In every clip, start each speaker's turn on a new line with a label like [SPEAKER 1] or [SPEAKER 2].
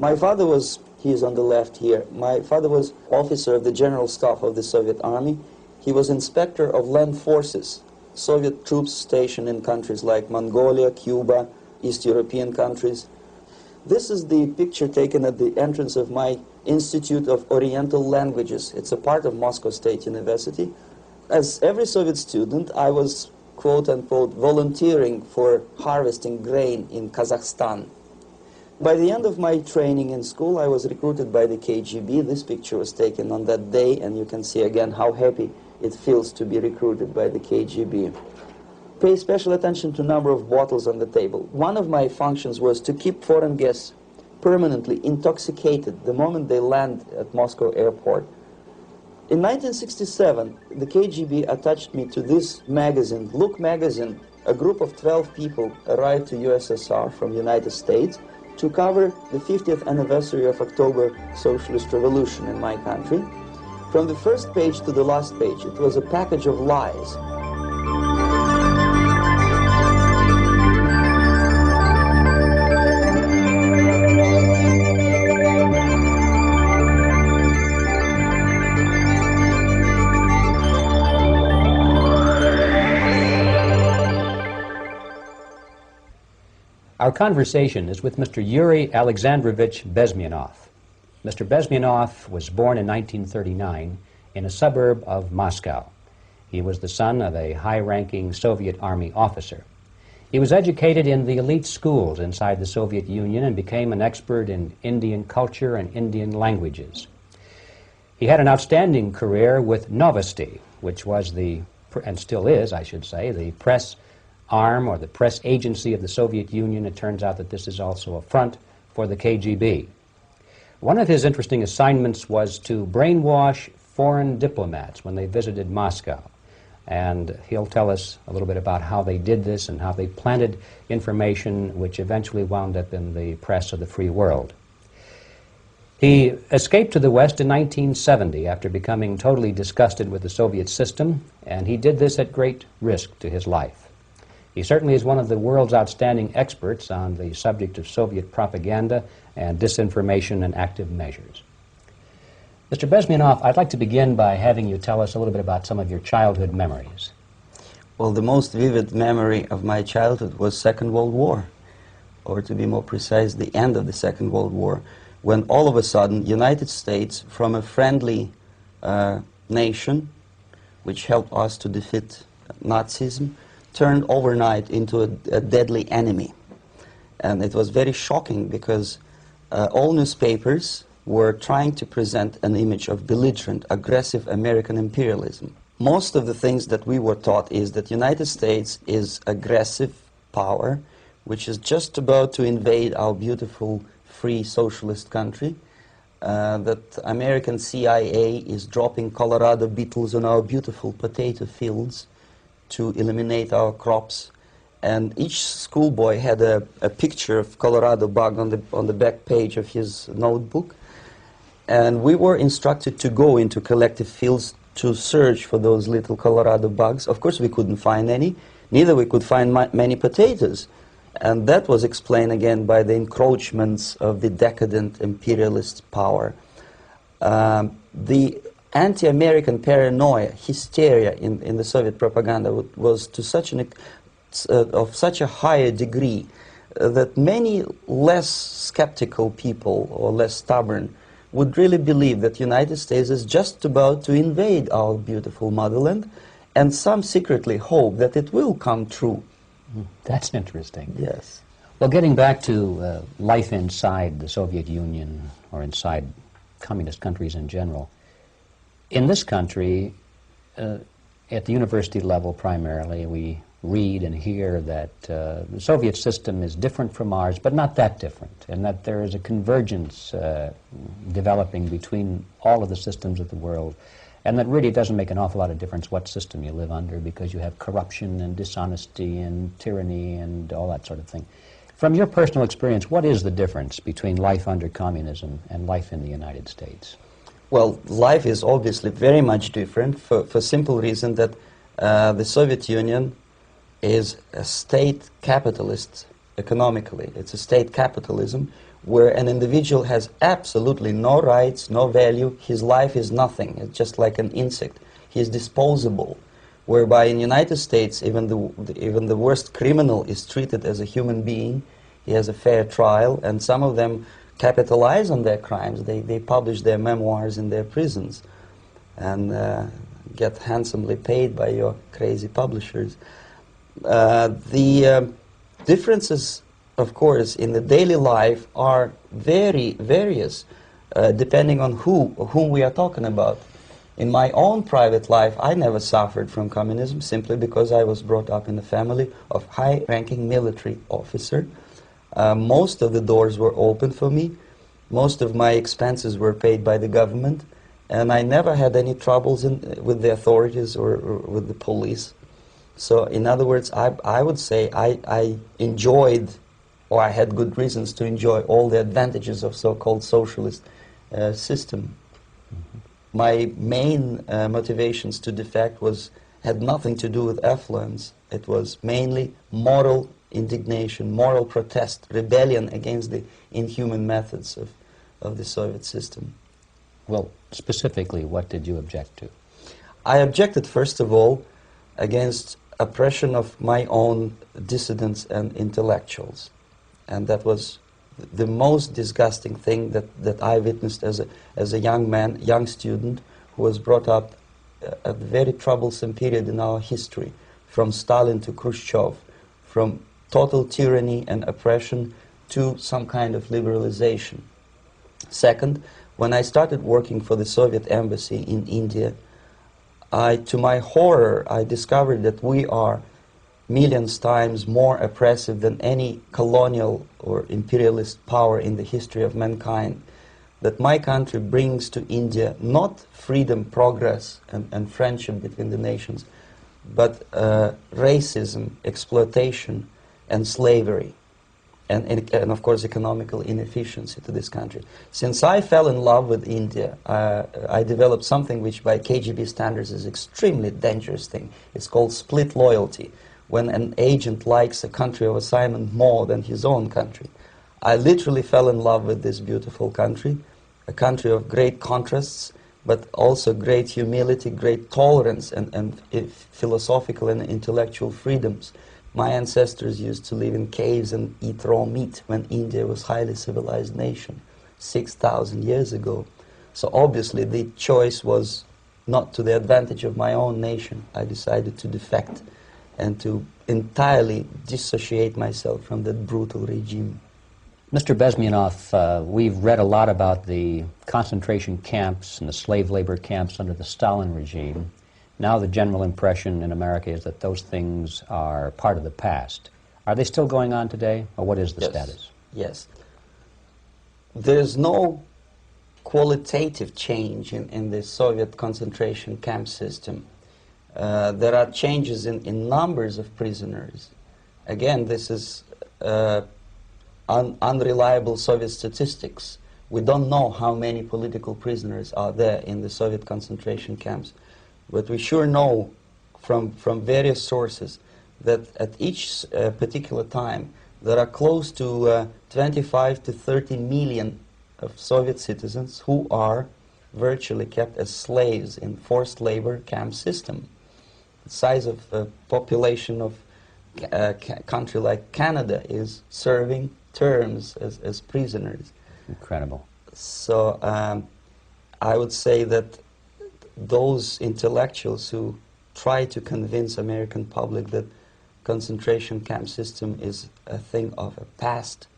[SPEAKER 1] My father was, he is on the left here, my father was officer of the General Staff of the Soviet Army. He was inspector of land forces, Soviet troops stationed in countries like Mongolia, Cuba, East European countries. This is the picture taken at the entrance of my Institute of Oriental Languages. It's a part of Moscow State University. As every Soviet student, I was, quote-unquote, volunteering for harvesting grain in Kazakhstan. By the end of my training in school, I was recruited by the KGB. This picture was taken on that day, and you can see again how happy it feels to be recruited by the KGB. Pay special attention to number of bottles on the table. One of my functions was to keep foreign guests permanently intoxicated the moment they land at Moscow airport. In 1967, the KGB attached me to this magazine, Look magazine. A group of 12 people arrived to USSR from United States to cover the 50th anniversary of October Socialist Revolution in my country. From the first page to the last page, it was a package of lies.
[SPEAKER 2] Our conversation is with Mr. Yuri Alexandrovich Yezmenov. Mr. Yezmenov was born in 1939 in a suburb of Moscow. He was the son of a high-ranking Soviet Army officer. He was educated in the elite schools inside the Soviet Union and became an expert in Indian culture and Indian languages. He had an outstanding career with Novosti, which was the, and still is, I should say, the press arm or the press agency of the Soviet Union. It turns out that this is also a front for the KGB. One of his interesting assignments was to brainwash foreign diplomats when they visited Moscow. And he'll tell us a little bit about how they did this and how they planted information which eventually wound up in the press of the free world. He escaped to the West in 1970 after becoming totally disgusted with the Soviet system, and he did this at great risk to his life. He certainly is one of the world's outstanding experts on the subject of Soviet propaganda and disinformation and active measures. Mr. Yezmenov, I'd like to begin by having you tell us a little bit about some of your childhood memories.
[SPEAKER 1] Well, the most vivid memory of my childhood was Second World War, or to be more precise, the end of the Second World War, when all of a sudden United States, from a friendly nation, which helped us to defeat Nazism, turned overnight into a deadly enemy. And it was very shocking because all newspapers were trying to present an image of belligerent, aggressive American imperialism. Most of the things that we were taught is that United States is aggressive power, which is just about to invade our beautiful, free, socialist country, that American CIA is dropping Colorado beetles on our beautiful potato fields to eliminate our crops, and each schoolboy had a picture of Colorado bug on the back page of his notebook, and we were instructed to go into collective fields to search for those little Colorado bugs. Of course we couldn't find any, neither we could find many potatoes, and that was explained again by the encroachments of the decadent imperialist power. The anti-American paranoia, hysteria in the Soviet propaganda was to such of such a higher degree that many less skeptical people or less stubborn would really believe that the United States is just about to invade our beautiful motherland, and some secretly hope that it will come true.
[SPEAKER 2] That's interesting.
[SPEAKER 1] Yes.
[SPEAKER 2] Well, getting back to life inside the Soviet Union or inside communist countries in general, in this country, at the university level primarily, we read and hear that the Soviet system is different from ours, but not that different, and that there is a convergence developing between all of the systems of the world, and that really doesn't make an awful lot of difference what system you live under, because you have corruption and dishonesty and tyranny and all that sort of thing. From your personal experience, what is the difference between life under communism and life in the United States?
[SPEAKER 1] Well, life is obviously very much different for simple reason that the Soviet Union is a state capitalist economically. It's a state capitalism where an individual has absolutely no rights, no value, his life is nothing, it's just like an insect. He is disposable, whereby in the United States even the worst criminal is treated as a human being, he has a fair trial, and some of them capitalize on their crimes. They publish their memoirs in their prisons and get handsomely paid by your crazy publishers. The differences, of course, in the daily life are very various, depending on whom we are talking about. In my own private life, I never suffered from communism simply because I was brought up in a family of high-ranking military officer. Most of the doors were open for me. Most of my expenses were paid by the government, and I never had any troubles with the authorities or with the police. So, in other words, I would say I enjoyed, or I had good reasons to enjoy, all the advantages of so-called socialist system. Mm-hmm. My main motivations to defect had nothing to do with affluence. It was mainly moral indignation, moral protest, rebellion against the inhuman methods of the Soviet system.
[SPEAKER 2] Well, specifically, what did you object to?
[SPEAKER 1] I objected, first of all, against oppression of my own dissidents and intellectuals. And that was the most disgusting thing that I witnessed as a young man, young student, who was brought up at a very troublesome period in our history, from Stalin to Khrushchev, from total tyranny and oppression to some kind of liberalization. Second, when I started working for the Soviet embassy in India, to my horror, I discovered that we are millions times more oppressive than any colonial or imperialist power in the history of mankind. That my country brings to India not freedom, progress, and friendship between the nations, but racism, exploitation, and slavery, and of course economical inefficiency to this country. Since I fell in love with India, I developed something which by KGB standards is extremely dangerous thing. It's called split loyalty, when an agent likes a country of assignment more than his own country. I literally fell in love with this beautiful country, a country of great contrasts, but also great humility, great tolerance, and philosophical and intellectual freedoms. My ancestors used to live in caves and eat raw meat when India was a highly civilized nation 6,000 years ago. So obviously the choice was not to the advantage of my own nation. I decided to defect and to entirely dissociate myself from that brutal regime.
[SPEAKER 2] Mr. Bezmenov, we've read a lot about the concentration camps and the slave labor camps under the Stalin regime. Now the general impression in America is that those things are part of the past. Are they still going on today, or what is the status?
[SPEAKER 1] Yes. There's no qualitative change in the Soviet concentration camp system. There are changes in numbers of prisoners. Again, this is unreliable Soviet statistics. We don't know how many political prisoners are there in the Soviet concentration camps. But we sure know from various sources that at each particular time there are close to 25 to 30 million of Soviet citizens who are virtually kept as slaves in forced labor camp system. The size of the population of a country like Canada is serving terms as prisoners.
[SPEAKER 2] Incredible.
[SPEAKER 1] So I would say that those intellectuals who try to convince American public that concentration camp system is a thing of a past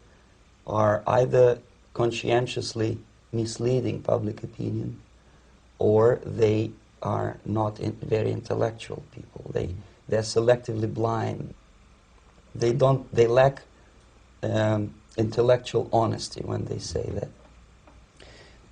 [SPEAKER 1] are either conscientiously misleading public opinion, or they are not very intellectual people. They're selectively blind. They lack intellectual honesty when they say that.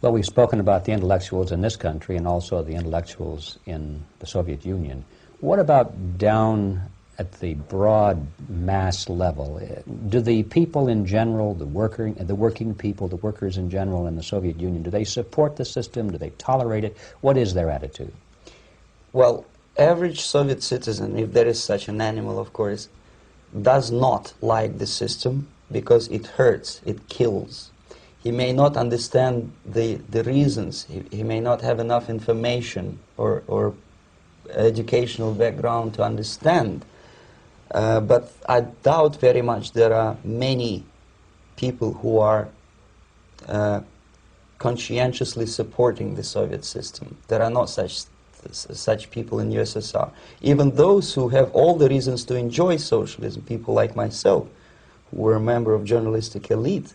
[SPEAKER 2] Well, we've spoken about the intellectuals in this country and also the intellectuals in the Soviet Union. What about down at the broad mass level? Do the people in general, the working people, the workers in general in the Soviet Union, do they support the system? Do they tolerate it? What is their attitude?
[SPEAKER 1] Well, average Soviet citizen, if there is such an animal, of course, does not like the system because it hurts, it kills. He may not understand the reasons. He may not have enough information or educational background to understand. But I doubt very much there are many people who are conscientiously supporting the Soviet system. There are not such people in USSR. Even those who have all the reasons to enjoy socialism, people like myself, who were a member of journalistic elite,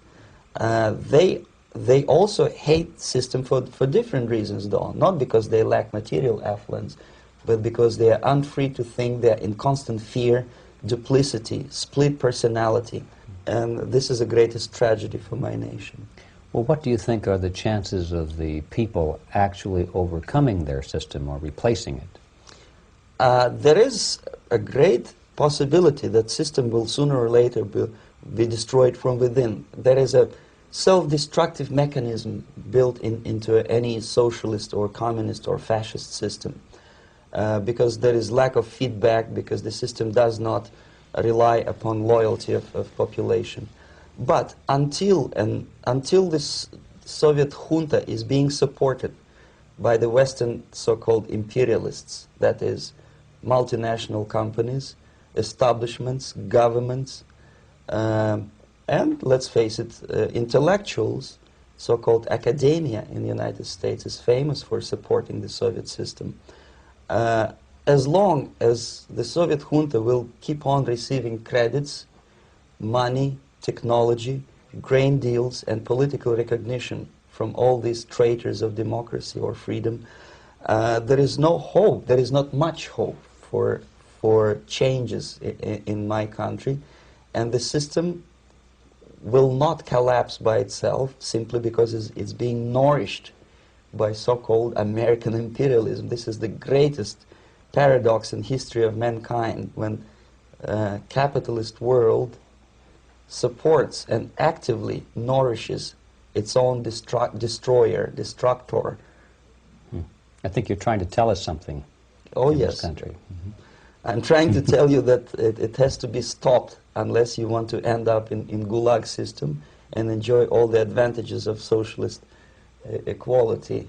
[SPEAKER 1] they also hate system for different reasons, though. Not because they lack material affluence, but because they are unfree to think, they are in constant fear, duplicity, split personality. And this is the greatest tragedy for my nation.
[SPEAKER 2] Well, what do you think are the chances of the people actually overcoming their system or replacing it?
[SPEAKER 1] There is a great possibility that system will sooner or later be destroyed from within. There is a self-destructive mechanism built into any socialist or communist or fascist system, because there is lack of feedback, because the system does not rely upon loyalty of population. But until this Soviet junta is being supported by the Western so-called imperialists, that is, multinational companies, establishments, governments, and, let's face it, intellectuals, so-called academia in the United States is famous for supporting the Soviet system. As long as the Soviet junta will keep on receiving credits, money, technology, grain deals, and political recognition from all these traitors of democracy or freedom, there is no hope, there is not much hope for changes in my country, and the system will not collapse by itself simply because it's being nourished by so-called American imperialism. This is the greatest paradox in history of mankind, when capitalist world supports and actively nourishes its own destructor.
[SPEAKER 2] I think you're trying to tell us something in this country. Mm-hmm.
[SPEAKER 1] I'm trying to tell you that it has to be stopped unless you want to end up in Gulag system and enjoy all the advantages of socialist equality,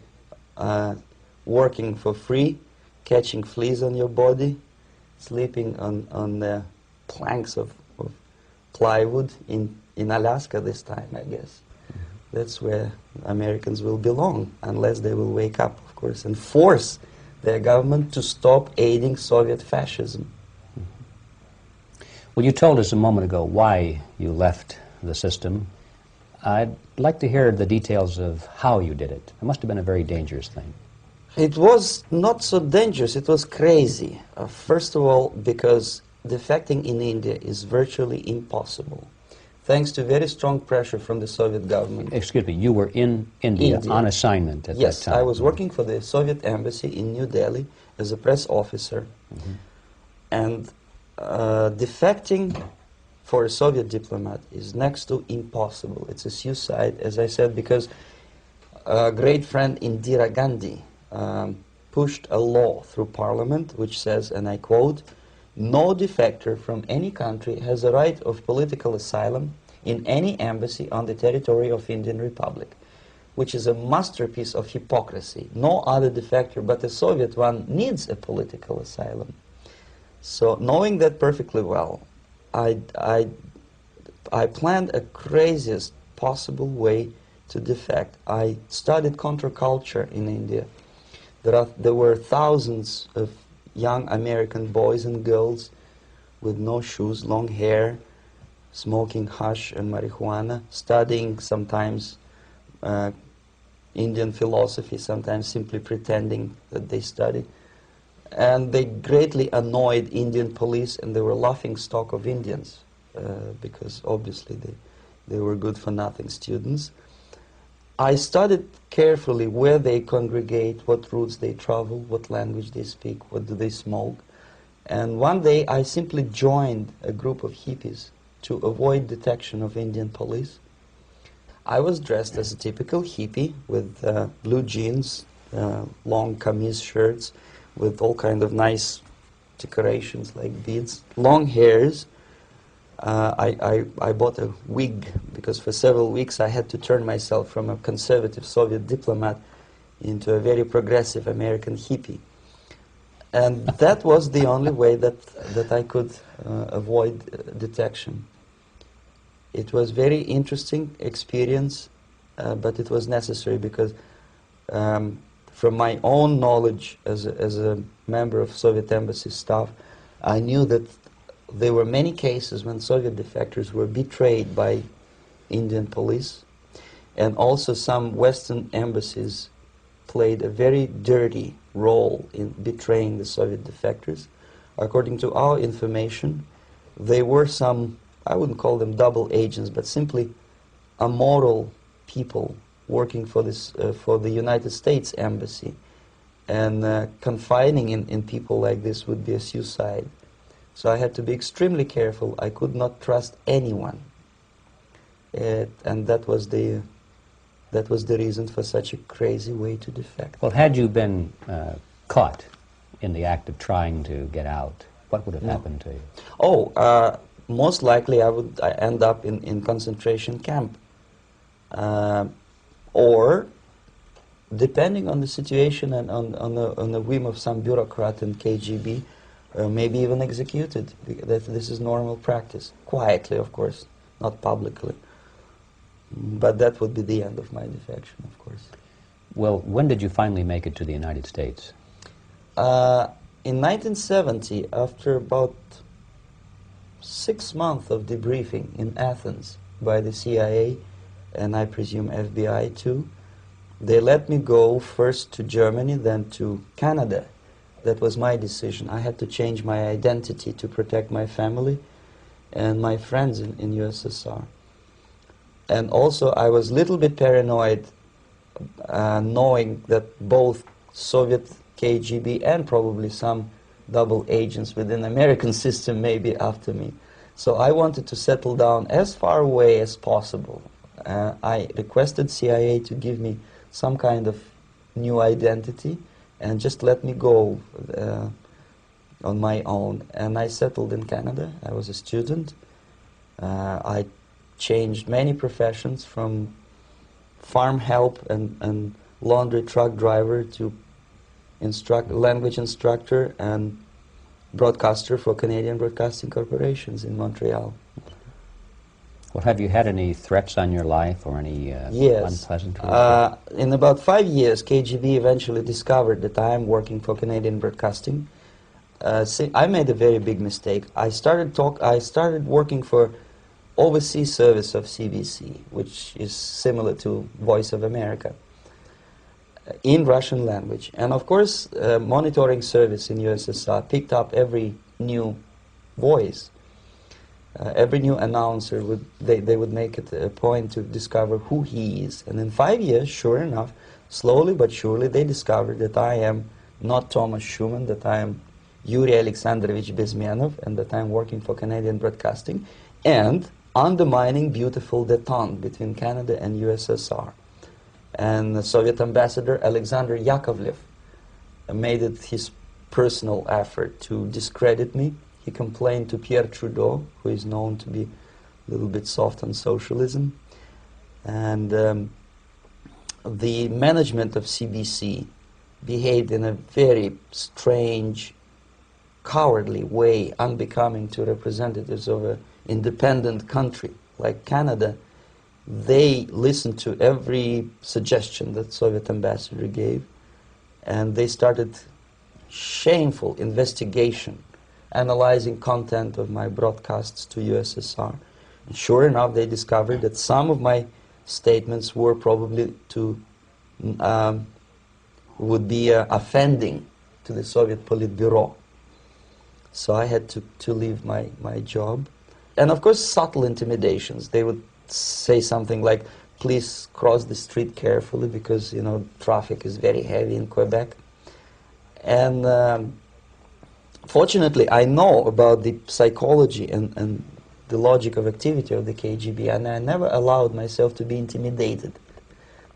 [SPEAKER 1] working for free, catching fleas on your body, sleeping on the planks of plywood in Alaska this time, I guess. That's where Americans will belong, unless they will wake up, of course, and force their government to stop aiding Soviet fascism.
[SPEAKER 2] Well, you told us a moment ago why you left the system. I'd like to hear the details of how you did it. It must have been a very dangerous thing.
[SPEAKER 1] It was not so dangerous, it was crazy. First of all, because defecting in India is virtually impossible, thanks to very strong pressure from the Soviet government.
[SPEAKER 2] Excuse me, you were in India on assignment at that time.
[SPEAKER 1] Yes, I was working for the Soviet embassy in New Delhi as a press officer. Mm-hmm. And defecting for a Soviet diplomat is next to impossible. It's a suicide, as I said, because a great friend Indira Gandhi pushed a law through parliament which says, and I quote, "No defector from any country has a right of political asylum in any embassy on the territory of Indian Republic," which is a masterpiece of hypocrisy. No other defector but a Soviet one needs a political asylum. So, knowing that perfectly well, I planned a craziest possible way to defect. I studied counterculture in India. There were thousands of young American boys and girls with no shoes, long hair, smoking hash and marijuana, studying sometimes Indian philosophy, sometimes simply pretending that they study. And they greatly annoyed Indian police, and they were laughing stock of Indians because obviously they were good-for-nothing students. I studied carefully where they congregate, what routes they travel, what language they speak, what do they smoke. And one day I simply joined a group of hippies to avoid detection of Indian police. I was dressed as a typical hippie with blue jeans, long kameez shirts, with all kind of nice decorations like beads, long hairs, I bought a wig because for several weeks I had to turn myself from a conservative Soviet diplomat into a very progressive American hippie. And that was the only way that I could avoid detection. It was very interesting experience, but it was necessary because from my own knowledge as a member of Soviet embassy staff, I knew that there were many cases when Soviet defectors were betrayed by Indian police, and also some Western embassies played a very dirty role in betraying the Soviet defectors. According to our information, there were some, I wouldn't call them double agents, but simply immoral people working for this for the United States embassy, and confiding in people like this would be a suicide. So I had to be extremely careful. I could not trust anyone, and that was the reason for such a crazy way to defect.
[SPEAKER 2] Well, had you been caught in the act of trying to get out, what would have happened to you?
[SPEAKER 1] Oh, most likely I would end up in concentration camp, or depending on the situation and on the whim of some bureaucrat in KGB, maybe even executed. This is normal practice, quietly, of course, not publicly. But that would be the end of my defection, of course.
[SPEAKER 2] Well, when did you finally make it to the United States?
[SPEAKER 1] In 1970, after about 6 months of debriefing in Athens by the CIA, and I presume FBI too, they let me go first to Germany, then to Canada. That was my decision. I had to change my identity to protect my family and my friends in USSR. And also I was a little bit paranoid, knowing that both Soviet KGB and probably some double agents within the American system may be after me. So I wanted to settle down as far away as possible. I requested CIA to give me some kind of new identity and just let me go on my own. And I settled in Canada. I was a student. I changed many professions, from farm help and laundry truck driver to language instructor and broadcaster for Canadian Broadcasting Corporations in Montreal.
[SPEAKER 2] Well, have you had any threats on your life or any unpleasant
[SPEAKER 1] in about 5 years, KGB eventually discovered that I am working for Canadian Broadcasting. I made a very big mistake. I started working for overseas service of CBC, which is similar to Voice of America, in Russian language. And of course, monitoring service in USSR picked up every new voice. Every new announcer, they would make it a point to discover who he is. And in 5 years, sure enough, slowly but surely, they discovered that I am not Thomas Schumann, that I am Yuri Alexandrovich Bezmenov, and that I am working for Canadian Broadcasting, and undermining beautiful détente between Canada and USSR. And the Soviet ambassador Alexander Yakovlev made it his personal effort to discredit me. He complained to Pierre Trudeau, who is known to be a little bit soft on socialism. And the management of CBC behaved in a very strange, cowardly way, unbecoming to representatives of an independent country like Canada. They listened to every suggestion that Soviet ambassador gave, and they started shameful investigation, analyzing content of my broadcasts to USSR. And sure enough, they discovered that some of my statements were probably would be offending to the Soviet Politburo. So I had to leave my job. And of course, subtle intimidations. They would say something like, please cross the street carefully because, you know, traffic is very heavy in Quebec. And fortunately, I know about the psychology and the logic of activity of the KGB, and I never allowed myself to be intimidated.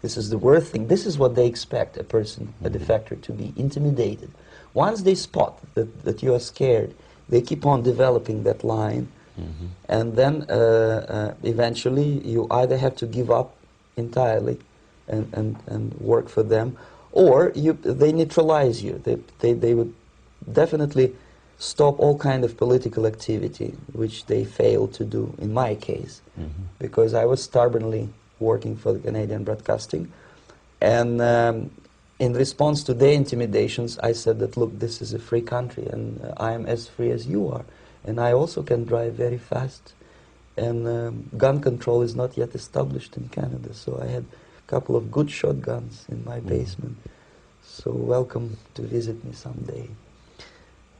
[SPEAKER 1] This is the worst thing. This is what they expect a person, a defector, to be intimidated. Once they spot that you are scared, they keep on developing that line And then eventually you either have to give up entirely and work for them, or they neutralize you. They would definitely stop all kind of political activity, which they failed to do in my case, because I was stubbornly working for the Canadian Broadcasting. And in response to their intimidations, I said that, look, this is a free country, and I am as free as you are. And I also can drive very fast. And gun control is not yet established in Canada, so I had a couple of good shotguns in my basement. So welcome to visit me someday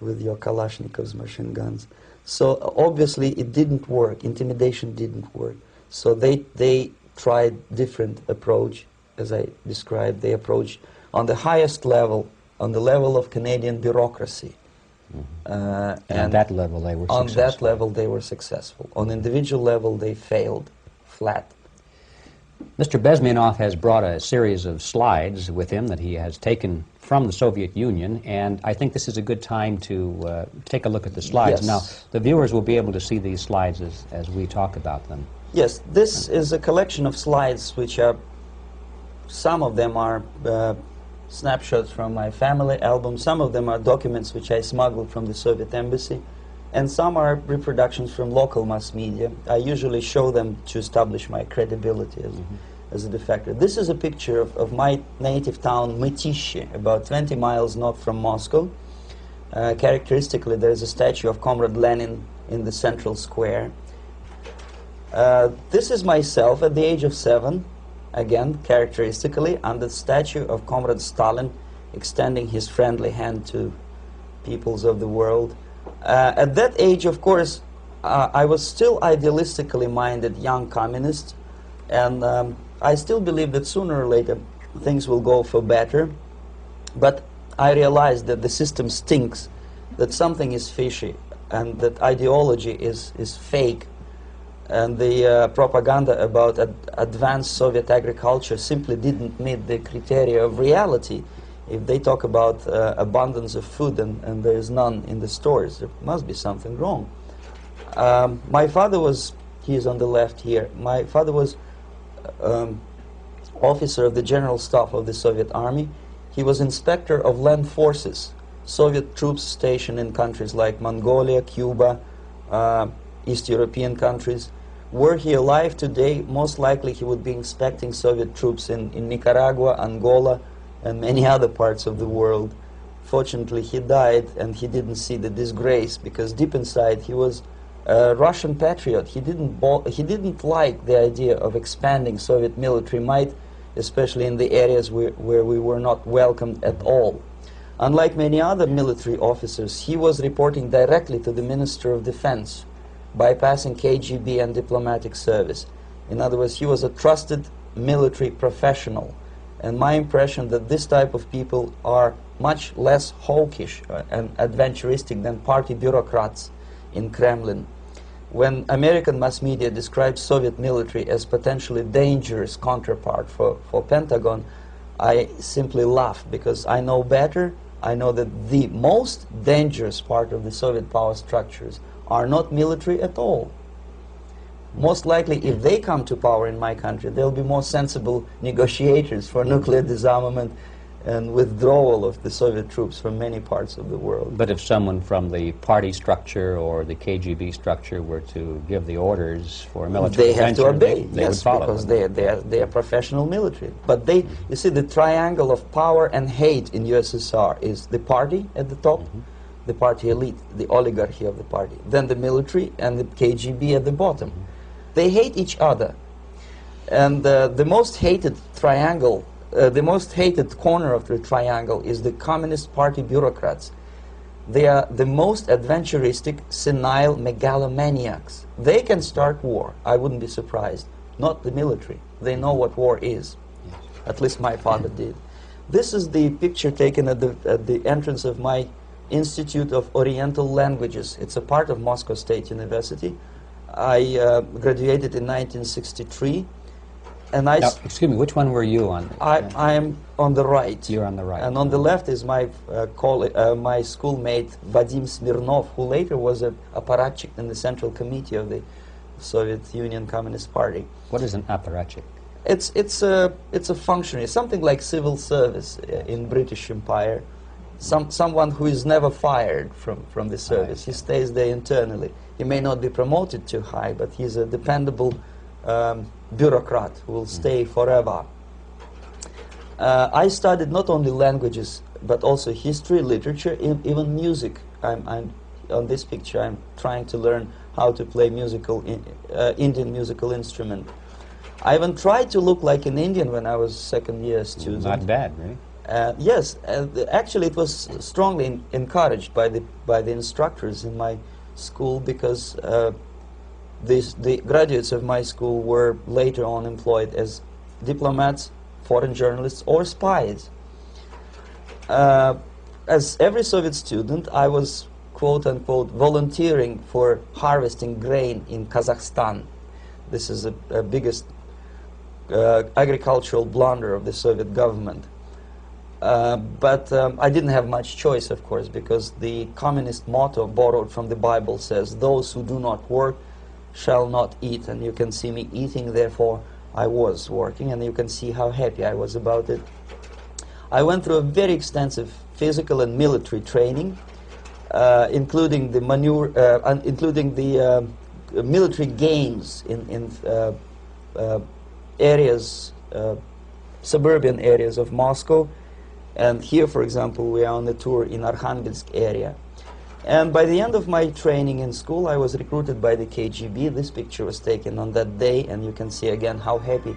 [SPEAKER 1] with your Kalashnikovs machine guns. So obviously it didn't work. Intimidation didn't work. So they tried different approach, as I described. They approached on the highest level, on the level of Canadian bureaucracy.
[SPEAKER 2] And on that level they were successful.
[SPEAKER 1] On that level they were successful. On individual level they failed flat.
[SPEAKER 2] Mr. Bezmenov has brought a series of slides with him that he has taken from the Soviet Union, and I think this is a good time to take a look at the slides.
[SPEAKER 1] Yes.
[SPEAKER 2] Now, the viewers will be able to see these slides as we talk about them.
[SPEAKER 1] Yes, this is a collection of slides which are, some of them are snapshots from my family album, some of them are documents which I smuggled from the Soviet embassy, and some are reproductions from local mass media. I usually show them to establish my credibility as a defector. This is a picture of my native town, Mytishi, about 20 miles north from Moscow. Characteristically, there is a statue of Comrade Lenin in the central square. This is myself at the age of 7, again, characteristically, under the statue of Comrade Stalin, extending his friendly hand to peoples of the world. At that age, of course, I was still idealistically minded young communist, and I still believe that sooner or later things will go for better. But I realized that the system stinks, that something is fishy, and that ideology is fake. And the propaganda about advanced Soviet agriculture simply didn't meet the criteria of reality. If they talk about abundance of food and there is none in the stores, there must be something wrong. My father was, he is on the left here, my father was officer of the General Staff of the Soviet Army. He was inspector of land forces, Soviet troops stationed in countries like Mongolia, Cuba, East European countries. Were he alive today, most likely he would be inspecting Soviet troops in Nicaragua, Angola, and many other parts of the world. Fortunately, he died, and he didn't see the disgrace, because deep inside he was a Russian patriot. He didn't like the idea of expanding Soviet military might, especially in the areas where we were not welcomed at all. Unlike many other military officers, he was reporting directly to the Minister of Defense, bypassing KGB and diplomatic service. In other words, he was a trusted military professional. And my impression that this type of people are much less hawkish and adventuristic than party bureaucrats in Kremlin. When American mass media describes Soviet military as potentially dangerous counterpart for Pentagon, I simply laugh, because I know better. I know that the most dangerous part of the Soviet power structures are not military at all. Most likely, if they come to power in my country, they'll be more sensible negotiators for nuclear disarmament and withdrawal of the Soviet troops from many parts of the world.
[SPEAKER 2] But if someone from the party structure or the KGB structure were to give the orders for a military
[SPEAKER 1] they have to obey,
[SPEAKER 2] they
[SPEAKER 1] yes,
[SPEAKER 2] would follow,
[SPEAKER 1] because they are professional military. But they, you see, the triangle of power and hate in USSR is the party at the top, the party elite, the oligarchy of the party, then the military and the KGB at the bottom. They hate each other, and the most hated triangle, the most hated corner of the triangle is the Communist Party bureaucrats. They are the most adventuristic, senile megalomaniacs. They can start war, I wouldn't be surprised. Not the military. They know what war is. At least my father did. This is the picture taken at the entrance of my Institute of Oriental Languages. It's a part of Moscow State University. I graduated in 1963, And
[SPEAKER 2] now, excuse me, which one were you on?
[SPEAKER 1] I am on the right.
[SPEAKER 2] You're on the right.
[SPEAKER 1] And on the left is my my schoolmate Vadim Smirnov, who later was a apparatchik in the Central Committee of the Soviet Union Communist Party.
[SPEAKER 2] What is an apparatchik?
[SPEAKER 1] It's a functionary, something like civil service in British Empire. Someone who is never fired from the service. He stays there internally. He may not be promoted too high, but he's a dependable bureaucrat who will stay forever. I studied not only languages, but also history, literature, even music. I'm on this picture, I'm trying to learn how to play Indian musical instrument. I even tried to look like an Indian when I was second-year student.
[SPEAKER 2] Not bad, really.
[SPEAKER 1] Yes, actually it was strongly encouraged by the instructors in my school, because the graduates of my school were later on employed as diplomats, foreign journalists, or spies. As every Soviet student, I was quote-unquote volunteering for harvesting grain in Kazakhstan. This is the biggest agricultural blunder of the Soviet government. But I didn't have much choice, of course, because the communist motto borrowed from the Bible says, "Those who do not work shall not eat." And you can see me eating, therefore I was working, and you can see how happy I was about it. I went through a very extensive physical and military training, including the military games in areas, suburban areas of Moscow. And here, for example, we are on a tour in Arkhangelsk area. And by the end of my training in school, I was recruited by the KGB. This picture was taken on that day, and you can see again how happy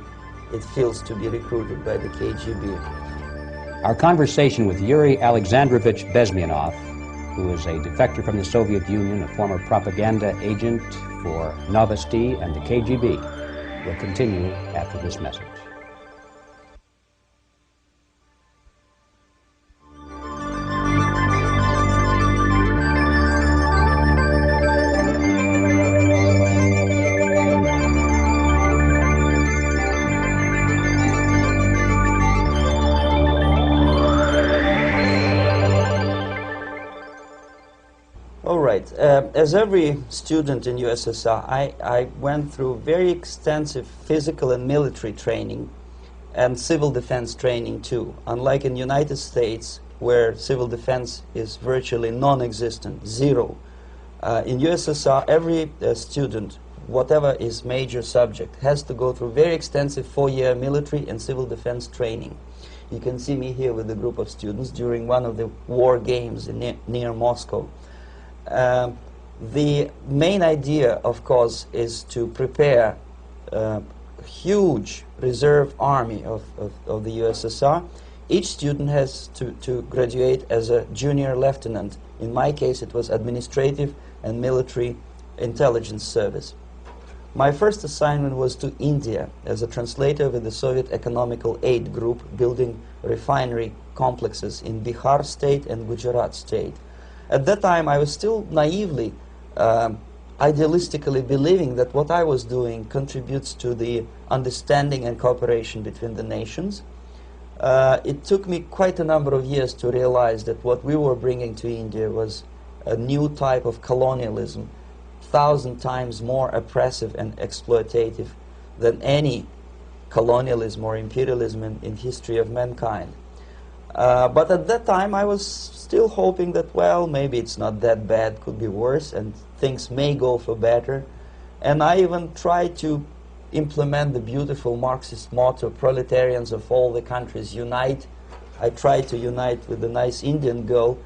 [SPEAKER 1] it feels to be recruited by the KGB.
[SPEAKER 2] Our conversation with Yuri Alexandrovich Bezmenov, who is a defector from the Soviet Union, a former propaganda agent for Novosti and the KGB, will continue after this message.
[SPEAKER 1] As every student in USSR, I went through very extensive physical and military training and civil defense training too. Unlike in the United States, where civil defense is virtually non-existent, zero. In USSR, every student, whatever his major subject, has to go through very extensive 4-year military and civil defense training. You can see me here with a group of students during one of the war games near Moscow. The main idea, of course, is to prepare a huge reserve army of the USSR. Each student has to graduate as a junior lieutenant. In my case, it was administrative and military intelligence service. My first assignment was to India as a translator with the Soviet Economical Aid Group, building refinery complexes in Bihar state and Gujarat state. At that time, I was still naively, idealistically believing that what I was doing contributes to the understanding and cooperation between the nations. It took me quite a number of years to realize that what we were bringing to India was a new type of colonialism, 1,000 times more oppressive and exploitative than any colonialism or imperialism in history of mankind. But at that time, I was still hoping that, well, maybe it's not that bad, could be worse, and things may go for better. And I even tried to implement the beautiful Marxist motto, proletarians of all the countries unite. I tried to unite with a nice Indian girl,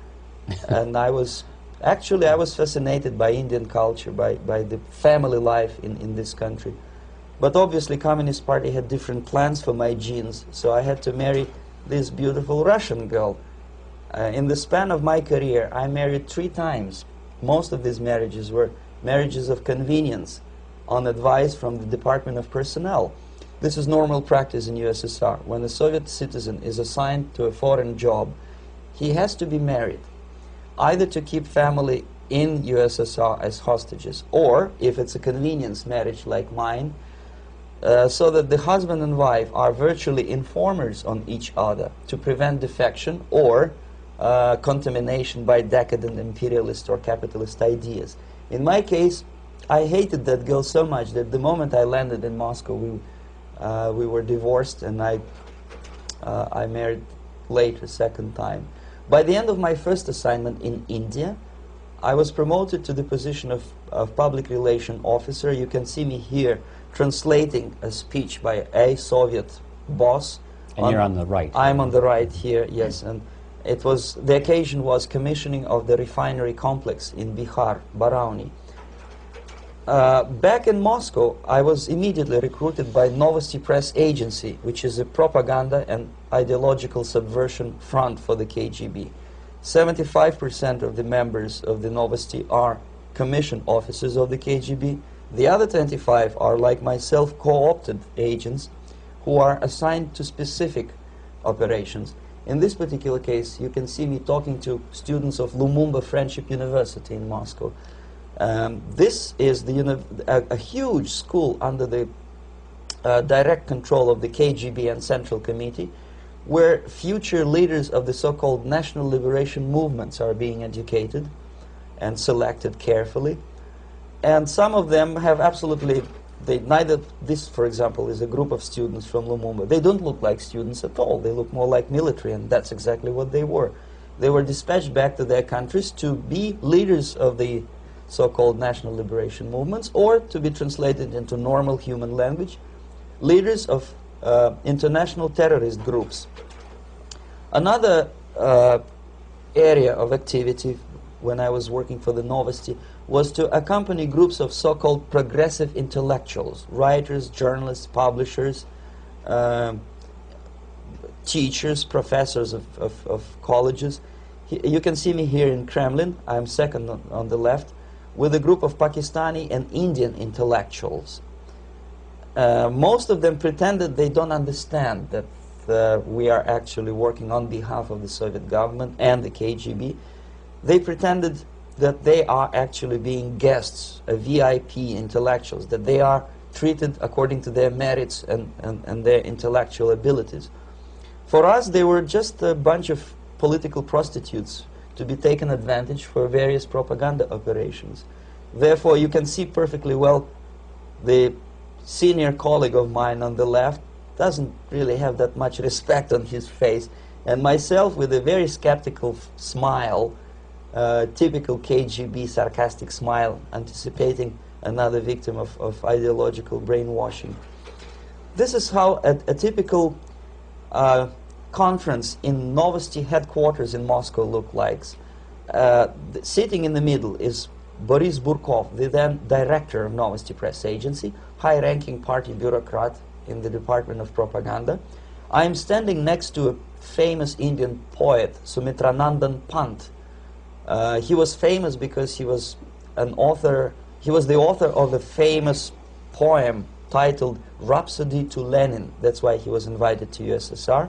[SPEAKER 1] and I was fascinated by Indian culture, by the family life in this country. But obviously, Communist Party had different plans for my genes, so I had to marry this beautiful Russian girl. In the span of my career, I married 3 times. Most of these marriages were marriages of convenience, on advice from the Department of Personnel. This is normal practice in USSR. When a Soviet citizen is assigned to a foreign job, he has to be married, either to keep family in USSR as hostages, or, if it's a convenience marriage like mine, so that the husband and wife are virtually informers on each other to prevent defection or contamination by decadent imperialist or capitalist ideas. In my case, I hated that girl so much that the moment I landed in Moscow, we were divorced, and I married later, second time. By the end of my first assignment in India, I was promoted to the position of public relation officer. You can see me here translating a speech by a Soviet boss.
[SPEAKER 2] And you're on the right.
[SPEAKER 1] I'm on the right here, yes. And it was, the occasion was commissioning of the refinery complex in Bihar, Barauni. Back in Moscow, I was immediately recruited by Novosti Press Agency, which is a propaganda and ideological subversion front for the KGB. 75% of the members of the Novosti are commissioned officers of the KGB. The other 25 are, like myself, co-opted agents who are assigned to specific operations. In this particular case, you can see me talking to students of Lumumba Friendship University in Moscow. This is a huge school under the direct control of the KGB and Central Committee, where future leaders of the so-called national liberation movements are being educated and selected carefully. And some of them have absolutely, this, for example, is a group of students from Lumumba. They don't look like students at all. They look more like military, and that's exactly what they were. They were dispatched back to their countries to be leaders of the so-called national liberation movements, or to be translated into normal human language, leaders of international terrorist groups. Another area of activity when I was working for the Novosti was to accompany groups of so-called progressive intellectuals, writers, journalists, publishers, teachers, professors of colleges. You can see me here in Kremlin. I'm second on the left, with a group of Pakistani and Indian intellectuals. Most of them pretended they don't understand that we are actually working on behalf of the Soviet government and the KGB. They pretended that they are actually being guests, VIP intellectuals, that they are treated according to their merits and their intellectual abilities. For us, they were just a bunch of political prostitutes to be taken advantage for various propaganda operations. Therefore, you can see perfectly well the senior colleague of mine on the left doesn't really have that much respect on his face, and myself with a very skeptical smile, typical KGB sarcastic smile, anticipating another victim of ideological brainwashing. This is how a typical conference in Novosti headquarters in Moscow looked like. Sitting in the middle is Boris Burkov, the then director of Novosti Press Agency, high-ranking party bureaucrat in the Department of Propaganda. I am standing next to a famous Indian poet, Sumitranandan Pant. He was famous because he was an author. He was the author of a famous poem titled Rhapsody to Lenin. That's why he was invited to USSR,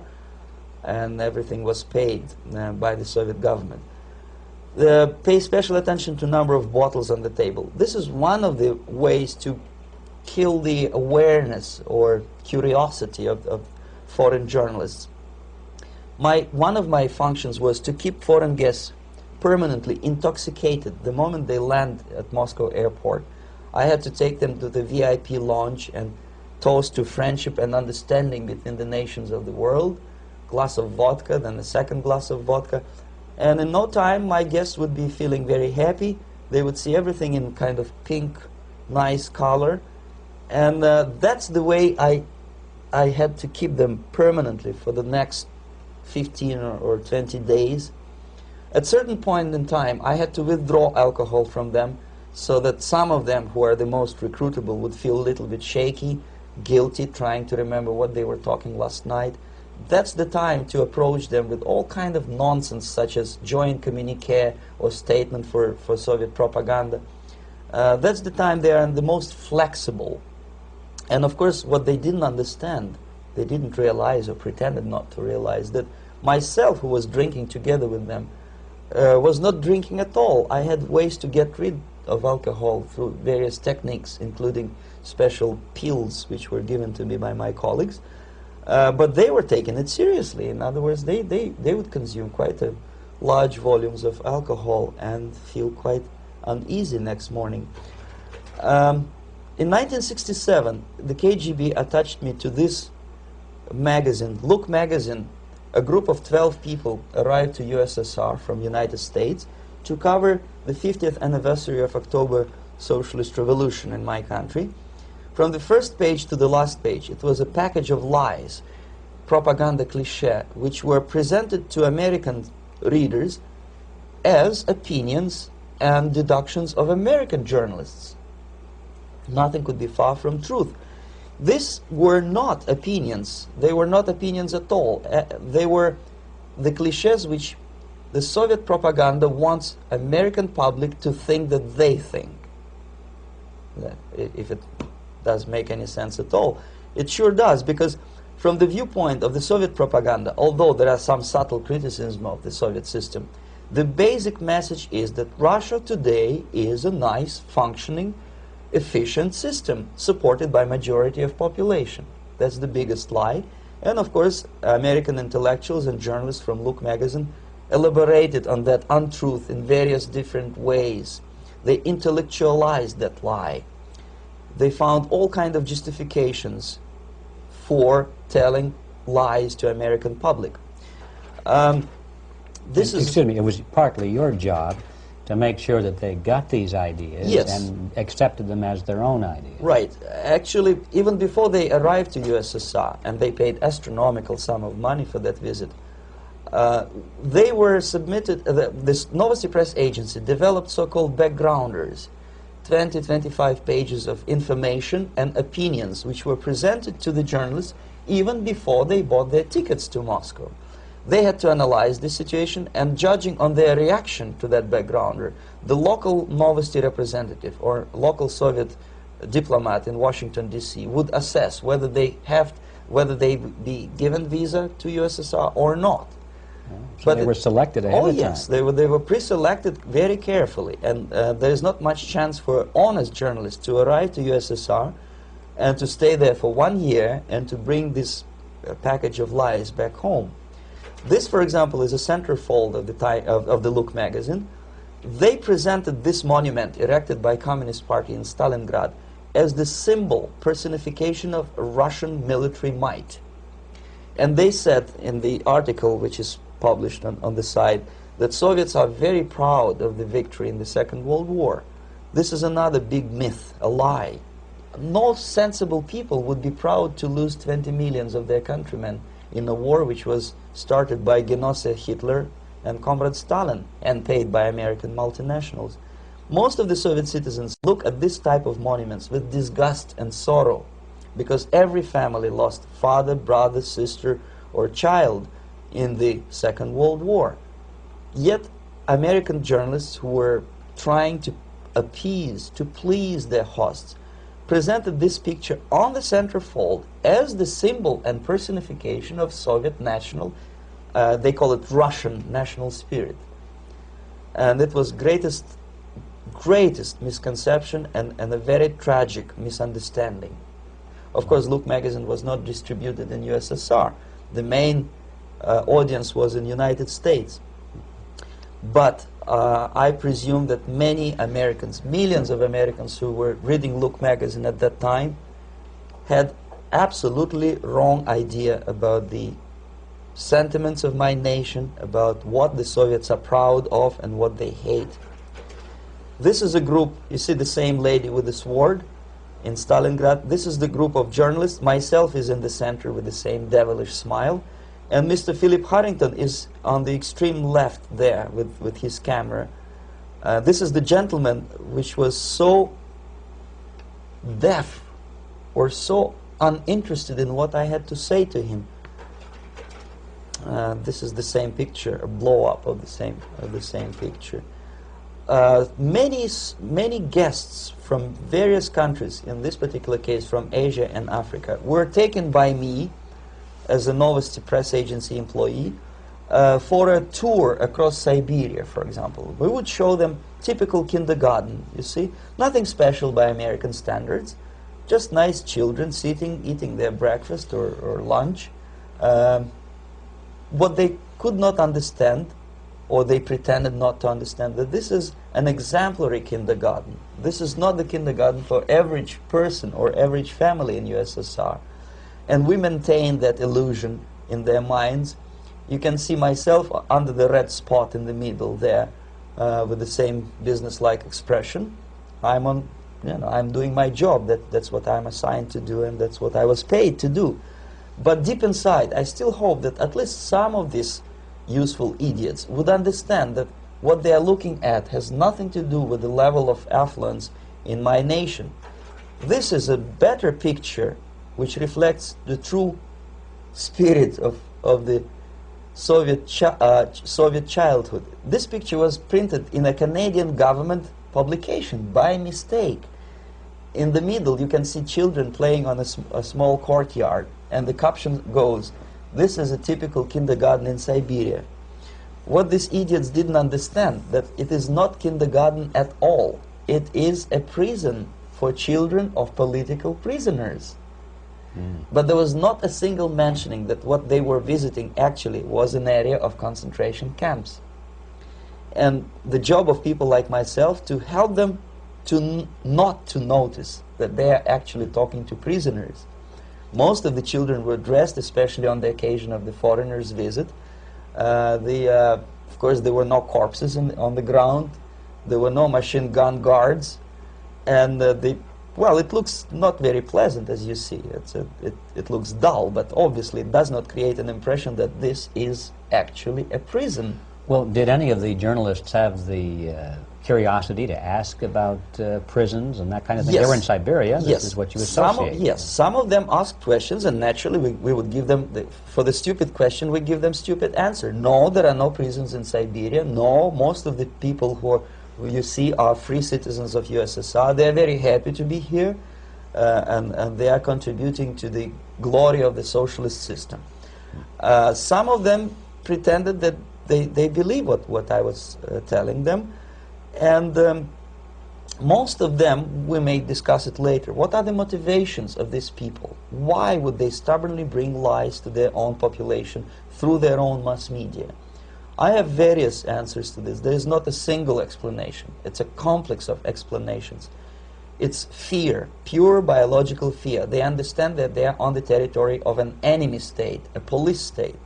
[SPEAKER 1] and everything was paid by the Soviet government. Pay special attention to number of bottles on the table. This is one of the ways to kill the awareness or curiosity of foreign journalists. One of my functions was to keep foreign guests permanently intoxicated the moment they land at Moscow airport. I had to take them to the VIP lounge and toast to friendship and understanding between the nations of the world. Glass of vodka, then a second glass of vodka. And in no time, my guests would be feeling very happy. They would see everything in kind of pink, nice color. And that's the way I had to keep them permanently for the next 15 or 20 days. At a certain point in time, I had to withdraw alcohol from them so that some of them, who are the most recruitable, would feel a little bit shaky, guilty, trying to remember what they were talking last night. That's the time to approach them with all kind of nonsense, such as joint communique or statement for Soviet propaganda. That's the time they are the most flexible. And of course, what they didn't understand, they didn't realize or pretended not to realize, that myself, who was drinking together with them, was not drinking at all. I had ways to get rid of alcohol through various techniques, including special pills which were given to me by my colleagues. But they were taking it seriously. In other words, they would consume quite large volumes of alcohol and feel quite uneasy next morning. In 1967, the KGB attached me to this magazine, Look magazine. A group of 12 people arrived to USSR from United States to cover the 50th anniversary of October Socialist Revolution in my country. From the first page to the last page, it was a package of lies, propaganda cliché, which were presented to American readers as opinions and deductions of American journalists. Nothing could be far from truth. These were not opinions. They were not opinions at all. They were the clichés which the Soviet propaganda wants American public to think that they think. If it does make any sense at all. It sure does, because from the viewpoint of the Soviet propaganda, although there are some subtle criticisms of the Soviet system, the basic message is that Russia today is a nice, functioning, efficient system supported by majority of population. That's the biggest lie. And of course, American intellectuals and journalists from Look magazine elaborated on that untruth in various different ways. They intellectualized that lie. They found all kinds of justifications for telling lies to American public.
[SPEAKER 2] Excuse me, it was partly your job to make sure that they got these ideas,
[SPEAKER 1] yes,
[SPEAKER 2] and accepted them as their own ideas.
[SPEAKER 1] Right. Actually, even before they arrived to USSR, and they paid astronomical sum of money for that visit, they were submitted, this Novosti Press Agency developed so-called backgrounders, 20-25 pages of information and opinions which were presented to the journalists even before they bought their tickets to Moscow. They had to analyze the situation, and judging on their reaction to that backgrounder, the local Novosti representative or local Soviet diplomat in Washington, D.C. would assess whether they be given visa to USSR or not.
[SPEAKER 2] So they were selected ahead of time.
[SPEAKER 1] Oh yes, they were pre-selected very carefully, and there is not much chance for honest journalists to arrive to USSR and to stay there for 1 year and to bring this package of lies back home. This, for example, is a centerfold of the Look magazine. They presented this monument erected by Communist Party in Stalingrad as the symbol, personification of Russian military might. And they said in the article, which is published on the site, that Soviets are very proud of the victory in the Second World War. This is another big myth, a lie. No sensible people would be proud to lose 20 millions of their countrymen in a war which was started by Genoese Hitler and Comrade Stalin and paid by American multinationals. Most of the Soviet citizens look at this type of monuments with disgust and sorrow, because every family lost father, brother, sister, or child in the Second World War. Yet American journalists who were trying to appease, to please their hosts, presented this picture on the centerfold as the symbol and personification of Soviet national, they call it Russian national spirit. And it was greatest misconception and a very tragic misunderstanding. Of course, Look magazine was not distributed in USSR. The main audience was in the United States. But I presume that many Americans, millions of Americans who were reading Look magazine at that time, had absolutely wrong idea about the sentiments of my nation, about what the Soviets are proud of and what they hate. This is a group, you see the same lady with the sword in Stalingrad. This is the group of journalists. Myself is in the center with the same devilish smile. And Mr. Philip Harrington is on the extreme left there with his camera. This is the gentleman which was so deaf or so uninterested in what I had to say to him. This is the same picture, a blow-up of the same picture. Many guests from various countries, in this particular case from Asia and Africa, were taken by me as a Novosti Press Agency employee for a tour across Siberia, for example. We would show them typical kindergarten, you see, nothing special by American standards, just nice children sitting, eating their breakfast or lunch. What they could not understand, or they pretended not to understand, that this is an exemplary kindergarten. This is not the kindergarten for average person or average family in USSR. And we maintain that illusion in their minds. You can see myself under the red spot in the middle there, with the same business-like expression. I'm doing my job. That's what I'm assigned to do, and that's what I was paid to do. But deep inside, I still hope that at least some of these useful idiots would understand that what they are looking at has nothing to do with the level of affluence in my nation. This is a better picture which reflects the true spirit of the Soviet childhood. This picture was printed in a Canadian government publication by mistake. In the middle you can see children playing on a small courtyard, and the caption goes, "This is a typical kindergarten in Siberia." What these idiots didn't understand, that it is not kindergarten at all. It is a prison for children of political prisoners. But there was not a single mentioning that what they were visiting actually was an area of concentration camps. And the job of people like myself to help them to not to notice that they are actually talking to prisoners. Most of the children were dressed, especially on the occasion of the foreigners' visit. Of course, there were no corpses on the ground. There were no machine gun guards. And well, it looks not very pleasant, as you see. It looks dull, but obviously it does not create an impression that this is actually a prison.
[SPEAKER 2] Well, did any of the journalists have the curiosity to ask about prisons and that kind of thing?
[SPEAKER 1] Yes.
[SPEAKER 2] They were in Siberia. This
[SPEAKER 1] Yes.
[SPEAKER 2] is what you associate.
[SPEAKER 1] Yes, some of them asked questions, and naturally we would give them, for the stupid question, we give them stupid answer. No, there are no prisons in Siberia. No, most of the people who you see are free citizens of USSR. They are very happy to be here, and they are contributing to the glory of the socialist system. Some of them pretended that they believe what I was telling them, and most of them, we may discuss it later, what are the motivations of these people? Why would they stubbornly bring lies to their own population through their own mass media? I have various answers to this. There is not a single explanation. It's a complex of explanations. It's fear, pure biological fear. They understand that they are on the territory of an enemy state, a police state.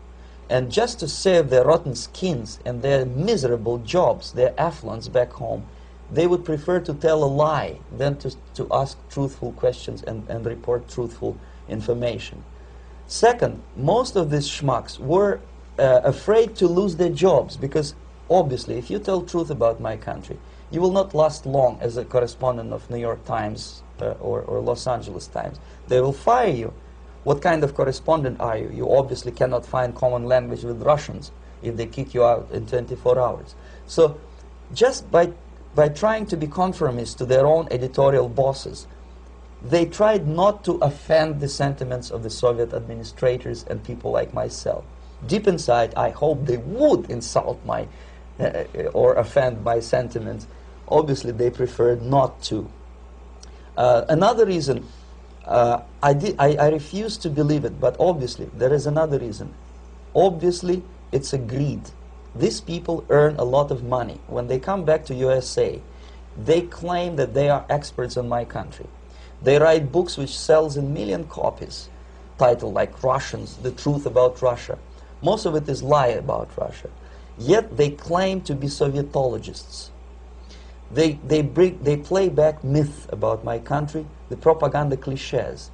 [SPEAKER 1] And just to save their rotten skins and their miserable jobs, their affluence back home, they would prefer to tell a lie than to ask truthful questions and report truthful information. Second, most of these schmucks were afraid to lose their jobs, because obviously if you tell truth about my country, you will not last long as a correspondent of New York Times or Los Angeles Times. They will fire you. What kind of correspondent are you? You obviously cannot find common language with Russians if they kick you out in 24 hours. So just by trying to be conformist to their own editorial bosses, they tried not to offend the sentiments of the Soviet administrators and people like myself. Deep inside, I hope they would insult my or offend my sentiments. Obviously, they preferred not to. Another reason, I refuse to believe it, but obviously, there is another reason. Obviously, it's a greed. These people earn a lot of money. When they come back to USA, they claim that they are experts on my country. They write books which sells in million copies, titled like Russians, The Truth About Russia. Most of it is lie about Russia. Yet they claim to be Sovietologists. They play back myth about my country, the propaganda cliches.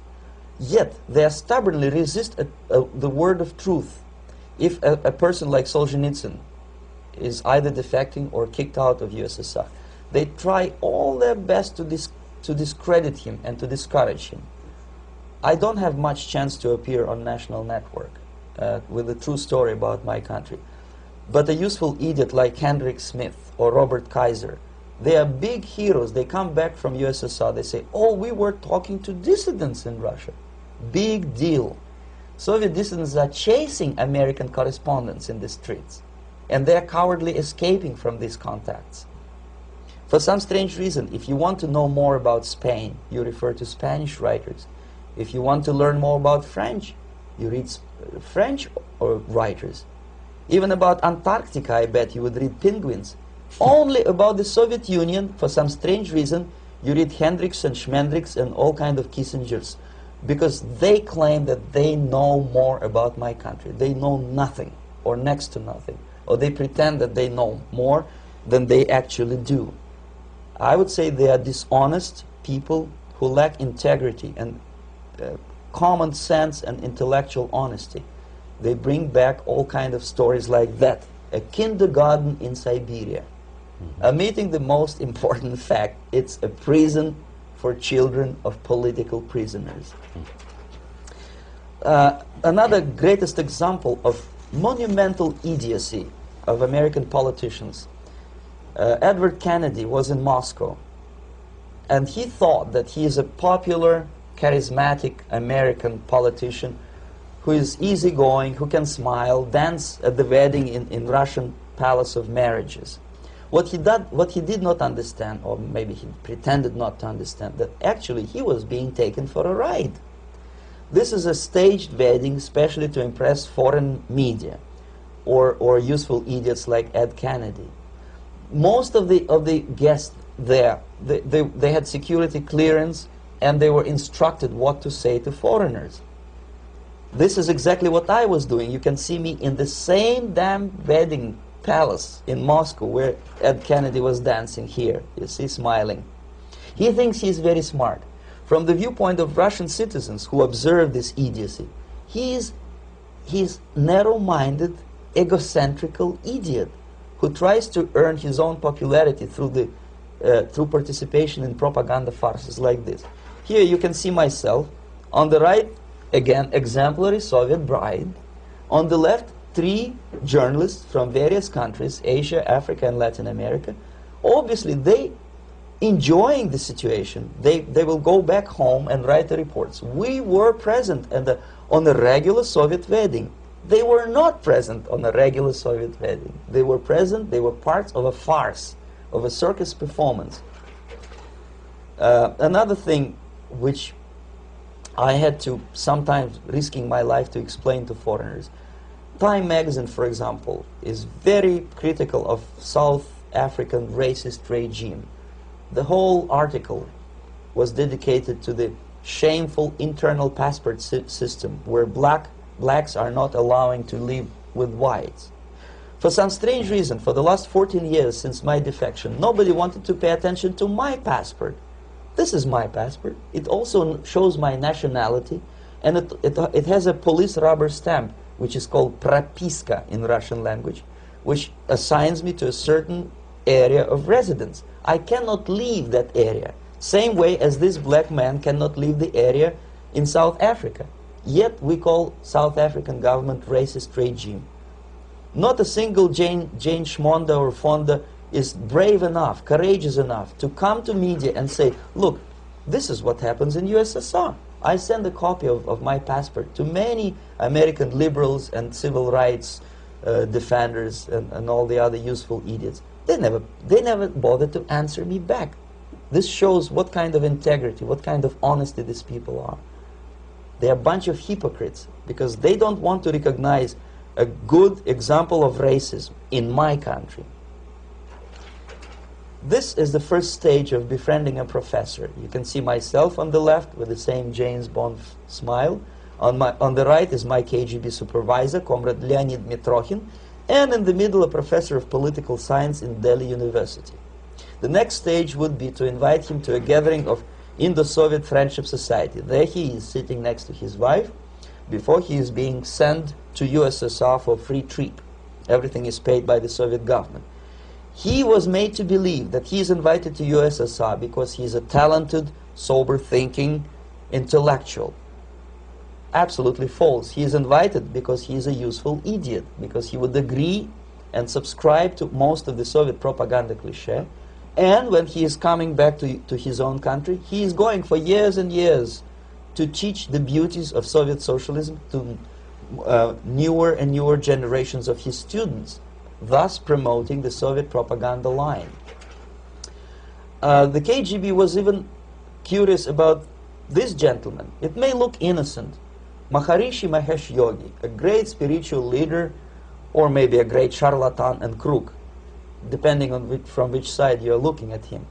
[SPEAKER 1] Yet they stubbornly resist the word of truth. If a person like Solzhenitsyn is either defecting or kicked out of USSR, they try all their best to discredit him and to discourage him. I don't have much chance to appear on national network with a true story about my country. But a useful idiot like Hendrik Smith or Robert Kaiser, they are big heroes. They come back from USSR, they say, oh, we were talking to dissidents in Russia. Big deal. Soviet dissidents are chasing American correspondents in the streets, and they are cowardly escaping from these contacts. For some strange reason, if you want to know more about Spain, you refer to Spanish writers. If you want to learn more about French, you read French writers. Even about Antarctica, I bet you would read Penguins. Only about the Soviet Union, for some strange reason, you read Hendricks and Schmendricks and all kind of Kissingers, because they claim that they know more about my country. They know nothing, or next to nothing, or they pretend that they know more than they actually do. I would say they are dishonest people who lack integrity and common sense and intellectual honesty. They bring back all kind of stories like that. A kindergarten in Siberia. Omitting the most important fact, it's a prison for children of political prisoners. Another greatest example of monumental idiocy of American politicians. Edward Kennedy was in Moscow, and he thought that he is a popular, charismatic American politician who is easygoing, who can smile, dance at the wedding in Russian palace of marriages. What he did not understand, or maybe he pretended not to understand, that actually he was being taken for a ride. This is a staged wedding, especially to impress foreign media, or useful idiots like Ed Kennedy. Most of the guests there, they had security clearance, and they were instructed what to say to foreigners. This is exactly what I was doing. You can see me in the same damn wedding palace in Moscow where Ed Kennedy was dancing here. You see, smiling. He thinks he's very smart. From the viewpoint of Russian citizens who observe this idiocy, he's narrow-minded, egocentrical idiot who tries to earn his own popularity through participation in propaganda farces like this. Here you can see myself. On the right, again, exemplary Soviet bride. On the left, 3 journalists from various countries, Asia, Africa, and Latin America. Obviously, they enjoying the situation. They will go back home and write the reports. We were present on a regular Soviet wedding. They were not present on a regular Soviet wedding. They were present, they were parts of a farce, of a circus performance. Another thing which I had to, sometimes risking my life to explain to foreigners. Time magazine, for example, is very critical of South African racist regime. The whole article was dedicated to the shameful internal passport system where blacks are not allowing to live with whites. For some strange reason, for the last 14 years since my defection, nobody wanted to pay attention to my passport. This is my passport. It also shows my nationality, and it has a police rubber stamp, which is called propiska in Russian language, which assigns me to a certain area of residence. I cannot leave that area, same way as this black man cannot leave the area in South Africa. Yet we call South African government racist regime. Not a single Jane Schmonda or Fonda is brave enough, courageous enough to come to media and say, look, this is what happens in USSR. I send a copy of my passport to many American liberals and civil rights defenders and all the other useful idiots. They never bothered to answer me back. This shows what kind of integrity, what kind of honesty these people are. They are a bunch of hypocrites because they don't want to recognize a good example of racism in my country. This is the first stage of befriending a professor. You can see myself on the left with the same James Bond smile. On the right is my KGB supervisor, Comrade Leonid Mitrokhin, and in the middle a professor of political science in Delhi University. The next stage would be to invite him to a gathering of Indo-Soviet Friendship Society. There he is sitting next to his wife before he is being sent to USSR for free trip. Everything is paid by the Soviet government. He was made to believe that he is invited to USSR because he is a talented, sober-thinking intellectual. Absolutely false. He is invited because he is a useful idiot, because he would agree and subscribe to most of the Soviet propaganda cliché. And when he is coming back to his own country, he is going for years and years to teach the beauties of Soviet socialism to newer and newer generations of his students, thus promoting the Soviet propaganda line. The KGB was even curious about this gentleman. It may look innocent. Maharishi Mahesh Yogi, a great spiritual leader, or maybe a great charlatan and crook, depending on from which side you're looking at him.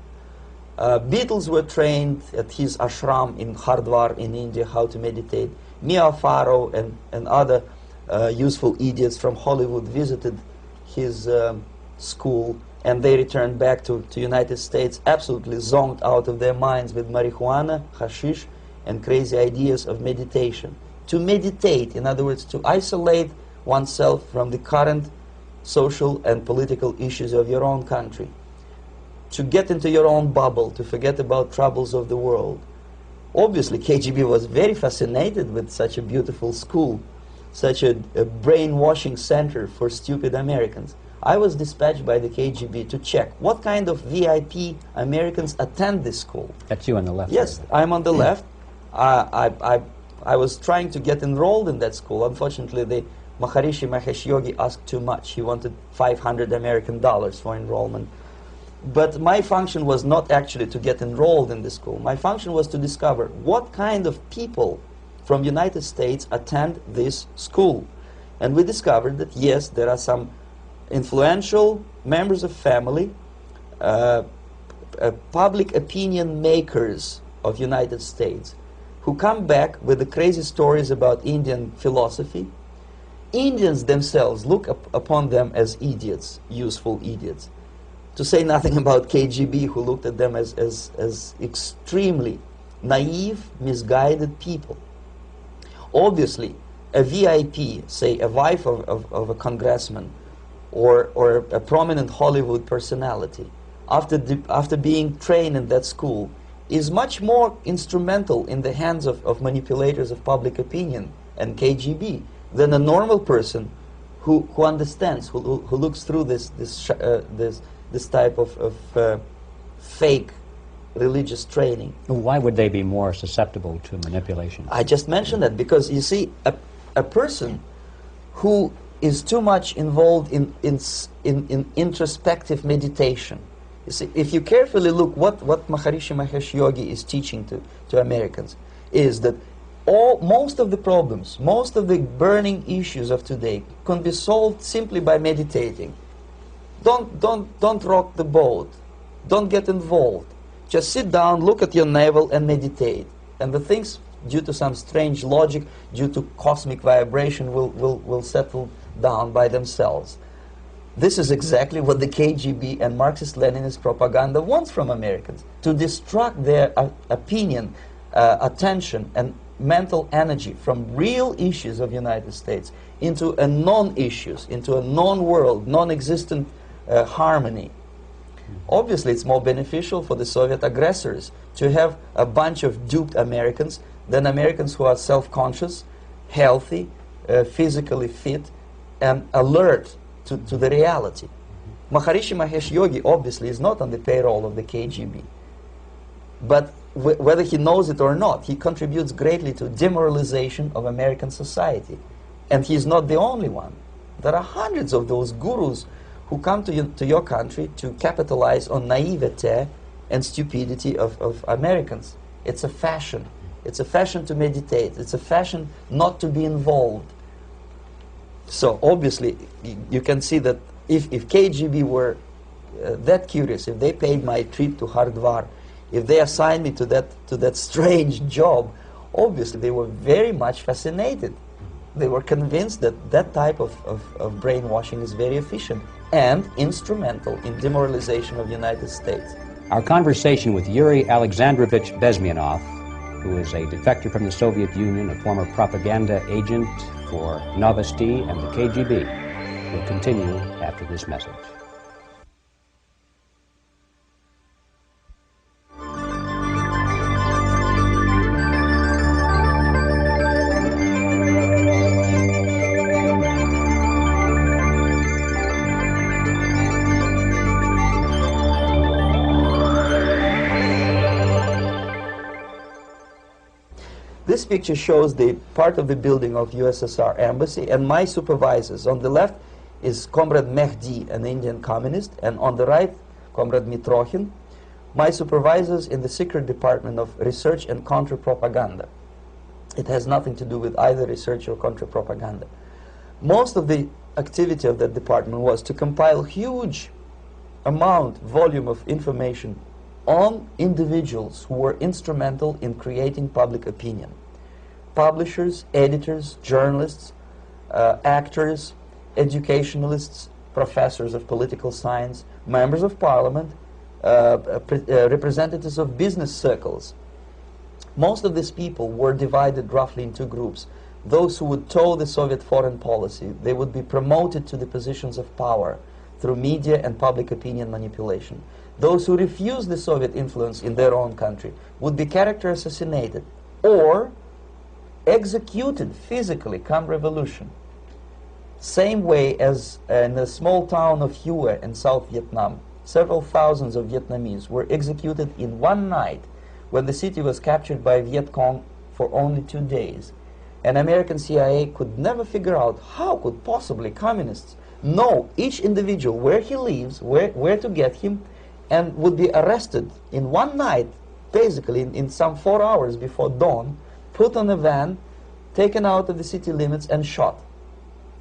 [SPEAKER 1] Beatles were trained at his ashram in Hardwar in India how to meditate. Mia Farrow and other useful idiots from Hollywood visited his school, and they returned back to United States absolutely zonked out of their minds with marijuana, hashish, and crazy ideas of meditation. To meditate, in other words, to isolate oneself from the current social and political issues of your own country. To get into your own bubble, to forget about troubles of the world. Obviously, KGB was very fascinated with such a beautiful school, such a brainwashing center for stupid Americans. I was dispatched by the KGB to check what kind of VIP Americans attend this school.
[SPEAKER 2] That's you on the left.
[SPEAKER 1] Yes, I'm on the left. I was trying to get enrolled in that school. Unfortunately, the Maharishi Mahesh Yogi asked too much. He wanted $500 American for enrollment. But my function was not actually to get enrolled in the school. My function was to discover what kind of people from United States attend this school. And we discovered that, yes, there are some influential members of family, public opinion makers of United States, who come back with the crazy stories about Indian philosophy. Indians themselves look upon them as idiots, useful idiots. To say nothing about KGB, who looked at them as extremely naive, misguided people. Obviously, a VIP, say a wife of a congressman, or a prominent Hollywood personality, after being trained in that school, is much more instrumental in the hands of manipulators of public opinion and KGB than a normal person who understands, who looks through this type of fake religious training.
[SPEAKER 2] Why would they be more susceptible to manipulation?
[SPEAKER 1] I just mentioned that because, you see, a person who is too much involved in introspective meditation. You see, if you carefully look what Maharishi Mahesh Yogi is teaching to Americans, is that most of the problems, most of the burning issues of today can be solved simply by meditating. Don't rock the boat. Don't get involved. Just sit down, look at your navel, and meditate. And the things, due to some strange logic, due to cosmic vibration, will settle down by themselves. This is exactly what the KGB and Marxist-Leninist propaganda wants from Americans, to distract their opinion, attention, and mental energy from real issues of the United States into a non-issues, into a non-world, non-existent harmony. Obviously, it's more beneficial for the Soviet aggressors to have a bunch of duped Americans than Americans who are self-conscious, healthy, physically fit, and alert to the reality. Maharishi Mahesh Yogi obviously is not on the payroll of the KGB. But whether he knows it or not, he contributes greatly to demoralization of American society. And he's not the only one. There are hundreds of those gurus who come to your country to capitalize on naivete and stupidity of Americans. It's a fashion. It's a fashion to meditate. It's a fashion not to be involved. So obviously, you can see that if KGB were that curious, if they paid my trip to Hardwar, if they assigned me to that strange job, obviously they were very much fascinated. They were convinced that that type of brainwashing is very efficient and instrumental in demoralization of the United States.
[SPEAKER 2] Our conversation with Yuri Alexandrovich Bezmenov, who is a defector from the Soviet Union, a former propaganda agent for Novosti and the KGB, will continue after this message.
[SPEAKER 1] This picture shows the part of the building of USSR embassy, and my supervisors. On the left is Comrade Mehdi, an Indian communist, and on the right, Comrade Mitrokhin, my supervisors in the secret department of research and counter-propaganda. It has nothing to do with either research or counter-propaganda. Most of the activity of that department was to compile huge volume of information on individuals who were instrumental in creating public opinion. Publishers, editors, journalists, actors, educationalists, professors of political science, members of parliament, representatives of business circles. Most of these people were divided roughly in two groups. Those who would toe the Soviet foreign policy, they would be promoted to the positions of power through media and public opinion manipulation. Those who refused the Soviet influence in their own country would be character assassinated or executed physically come revolution. Same way as in the small town of Hue in South Vietnam, several thousands of Vietnamese were executed in one night when the city was captured by Viet Cong for only 2 days. And American CIA could never figure out how could possibly communists know each individual, where he lives, where to get him, and would be arrested in one night, basically in some 4 hours before dawn, put on a van, taken out of the city limits and shot.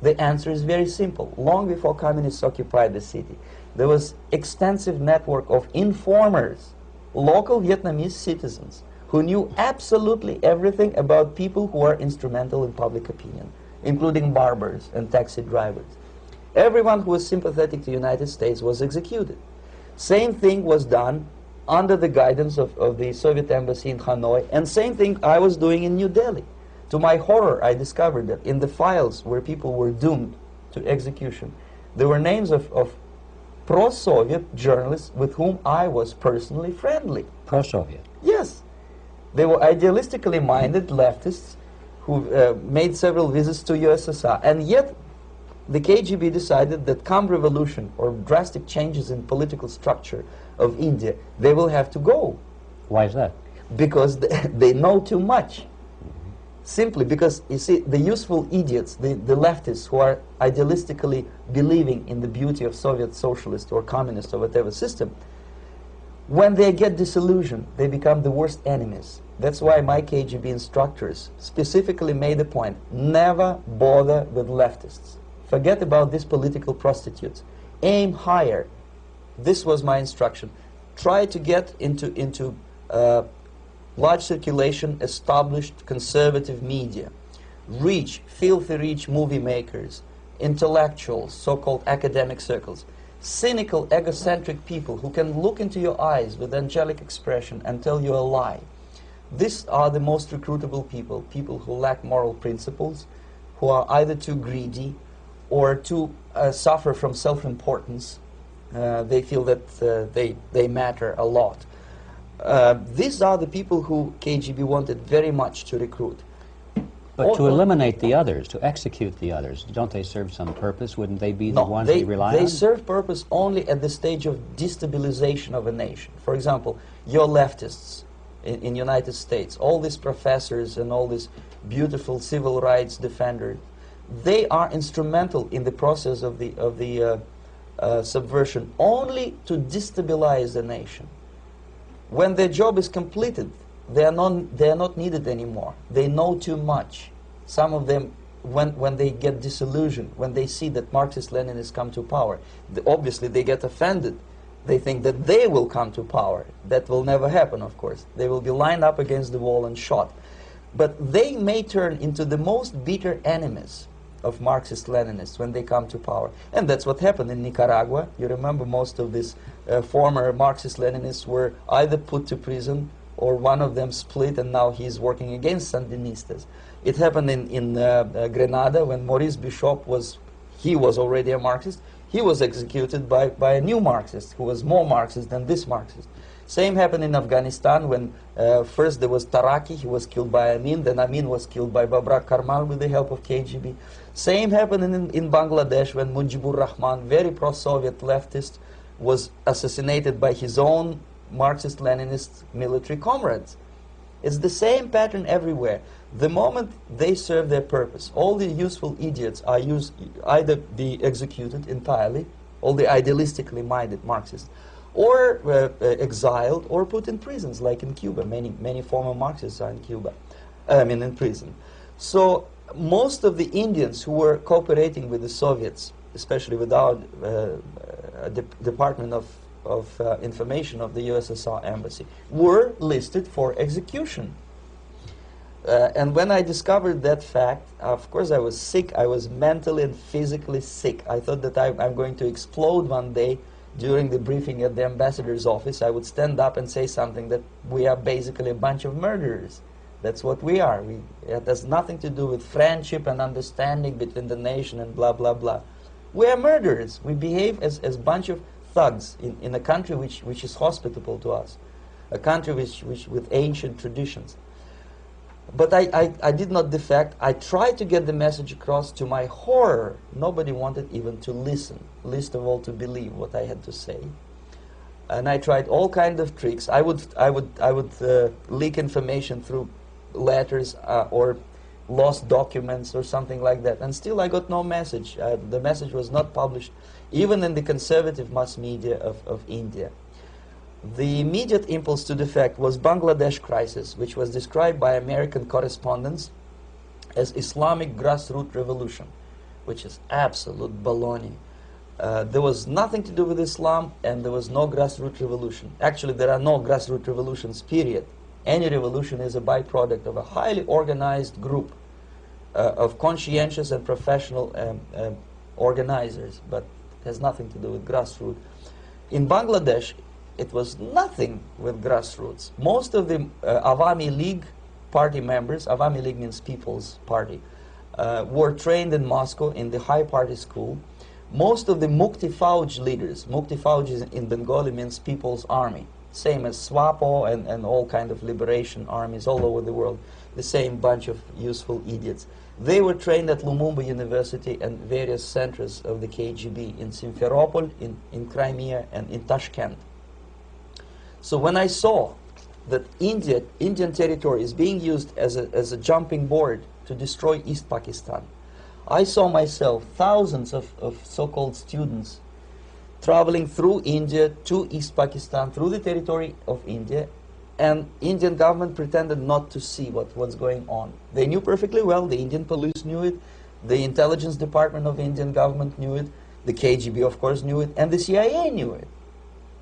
[SPEAKER 1] The answer is very simple. Long before communists occupied the city, there was extensive network of informers, local Vietnamese citizens, who knew absolutely everything about people who are instrumental in public opinion, including barbers and taxi drivers. Everyone who was sympathetic to the United States was executed. Same thing was done under the guidance of the Soviet embassy in Hanoi, and same thing I was doing in New Delhi. To my horror, I discovered that in the files where people were doomed to execution, there were names of pro-Soviet journalists with whom I was personally friendly.
[SPEAKER 2] Pro-Soviet?
[SPEAKER 1] Yes. They were idealistically minded leftists who made several visits to USSR, and yet the KGB decided that come revolution or drastic changes in political structure of India, they will have to go.
[SPEAKER 2] Why is that?
[SPEAKER 1] Because they know too much. Simply because, you see, the useful idiots, the leftists who are idealistically believing in the beauty of Soviet socialist or communist or whatever system, when they get disillusioned, they become the worst enemies. That's why my KGB instructors specifically made the point, never bother with leftists. Forget about these political prostitutes. Aim higher. This was my instruction. Try to get into large circulation, established conservative media. Rich, filthy rich movie makers, intellectuals, so-called academic circles. Cynical, egocentric people who can look into your eyes with angelic expression and tell you a lie. These are the most recruitable people, people who lack moral principles, who are either too greedy or too suffer from self-importance. They feel that they matter a lot. These are the people who KGB wanted very much to recruit.
[SPEAKER 2] But to eliminate the others, to execute the others, don't they serve some purpose? Wouldn't they be the ones we rely on?
[SPEAKER 1] They serve purpose only at the stage of destabilization of a nation. For example, your leftists in the United States, all these professors and all these beautiful civil rights defenders, they are instrumental in the process of the subversion only to destabilize the nation. When their job is completed, they are not needed anymore. They know too much. Some of them, when they get disillusioned, when they see that Marxist-Leninists come to power, obviously they get offended. They think that they will come to power. That will never happen, of course. They will be lined up against the wall and shot. But they may turn into the most bitter enemies of Marxist-Leninists when they come to power. And that's what happened in Nicaragua. You remember most of these former Marxist-Leninists were either put to prison or one of them split, and now he's working against Sandinistas. It happened in Grenada when Maurice Bishop was already a Marxist. He was executed by a new Marxist who was more Marxist than this Marxist. Same happened in Afghanistan when first there was Taraki, he was killed by Amin, then Amin was killed by Babrak Karmal with the help of KGB. Same happened in Bangladesh when Mujibur Rahman, very pro-Soviet leftist, was assassinated by his own Marxist-Leninist military comrades. It's the same pattern everywhere. The moment they serve their purpose, all the useful idiots are either be executed entirely, all the idealistically minded Marxists, or exiled or put in prisons, like in Cuba. Many former Marxists are in Cuba, in prison. So most of the Indians who were cooperating with the Soviets, especially with our Department of Information of the USSR Embassy, were listed for execution. And when I discovered that fact, of course I was sick. I was mentally and physically sick. I thought that I'm going to explode one day during the briefing at the ambassador's office. I would stand up and say something that we are basically a bunch of murderers. That's what we are. It has nothing to do with friendship and understanding between the nation and blah, blah, blah. We are murderers. We behave as a bunch of thugs in a country which is hospitable to us, a country which with ancient traditions. But I did not defect. I tried to get the message across. To my horror, nobody wanted even to listen, least of all to believe what I had to say. And I tried all kinds of tricks. I would leak information through letters or lost documents or something like that, and still I got no message. The message was not published, even in the conservative mass media of India. The immediate impulse to defect was Bangladesh crisis, which was described by American correspondents as Islamic grassroots revolution, which is absolute baloney. There was nothing to do with Islam, and there was no grassroots revolution. Actually, there are no grassroots revolutions, period. Any revolution is a byproduct of a highly organized group of conscientious and professional organizers, but it has nothing to do with grassroots. In Bangladesh, it was nothing with grassroots. Most of the Awami League party members, Awami League means People's Party, were trained in Moscow in the High Party School. Most of the Mukti Fauj leaders, Mukti Fauj in Bengali means People's Army, same as SWAPO and all kind of liberation armies all over the world, the same bunch of useful idiots. They were trained at Lumumba University and various centers of the KGB in Simferopol, in Crimea, and in Tashkent. So when I saw that Indian territory is being used as a jumping board to destroy East Pakistan, I saw myself thousands of so-called students traveling through India to East Pakistan, through the territory of India, and Indian government pretended not to see what's going on. They knew perfectly well, the Indian police knew it, the intelligence department of the Indian government knew it, the KGB of course knew it, and the CIA knew it.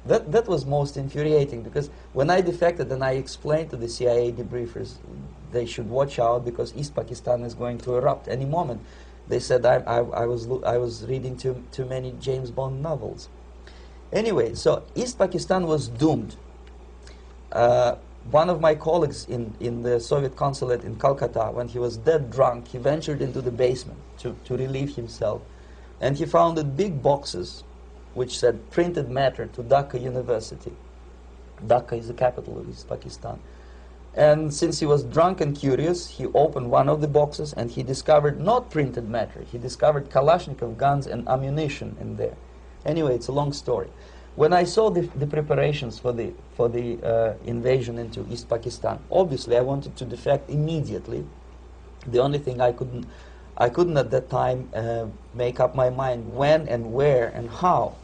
[SPEAKER 1] That was most infuriating, because when I defected and I explained to the CIA debriefers they should watch out because East Pakistan is going to erupt any moment, they said I was reading too many James Bond novels. Anyway, so East Pakistan was doomed. One of my colleagues in the Soviet consulate in Calcutta, when he was dead drunk, he ventured into the basement to relieve himself, and he found big boxes which said printed matter to Dhaka University. Dhaka is the capital of East Pakistan. And since he was drunk and curious, he opened one of the boxes and he discovered not printed matter. He discovered Kalashnikov guns and ammunition in there. Anyway, it's a long story. When I saw the preparations for the invasion into East Pakistan, obviously I wanted to defect immediately. The only thing I couldn't at that time make up my mind when and where and how.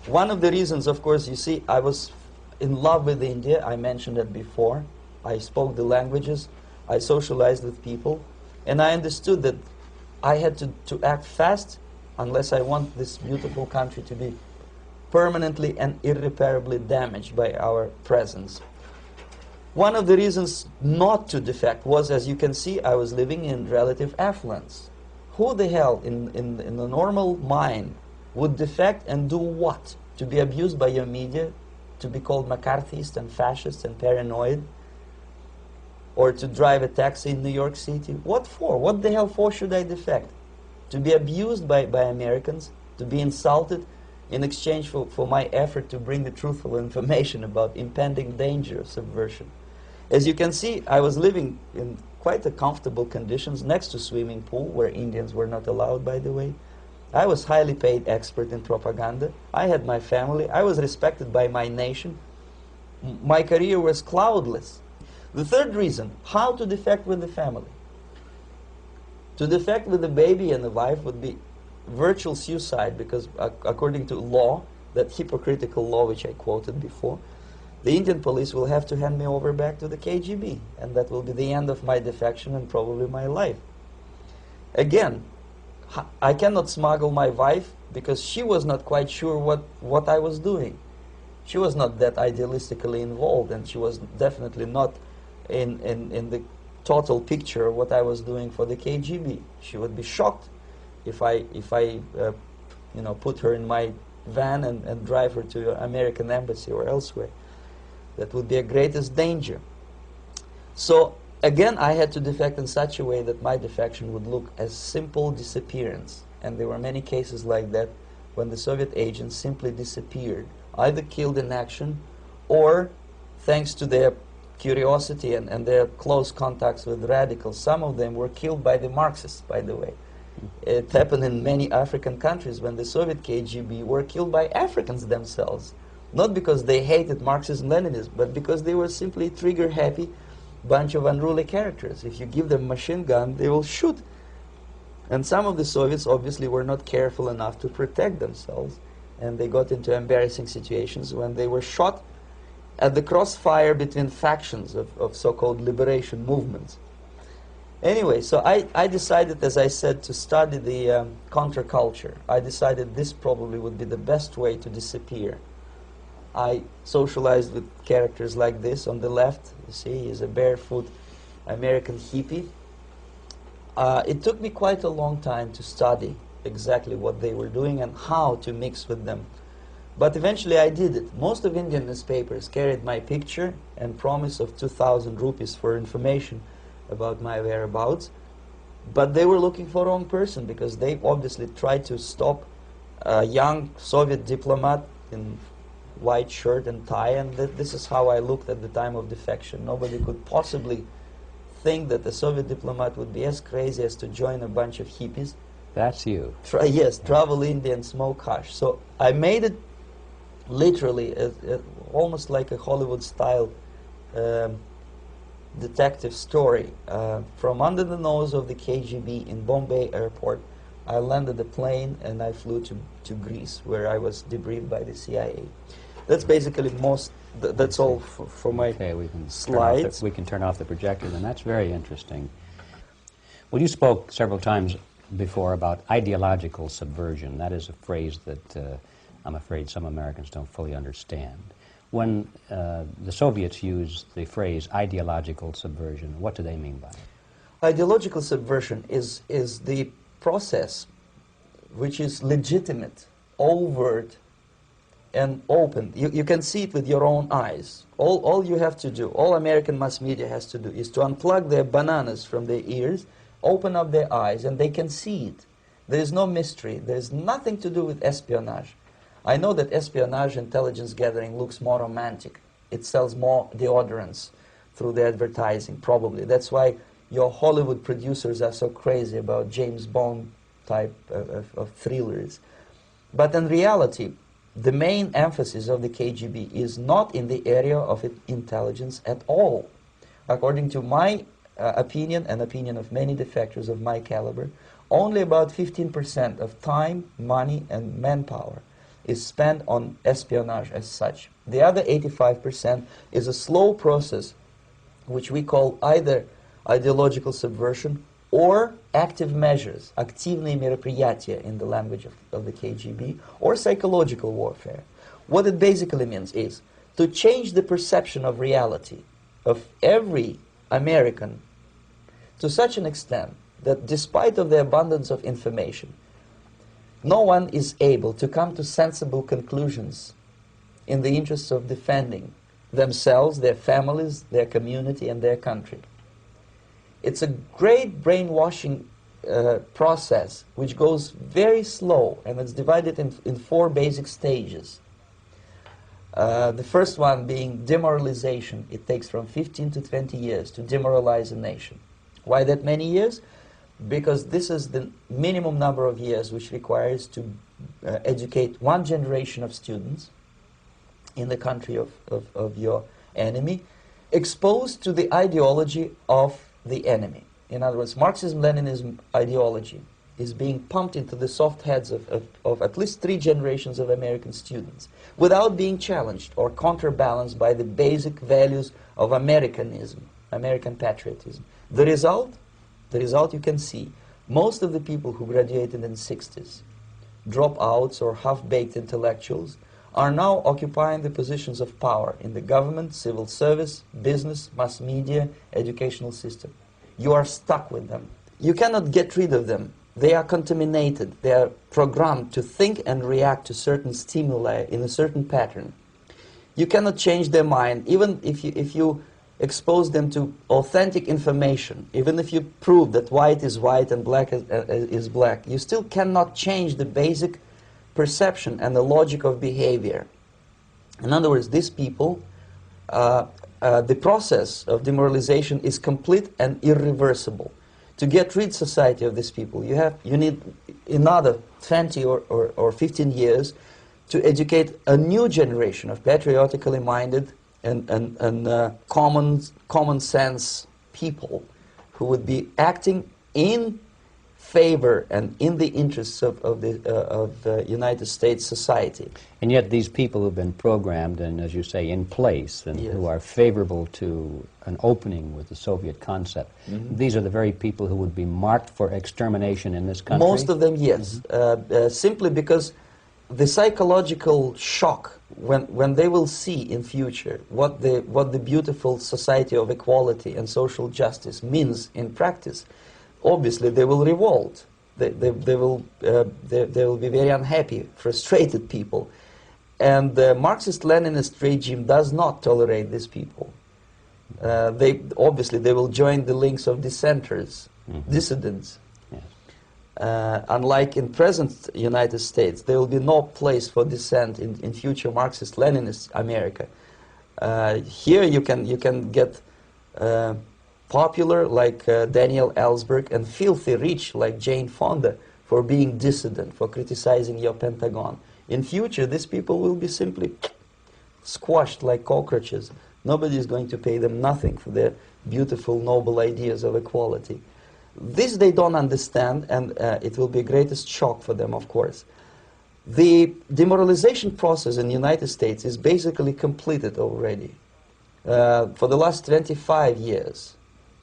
[SPEAKER 1] One of the reasons, of course, you see, I was in love with India. I mentioned it before. I spoke the languages. I socialized with people. And I understood that I had to act fast unless I want this beautiful country to be permanently and irreparably damaged by our presence. One of the reasons not to defect was, as you can see, I was living in relative affluence. Who the hell in the normal mind would defect and do what? To be abused by your media, to be called McCarthyist and fascist and paranoid, or to drive a taxi in New York City? What for? What the hell for should I defect? To be abused by Americans, to be insulted in exchange for my effort to bring the truthful information about impending danger of subversion. As you can see, I was living in quite a comfortable conditions next to swimming pool, where Indians were not allowed, by the way. I was highly paid expert in propaganda. I had my family. I was respected by my nation. My career was cloudless.
[SPEAKER 3] The third reason, how to defect with the family. To defect with the baby and the wife would be virtual suicide, because according to law, that hypocritical law which I quoted before, the Indian police will have to hand me over back to the KGB, and that will be the end of my defection and probably my life. Again, I cannot smuggle my wife because she was not quite sure what I was doing. She was not that idealistically involved, and she was definitely not in the total picture of what I was doing for the KGB. She would be shocked if I put her in my van and drive her to the American embassy or elsewhere. That would be a greatest danger. So again, I had to defect in such a way that my defection would look as simple disappearance. And there were many cases like that when the Soviet agents simply disappeared, either killed in action or, thanks to their curiosity and their close contacts with radicals, some of them were killed by the Marxists, by the way. It happened in many African countries when the Soviet KGB were killed by Africans themselves. Not because they hated Marxism, Leninism, but because they were simply trigger-happy bunch of unruly characters. If you give them a machine gun, they will shoot. And some of the Soviets obviously were not careful enough to protect themselves, and they got into embarrassing situations when they were shot at the crossfire between factions of so-called liberation movements. Anyway, so I decided, as I said, to study the counterculture. I decided this probably would be the best way to disappear. I socialized with characters like this. On the left, you see, is a barefoot American hippie. It took me quite a long time to study exactly what they were doing and how to mix with them. But eventually I did it. Most of Indian newspapers carried my picture and promise of 2,000 rupees for information about my whereabouts. But they were looking for the wrong person, because they obviously tried to stop a young Soviet diplomat in white shirt and tie, and this is how I looked at the time of defection. Nobody could possibly think that a Soviet diplomat would be as crazy as to join a bunch of hippies.
[SPEAKER 2] That's you.
[SPEAKER 3] Yes, travel India and smoke hash. So I made it literally almost like a Hollywood-style detective story. From under the nose of the KGB in Bombay airport, I landed the plane and I flew to Greece, where I was debriefed by the CIA. That's basically that's all for my slides.
[SPEAKER 2] We can turn off the projector, and that's very interesting. Well, you spoke several times before about ideological subversion. That is a phrase that I'm afraid some Americans don't fully understand. When the Soviets use the phrase ideological subversion, what do they mean by it?
[SPEAKER 3] Ideological subversion is the process which is legitimate, overt, and open. You can see it with your own eyes. All you have to do, all American mass media has to do, is to unplug their bananas from their ears, open up their eyes, and they can see it. There is no mystery. There is nothing to do with espionage. I know that espionage intelligence gathering looks more romantic. It sells more deodorants through the advertising, probably. That's why your Hollywood producers are so crazy about James Bond type of thrillers. But in reality, the main emphasis of the KGB is not in the area of intelligence at all. According to my opinion and opinion of many defectors of my caliber, only about 15% of time, money, and manpower is spent on espionage as such. The other 85% is a slow process which we call either ideological subversion or active measures, активные мероприятия in the language of the KGB, or psychological warfare. What it basically means is to change the perception of reality of every American to such an extent that despite of the abundance of information, no one is able to come to sensible conclusions in the interests of defending themselves, their families, their community, and their country. It's a great brainwashing process which goes very slow, and it's divided in 4 basic stages. The first one being demoralization. It takes from 15 to 20 years to demoralize a nation. Why that many years? Because this is the minimum number of years which requires to educate one generation of students in the country of your enemy. exposed to the ideology of the enemy. In other words, Marxism-Leninism ideology is being pumped into the soft heads of at least 3 generations of American students without being challenged or counterbalanced by the basic values of Americanism, American patriotism. The result you can see. Most of the people who graduated in the 60s, dropouts or half-baked intellectuals, are now occupying the positions of power in the government, civil service, business, mass media, educational system. You are stuck with them. You cannot get rid of them. They are contaminated. They are programmed to think and react to certain stimuli in a certain pattern. You cannot change their mind, even if you expose them to authentic information, even if you prove that white is white and black is black. You still cannot change the basic perception and the logic of behavior. In other words, these people, the process of demoralization is complete and irreversible. To get rid society of these people, you need another 20 or 15 years to educate a new generation of patriotically minded and common sense people who would be acting in favor and in the interests of the United States society.
[SPEAKER 2] And yet these people who've been programmed and, as you say, in place and
[SPEAKER 3] Yes.
[SPEAKER 2] who are favorable to an opening with the Soviet concept, these are the very people who would be marked for extermination in this country?
[SPEAKER 3] Most of them, yes. Simply because the psychological shock when they will see in future what the beautiful society of equality and social justice means in practice, obviously they will revolt. They will be very unhappy, frustrated people. And the Marxist-Leninist regime does not tolerate these people. They will join the links of dissenters, dissidents. Unlike in present United States, there will be no place for dissent in future Marxist-Leninist America. Here you can get popular like Daniel Ellsberg and filthy rich like Jane Fonda for being dissident, for criticizing your Pentagon. In future, these people will be simply squashed like cockroaches. Nobody is going to pay them nothing for their beautiful, noble ideas of equality. This they don't understand, and it will be a greatest shock for them, of course. The demoralization process in the United States is basically completed already. For the last 25 years.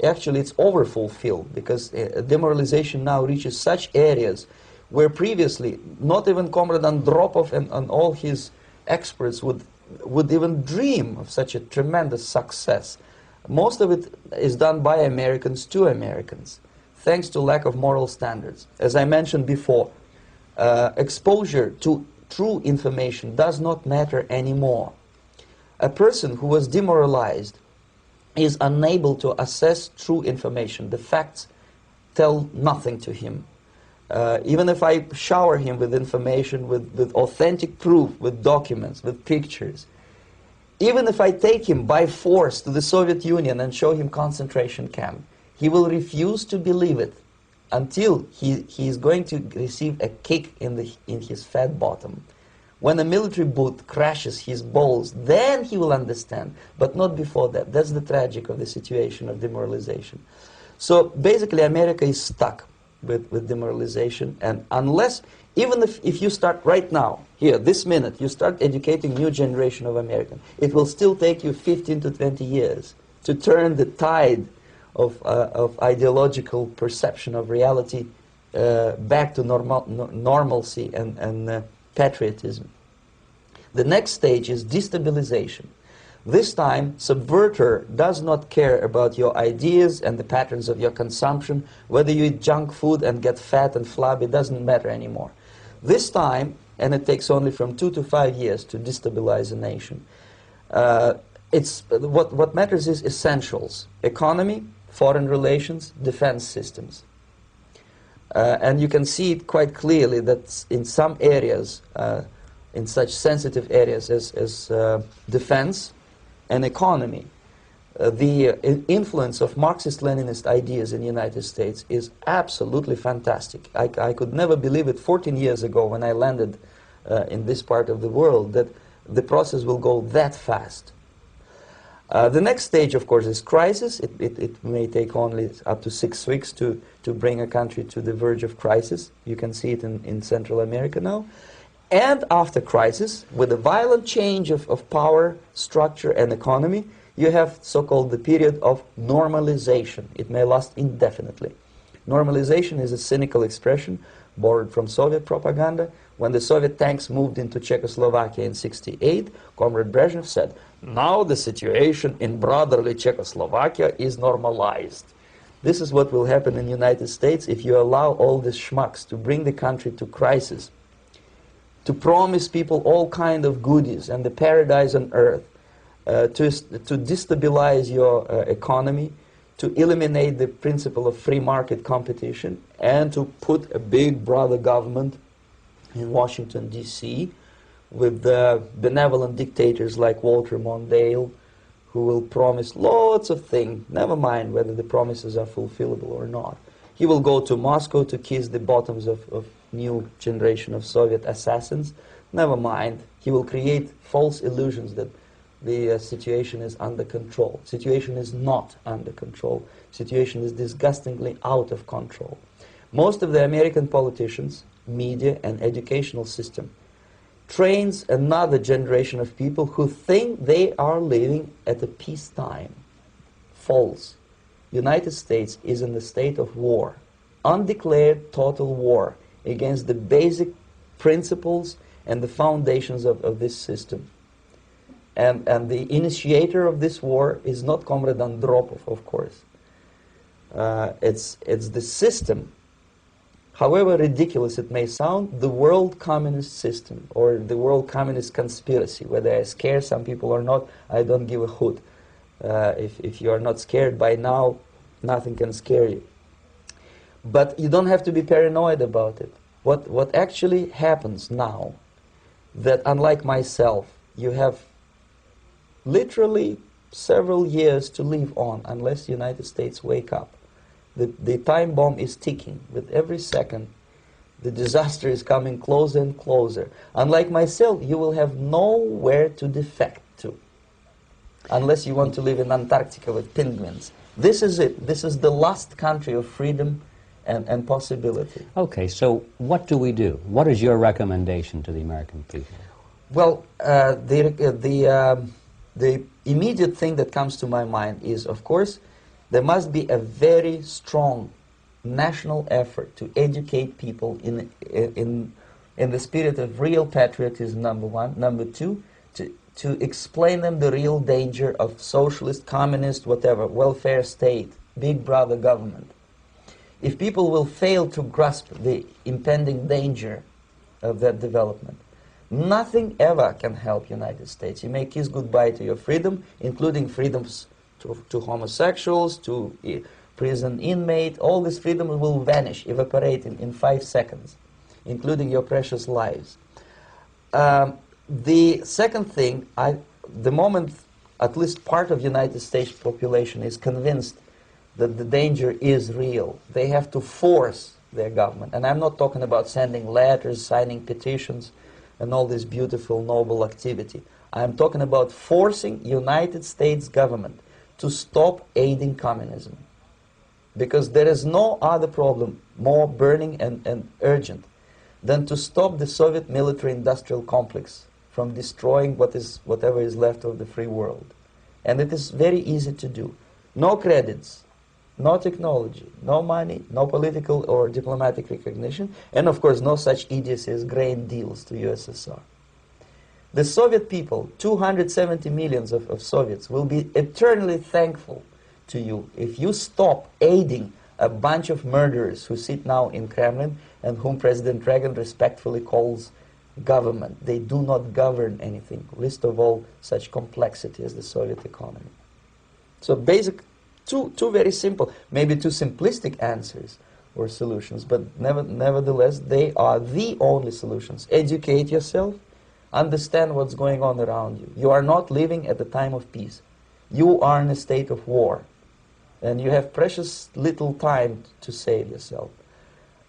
[SPEAKER 3] Actually, it's overfulfilled because demoralization now reaches such areas where previously not even Comrade Andropov and all his experts would even dream of such a tremendous success. Most of it is done by Americans to Americans, thanks to lack of moral standards. As I mentioned before, exposure to true information does not matter anymore. A person who was demoralized is unable to assess true information. The facts tell nothing to him. Even if I shower him with information, with authentic proof, with documents, with pictures, even if I take him by force to the Soviet Union and show him concentration camp, he will refuse to believe it until he is going to receive a kick in his fat bottom. When a military boot crashes his balls, then he will understand, but not before that. That's the tragic of the situation of demoralization. So basically America is stuck with demoralization, and unless, even if you start right now, here, this minute, you start educating new generation of Americans, it will still take you 15 to 20 years to turn the tide of ideological perception of reality back to normalcy and patriotism. The next stage is destabilization. This time, subverter does not care about your ideas and the patterns of your consumption. Whether you eat junk food and get fat and flabby, doesn't matter anymore. This time, and it takes only from 2 to 5 years to destabilize a nation, what matters is essentials: economy, foreign relations, defense systems. And you can see it quite clearly that in some areas, in such sensitive areas as defense and economy, the influence of Marxist-Leninist ideas in the United States is absolutely fantastic. I could never believe it 14 years ago when I landed in this part of the world that the process will go that fast. The next stage, of course, is crisis. It may take only up to 6 weeks to bring a country to the verge of crisis. You can see it in Central America now. And after crisis, with a violent change of power, structure, and economy, you have so-called the period of normalization. It may last indefinitely. Normalization is a cynical expression borrowed from Soviet propaganda. When the Soviet tanks moved into Czechoslovakia in '68, Comrade Brezhnev said, "Now the situation in brotherly Czechoslovakia is normalized." This is what will happen in the United States if you allow all these schmucks to bring the country to crisis, to promise people all kind of goodies and the paradise on earth, to destabilize your economy, to eliminate the principle of free market competition, and to put a big brother government in Washington, D.C., with benevolent dictators like Walter Mondale, who will promise lots of things, never mind whether the promises are fulfillable or not. He will go to Moscow to kiss the bottoms of new generation of Soviet assassins, never mind. He will create false illusions that the situation is under control. Situation is not under control. Situation is disgustingly out of control. Most of the American politicians, media, and educational system trains another generation of people who think they are living at a peacetime. False. United States is in the state of war, undeclared total war against the basic principles and the foundations of this system. And the initiator of this war is not Comrade Andropov, of course. It's the system. However ridiculous it may sound, the world communist system or the world communist conspiracy, whether I scare some people or not, I don't give a hoot. If you are not scared by now, nothing can scare you. But you don't have to be paranoid about it. What actually happens now, that unlike myself, you have literally several years to live on unless the United States wake up. The time bomb is ticking. With every second, the disaster is coming closer and closer. Unlike myself, you will have nowhere to defect to, unless you want to live in Antarctica with penguins. This is it. This is the last country of freedom and possibility.
[SPEAKER 2] Okay, so what do we do? What is your recommendation to the American people?
[SPEAKER 3] Well, the immediate thing that comes to my mind is, of course, there must be a very strong national effort to educate people in the spirit of real patriotism, number one. Number two, to explain them the real danger of socialist, communist, whatever, welfare state, big brother government. If people will fail to grasp the impending danger of that development, nothing ever can help United States. You may kiss goodbye to your freedom, including freedoms to homosexuals, to prison inmate. All these freedoms will vanish, evaporate in 5 seconds, including your precious lives. The second thing, the moment at least part of United States population is convinced that the danger is real, they have to force their government. And I'm not talking about sending letters, signing petitions, and all this beautiful, noble activity. I'm talking about forcing United States government to stop aiding communism. Because there is no other problem more burning and urgent than to stop the Soviet military-industrial complex from destroying whatever is left of the free world. And it is very easy to do. No credits, no technology, no money, no political or diplomatic recognition, and of course no such idiocy as grain deals to USSR. The Soviet people, 270 millions of Soviets, will be eternally thankful to you if you stop aiding a bunch of murderers who sit now in Kremlin and whom President Reagan respectfully calls government. They do not govern anything, least of all such complexity as the Soviet economy. So basic, two very simple, maybe too simplistic answers or solutions, but nevertheless they are the only solutions. Educate yourself, understand what's going on around you. You are not living at the time of peace. You are in a state of war, and you have precious little time to save yourself.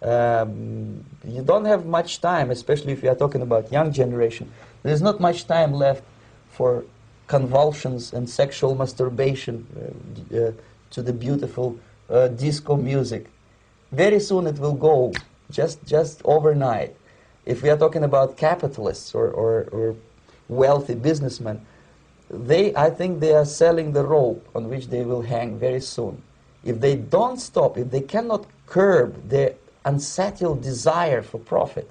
[SPEAKER 3] You don't have much time, especially if you are talking about young generation. There's not much time left for convulsions and sexual masturbation to the beautiful disco music. Very soon it will go, just overnight. If we are talking about capitalists or wealthy businessmen, I think they are selling the rope on which they will hang very soon. If they don't stop, if they cannot curb their unsettled desire for profit,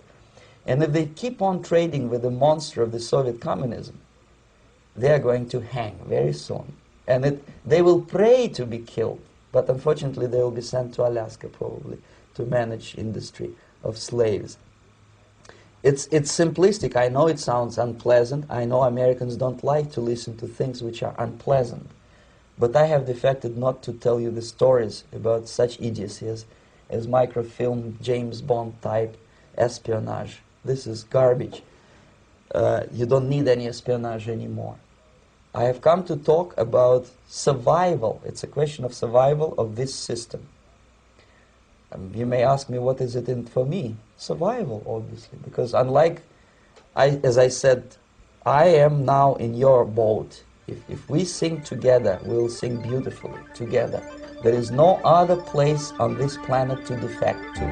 [SPEAKER 3] and if they keep on trading with the monster of the Soviet communism, they are going to hang very soon. And they will pray to be killed, but unfortunately they will be sent to Alaska probably to manage industry of slaves. It's simplistic. I know it sounds unpleasant. I know Americans don't like to listen to things which are unpleasant. But I have defected not to tell you the stories about such idiocy as microfilm, James Bond type espionage. This is garbage. You don't need any espionage anymore. I have come to talk about survival. It's a question of survival of this system. You may ask me, what is it in for me? Survival, obviously, because unlike, as I said, I am now in your boat. If we sing together, we'll sing beautifully together. There is no other place on this planet to defect to.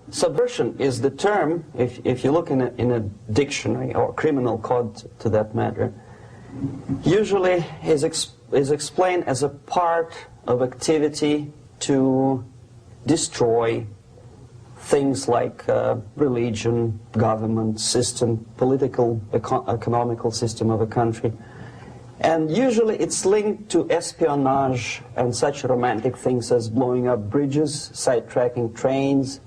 [SPEAKER 3] Subversion is the term, if you look in a dictionary or criminal code to that matter, usually is explained as a part of activity to destroy things like religion, government, system, political, economical system of a country. And usually it's linked to espionage and such romantic things as blowing up bridges, sidetracking trains,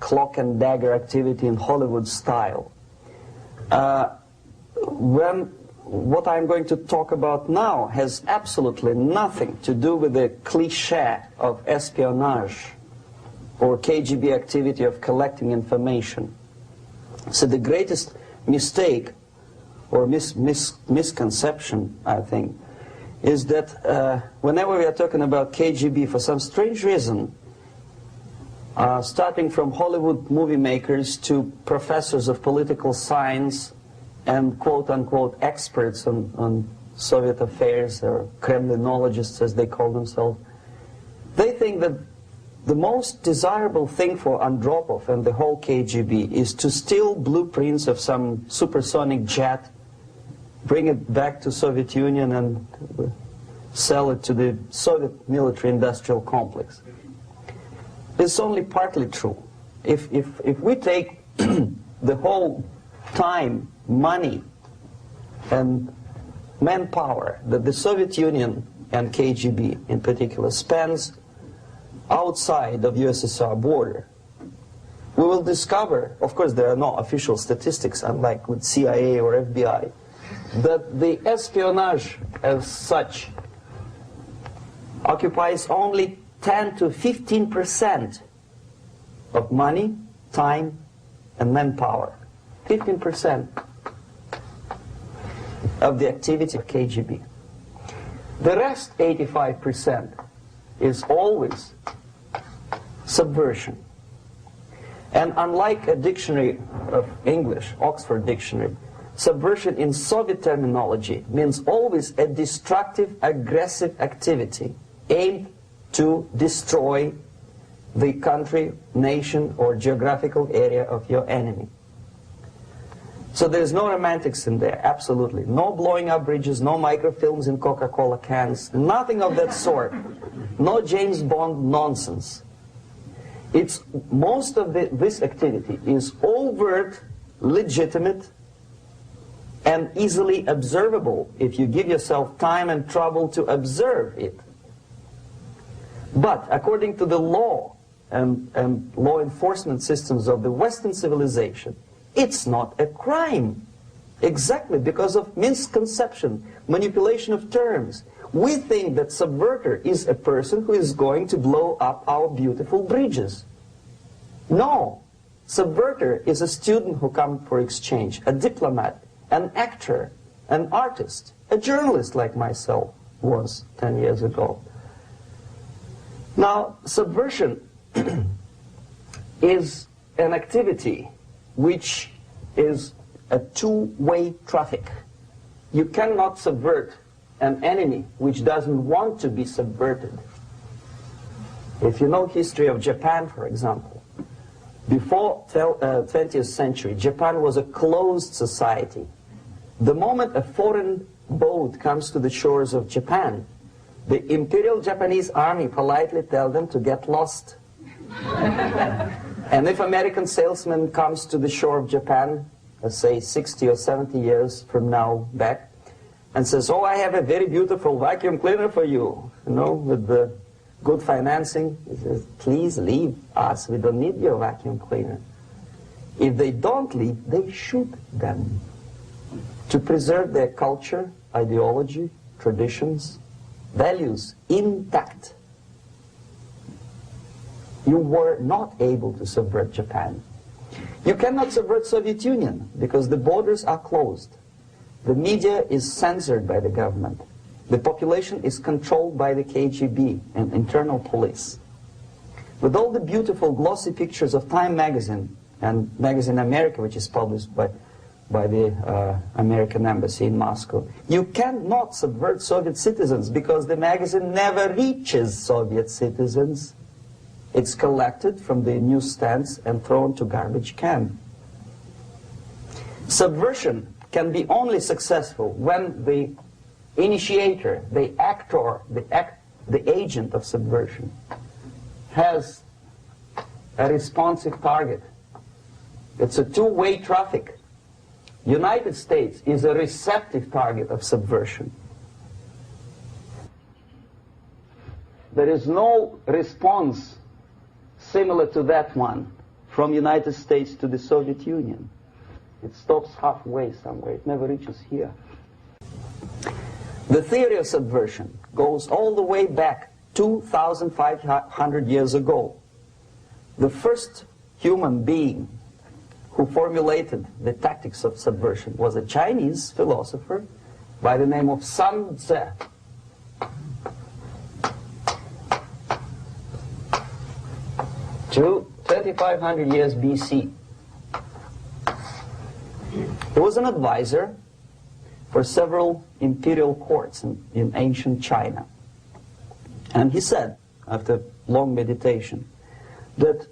[SPEAKER 3] cloak and dagger activity in Hollywood style. What I'm going to talk about now has absolutely nothing to do with the cliché of espionage or KGB activity of collecting information. So the greatest mistake or misconception, I think, is that whenever we are talking about KGB, for some strange reason, starting from Hollywood movie makers to professors of political science and quote-unquote experts on Soviet affairs, or Kremlinologists as they call themselves, they think that the most desirable thing for Andropov and the whole KGB is to steal blueprints of some supersonic jet, bring it back to Soviet Union and sell it to the Soviet military-industrial complex. It's only partly true. If we take the whole time, money, and manpower that the Soviet Union and KGB in particular spends outside of USSR border, we will discover, of course there are no official statistics unlike with CIA or FBI, that the espionage as such occupies only 10 to 15% of money, time, and manpower. 15% of the activity of KGB. The rest, 85%, is always subversion. And unlike a dictionary of English, Oxford Dictionary, subversion in Soviet terminology means always a destructive, aggressive activity aimed to destroy the country, nation, or geographical area of your enemy. So there's no romantics in there, absolutely. No blowing up bridges, no microfilms in Coca-Cola cans, nothing of that sort. No James Bond nonsense. Most of this activity is overt, legitimate, and easily observable if you give yourself time and trouble to observe it. But according to the law and law enforcement systems of the Western civilization, it's not a crime. Exactly because of misconception, manipulation of terms. We think that subverter is a person who is going to blow up our beautiful bridges. No. Subverter is a student who comes for exchange, a diplomat, an actor, an artist, a journalist like myself was 10 years ago. Now, subversion is an activity which is a two-way traffic. You cannot subvert an enemy which doesn't want to be subverted. If you know history of Japan, for example, before 20th century, Japan was a closed society. The moment a foreign boat comes to the shores of Japan, the Imperial Japanese Army politely tells them to get lost. And if American salesman comes to the shore of Japan, let's say 60 or 70 years from now back, and says, oh, I have a very beautiful vacuum cleaner for you, with the good financing, he says, please leave us, we don't need your vacuum cleaner. If they don't leave, they shoot them to preserve their culture, ideology, traditions, values intact. You were not able to subvert Japan. You cannot subvert Soviet Union because the borders are closed. The media is censored by the government. The population is controlled by the KGB and internal police. With all the beautiful glossy pictures of Time magazine and Magazine America, which is published by the American embassy in Moscow, you cannot subvert Soviet citizens because the magazine never reaches Soviet citizens. It's collected from the newsstands and thrown to garbage can. Subversion can be only successful when the initiator, the actor, the agent of subversion has a responsive target. It's a two-way traffic. United States is a receptive target of subversion. There is no response similar to that one from United States to the Soviet Union. It stops halfway somewhere. It never reaches here. The theory of subversion goes all the way back 2,500 years ago. The first human being who formulated the tactics of subversion was a Chinese philosopher by the name of Sun Tzu. 2,500 years BC. He was an advisor for several imperial courts in ancient China. And he said, after long meditation, that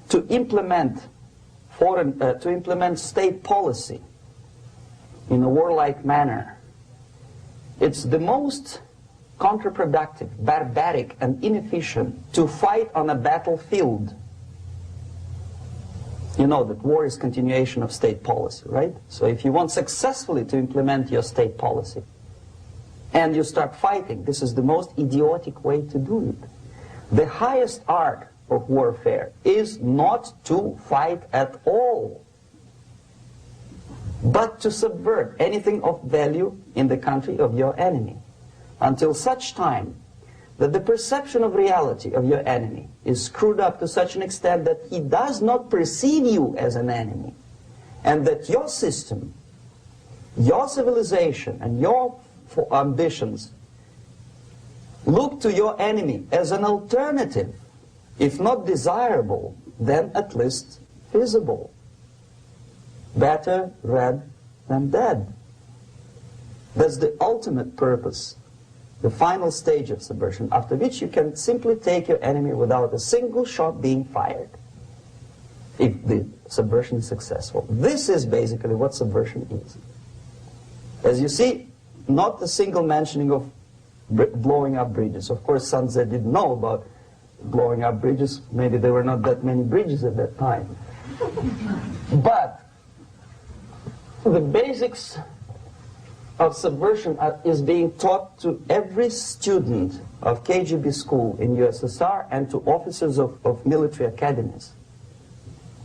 [SPEAKER 3] to implement state policy in a warlike manner, it's the most counterproductive, barbaric, and inefficient to fight on a battlefield. You know that war is continuation of state policy, right? So if you want successfully to implement your state policy, and you start fighting, this is the most idiotic way to do it. The highest art of warfare is not to fight at all, but to subvert anything of value in the country of your enemy, until such time that the perception of reality of your enemy is screwed up to such an extent that he does not perceive you as an enemy, and that your system, your civilization, and your ambitions look to your enemy as an alternative, if not desirable, then at least feasible. Better red than dead. That's the ultimate purpose, the final stage of subversion, after which you can simply take your enemy without a single shot being fired, if the subversion is successful. This is basically what subversion is. As you see, not a single mentioning of blowing up bridges. Of course, Sun Tzu didn't know about blowing up bridges. Maybe there were not that many bridges at that time. But the basics of subversion is being taught to every student of KGB school in USSR and to officers of military academies.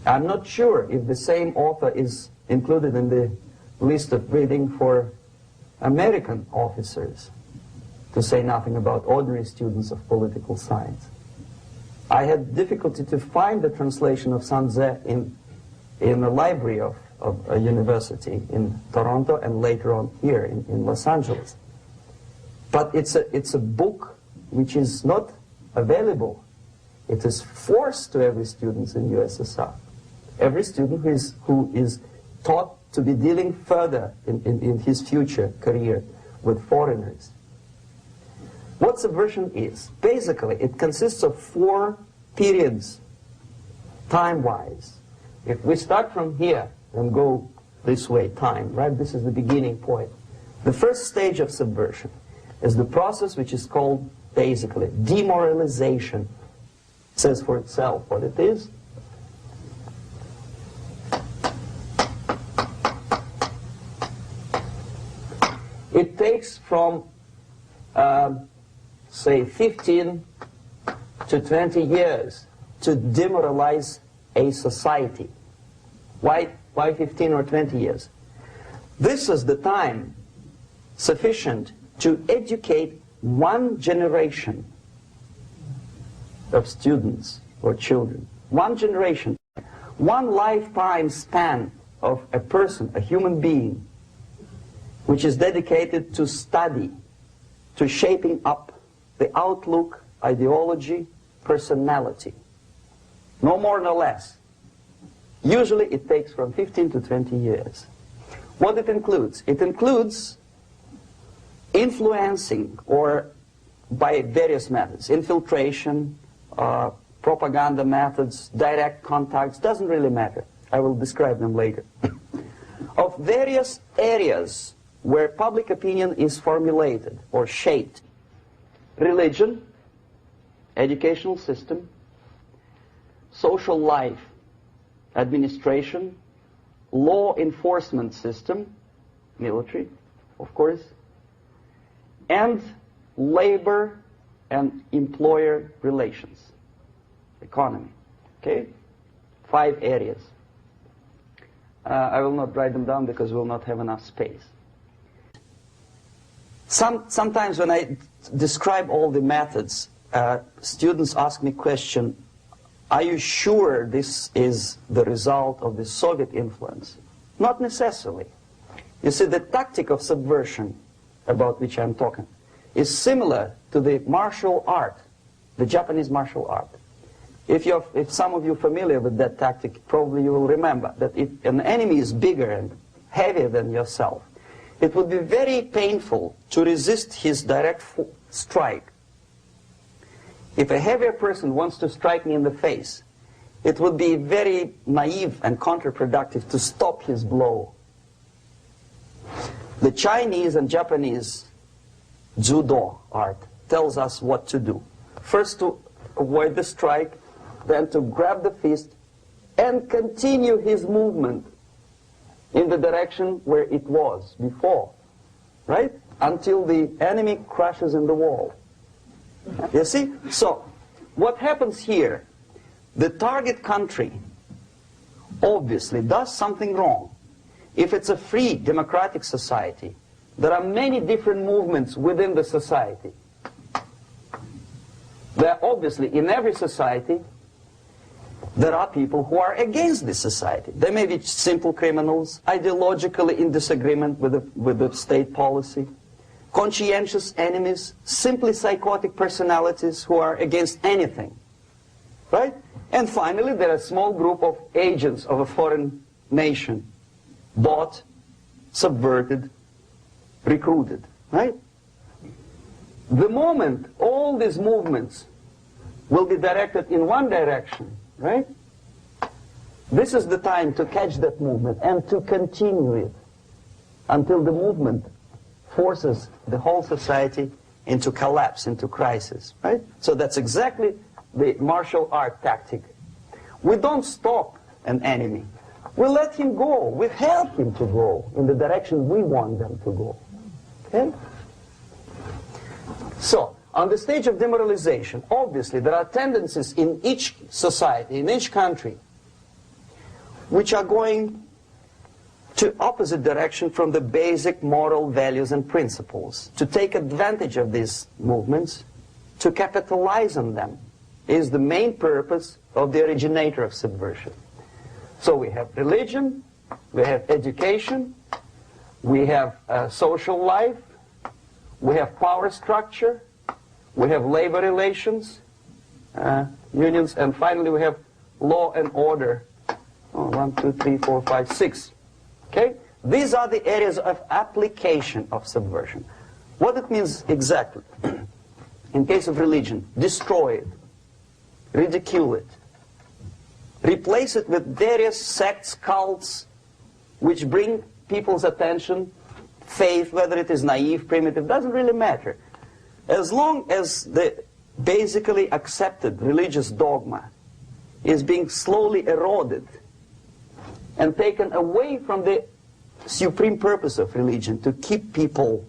[SPEAKER 3] I'm not sure if the same author is included in the list of reading for American officers, to say nothing about ordinary students of political science. I had difficulty to find the translation of Sun Tzu in the library of a university in Toronto and later on here in Los Angeles. But it's a book which is not available. It is forced to every student in USSR. Every student who is taught to be dealing further in his future career with foreigners. What subversion is? Basically, it consists of 4 periods, time-wise. If we start from here and go this way, time, right? This is the beginning point. The first stage of subversion is the process which is called, basically, demoralization. It says for itself what it is. It takes from, say, 15 to 20 years to demoralize a society. Why 15 or 20 years? This is the time sufficient to educate one generation of students or children. One generation. One lifetime span of a person, a human being, which is dedicated to study, to shaping up the outlook, ideology, personality. No more, no less. Usually it takes from 15 to 20 years. What it includes? It includes influencing, or by various methods, infiltration, propaganda methods, direct contacts, doesn't really matter. I will describe them later. Of various areas where public opinion is formulated or shaped. Religion, educational system, social life, administration, law enforcement system, military, of course, and labor and employer relations, economy. Okay? 5 areas. I will not write them down because we will not have enough space. Sometimes when I describe all the methods, students ask me question, are you sure this is the result of the Soviet influence? Not necessarily. You see, the tactic of subversion, about which I'm talking, is similar to the martial art, the Japanese martial art. If some of you are familiar with that tactic, probably you will remember that if an enemy is bigger and heavier than yourself, it would be very painful to resist his direct strike. If a heavier person wants to strike me in the face, it would be very naive and counterproductive to stop his blow. The Chinese and Japanese judo art tells us what to do. First to avoid the strike, then to grab the fist and continue his movement in the direction where it was before, right? Until the enemy crashes in the wall. You see? So, what happens here? The target country obviously does something wrong. If it's a free democratic society, there are many different movements within the society. There are obviously, in every society, there are people who are against this society. They may be simple criminals, ideologically in disagreement with the state policy, conscientious enemies, simply psychotic personalities who are against anything, right? And finally, there are a small group of agents of a foreign nation, bought, subverted, recruited, right? The moment all these movements will be directed in one direction, right? This is the time to catch that movement and to continue it until the movement forces the whole society into collapse, into crisis, right? So that's exactly the martial art tactic. We don't stop an enemy. We let him go. We help him to go in the direction we want them to go. Okay? So, on the stage of demoralization, obviously there are tendencies in each society, in each country, which are going to opposite direction from the basic moral values and principles. To take advantage of these movements, to capitalize on them, is the main purpose of the originator of subversion. So we have religion, we have education, we have social life, we have power structure, we have labor relations, unions, and finally we have law and order. 1, 2, 3, 4, 5, 6. Okay? These are the areas of application of subversion. What it means exactly? In case of religion, destroy it, ridicule it, replace it with various sects, cults, which bring people's attention, faith, whether it is naive, primitive, doesn't really matter. As long as the basically accepted religious dogma is being slowly eroded and taken away from the supreme purpose of religion, to keep people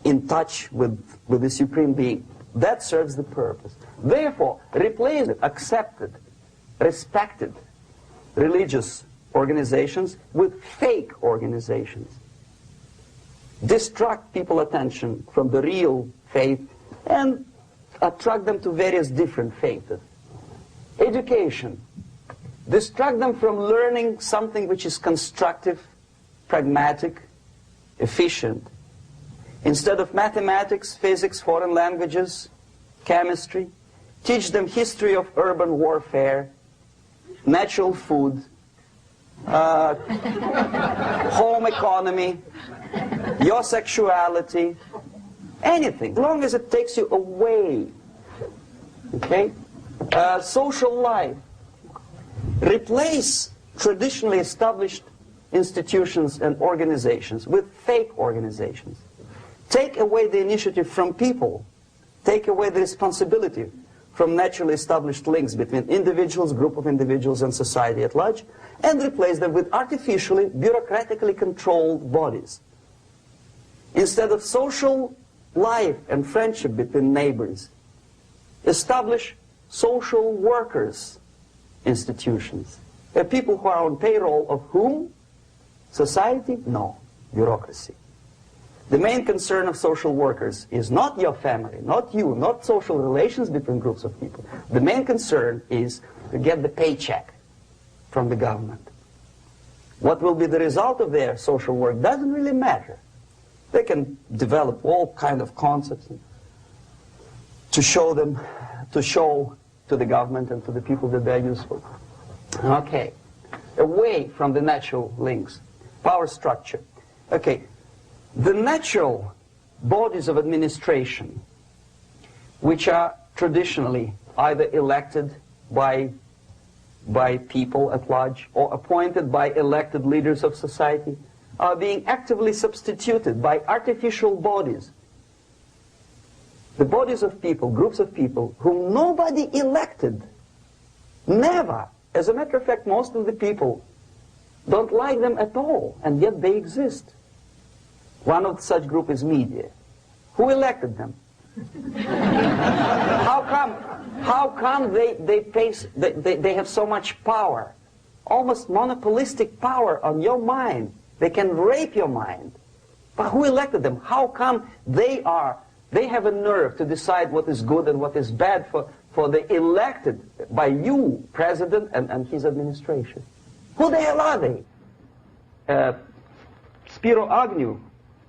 [SPEAKER 3] in touch with the supreme being, that serves the purpose. Therefore, replace it, accepted, respected religious organizations with fake organizations. Distract people's attention from the real faith and attract them to various different faiths. Education. Distract them from learning something which is constructive, pragmatic, efficient. Instead of mathematics, physics, foreign languages, chemistry, teach them history of urban warfare, natural food, home economy, your sexuality, anything, as long as it takes you away. Okay? Social life. Replace traditionally established institutions and organizations with fake organizations. Take away the initiative from people. Take away the responsibility from naturally established links between individuals, group of individuals, and society at large, and replace them with artificially, bureaucratically controlled bodies. Instead of social life and friendship between neighbors, establish social workers institutions. There are people who are on payroll of whom? Society? No. Bureaucracy. The main concern of social workers is not your family, not you, not social relations between groups of people. The main concern is to get the paycheck from the government. What will be the result of their social work doesn't really matter. They can develop all kind of concepts to show to the government and to the people that they're useful. Okay. Away from the natural links. Power structure. Okay. The natural bodies of administration, which are traditionally either elected by people at large or appointed by elected leaders of society, are being actively substituted by artificial bodies. The bodies of people, groups of people, whom nobody elected. Never. As a matter of fact, most of the people don't like them at all, and yet they exist. One of such group is media. Who elected them? How come they have so much power? Almost monopolistic power on your mind. They can rape your mind. But who elected them? How come they have a nerve to decide what is good and what is bad for the elected by you, president, and his administration? Who the hell are they? Spiro Agnew,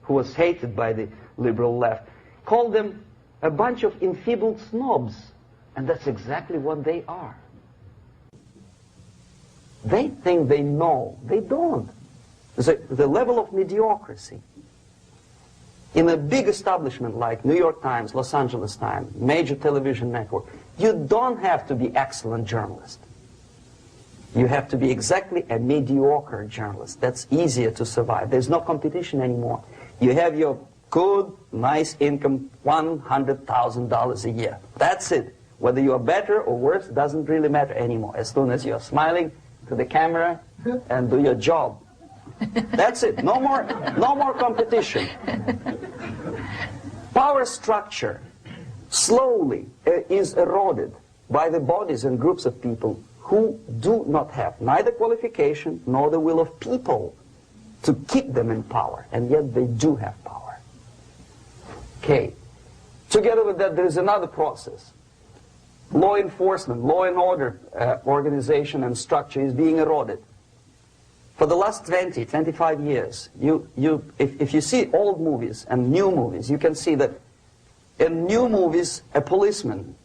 [SPEAKER 3] who was hated by the liberal left, called them a bunch of enfeebled snobs. And that's exactly what they are. They think they know. They don't. The level of mediocrity. In a big establishment like New York Times, Los Angeles Times, major television network, you don't have to be excellent journalist. You have to be exactly a mediocre journalist. That's easier to survive. There's no competition anymore. You have your good, nice income, $100,000 a year. That's it. Whether you are better or worse doesn't really matter anymore. As soon as you're smiling to the camera and do your job.
[SPEAKER 1] That's it. No more competition. Power structure slowly is eroded by the bodies and groups of people who do not have neither qualification nor the will of people to keep them in power, and yet they do have power. Okay. Together with that, there is another process. Law enforcement, law and order organization and structure is being eroded. For the last 20, 25 years, if you see old movies and new movies, you can see that in new movies, a policeman,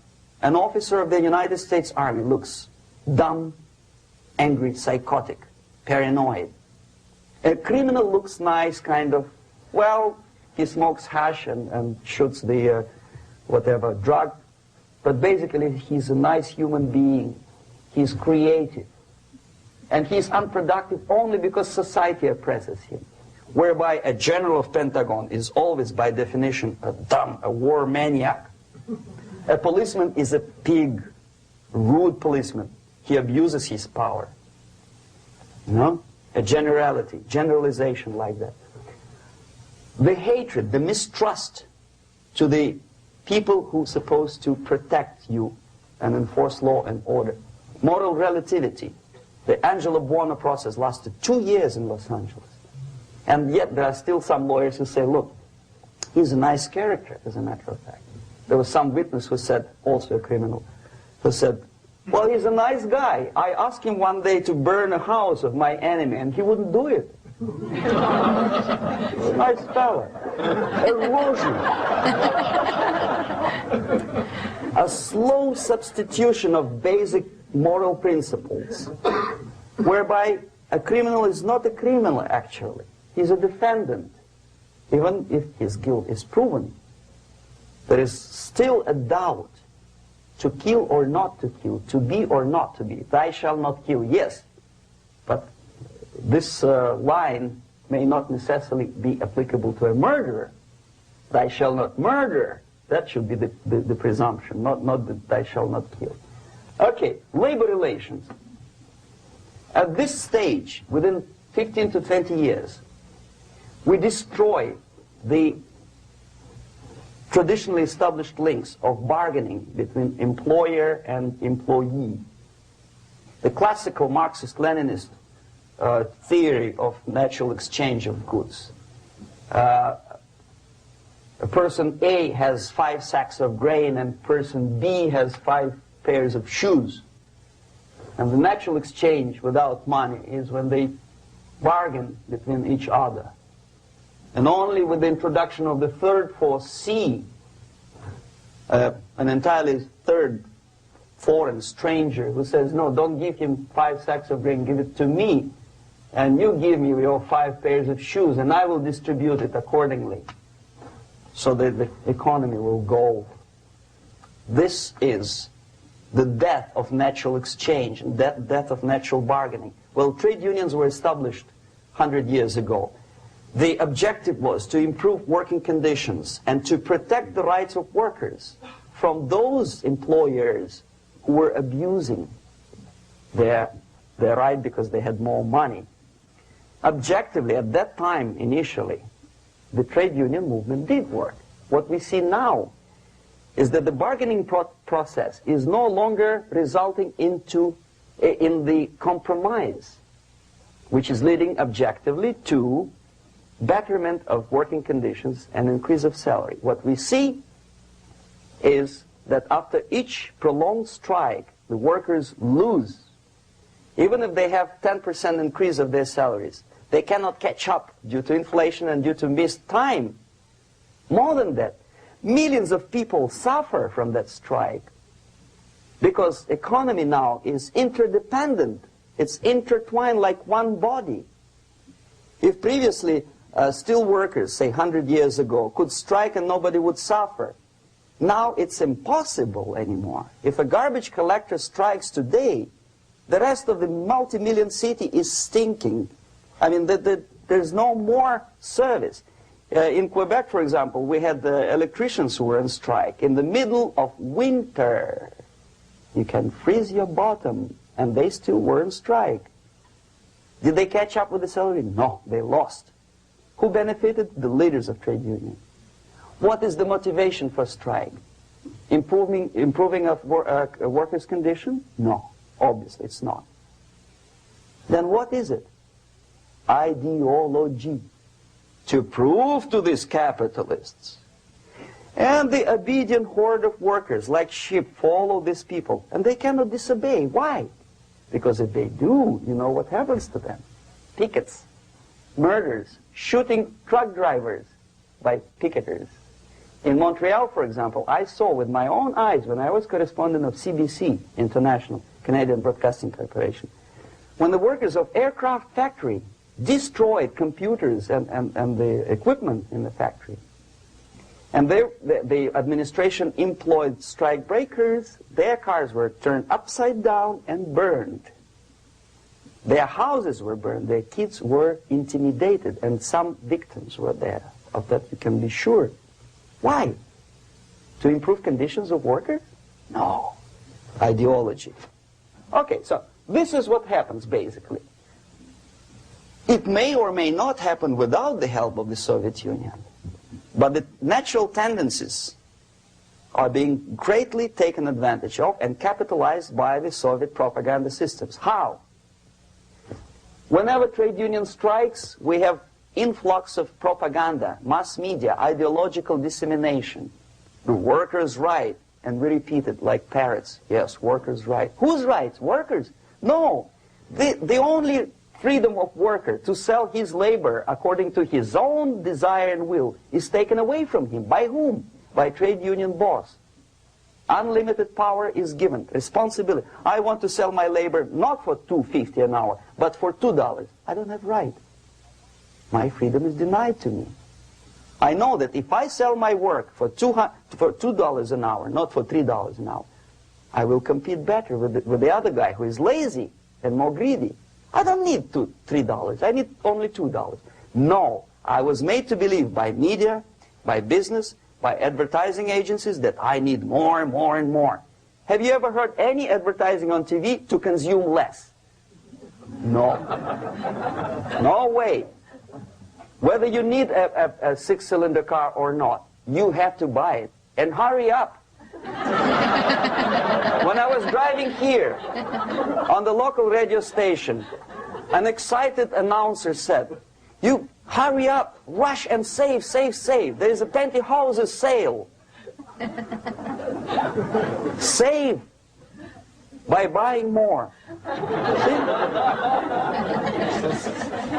[SPEAKER 1] an officer of the United States Army looks dumb, angry, psychotic, paranoid. A criminal looks nice, kind of, well, he smokes hash and shoots the whatever drug, but basically he's a nice human being. He's creative. And he's unproductive only because society oppresses him. Whereby a general of Pentagon is always, by definition, a dumb, a war maniac. A policeman is a pig, rude policeman. He abuses his power. You know? A generality, generalization like that. The hatred, the mistrust to the people who are supposed to protect you and enforce law and order. Moral relativity. The Angelo Buono process lasted 2 years in Los Angeles. And yet there are still some lawyers who say, look, he's a nice character, as a matter of fact. There was some witness who said, also a criminal, who said, well, he's a nice guy. I asked him one day to burn a house of my enemy, and he wouldn't do it. A nice fella. Erosion. A slow substitution of basic moral principles, whereby a criminal is not a criminal, actually. He's a defendant. Even if his guilt is proven, there is still a doubt to kill or not to kill, to be or not to be. Thou shalt not kill, yes, but this line may not necessarily be applicable to a murderer. Thou shalt not murder. That should be the presumption, not that thou shalt not kill. Okay, labor relations. At this stage, within 15 to 20 years, we destroy the traditionally established links of bargaining between employer and employee. The classical Marxist-Leninist theory of natural exchange of goods. A person A has 5 sacks of grain and person B has 5 pairs of shoes. And the natural exchange without money is when they bargain between each other. And only with the introduction of the third force, C, an entirely third foreign stranger who says, no, don't give him 5 sacks of grain, give it to me. And you give me your 5 pairs of shoes, and I will distribute it accordingly. So that the economy will go. This is the death of natural exchange, and death of natural bargaining. Well, trade unions were established 100 years ago. The objective was to improve working conditions and to protect the rights of workers from those employers who were abusing their right because they had more money. Objectively, at that time, initially, the trade union movement did work. What we see now is that the bargaining process is no longer resulting in the compromise, which is leading objectively to betterment of working conditions and increase of salary. What we see is that after each prolonged strike, the workers lose. Even if they have 10% increase of their salaries, they cannot catch up due to inflation and due to missed time. More than that, millions of people suffer from that strike because economy now is interdependent. It's intertwined like one body. If previously steel workers, say 100 years ago, could strike and nobody would suffer, now it's impossible anymore. If a garbage collector strikes today, the rest of the multi-million city is stinking. I mean, there's no more service. In Quebec, for example, we had the electricians who were on strike in the middle of winter. You can freeze your bottom, and they still were on strike. Did they catch up with the salary? No, they lost. Who benefited? The leaders of trade unions. What is the motivation for strike? Improving of workers' condition? No, obviously it's not. Then what is it? Ideology. To prove to these capitalists. And the obedient horde of workers, like sheep, follow these people. And they cannot disobey. Why? Because if they do, you know what happens to them. Pickets, murders, shooting truck drivers by picketers. In Montreal, for example, I saw with my own eyes when I was correspondent of CBC International, Canadian Broadcasting Corporation, when the workers of aircraft factory destroyed computers and the equipment in the factory. And the administration employed strike breakers. Their cars were turned upside down and burned. Their houses were burned. Their kids were intimidated. And some victims were there. Of that you can be sure. Why? To improve conditions of workers? No. Ideology. Okay, so this is what happens basically. It may or may not happen without the help of the Soviet Union. But the natural tendencies are being greatly taken advantage of and capitalized by the Soviet propaganda systems. How? Whenever trade union strikes, we have influx of propaganda, mass media, ideological dissemination. The workers' right, and we repeat it like parrots. Yes, workers' right. Whose rights? Workers? No. The only freedom of worker to sell his labor according to his own desire and will is taken away from him. By whom? By trade union boss. Unlimited power is given. Responsibility. I want to sell my labor not for $2.50 an hour, but for $2. I don't have right. My freedom is denied to me. I know that if I sell my work for $2 an hour, not for $3 an hour, I will compete better with the other guy who is lazy and more greedy. I don't need $3. I need only $2. No, I was made to believe by media, by business, by advertising agencies that I need more and more and more. Have you ever heard any advertising on TV to consume less? No. No way. Whether you need a six-cylinder car or not, you have to buy it. And hurry up. When I was driving here on the local radio station, an excited announcer said, "You hurry up, rush and save, save, save. There is a pantyhose sale." Save by buying more.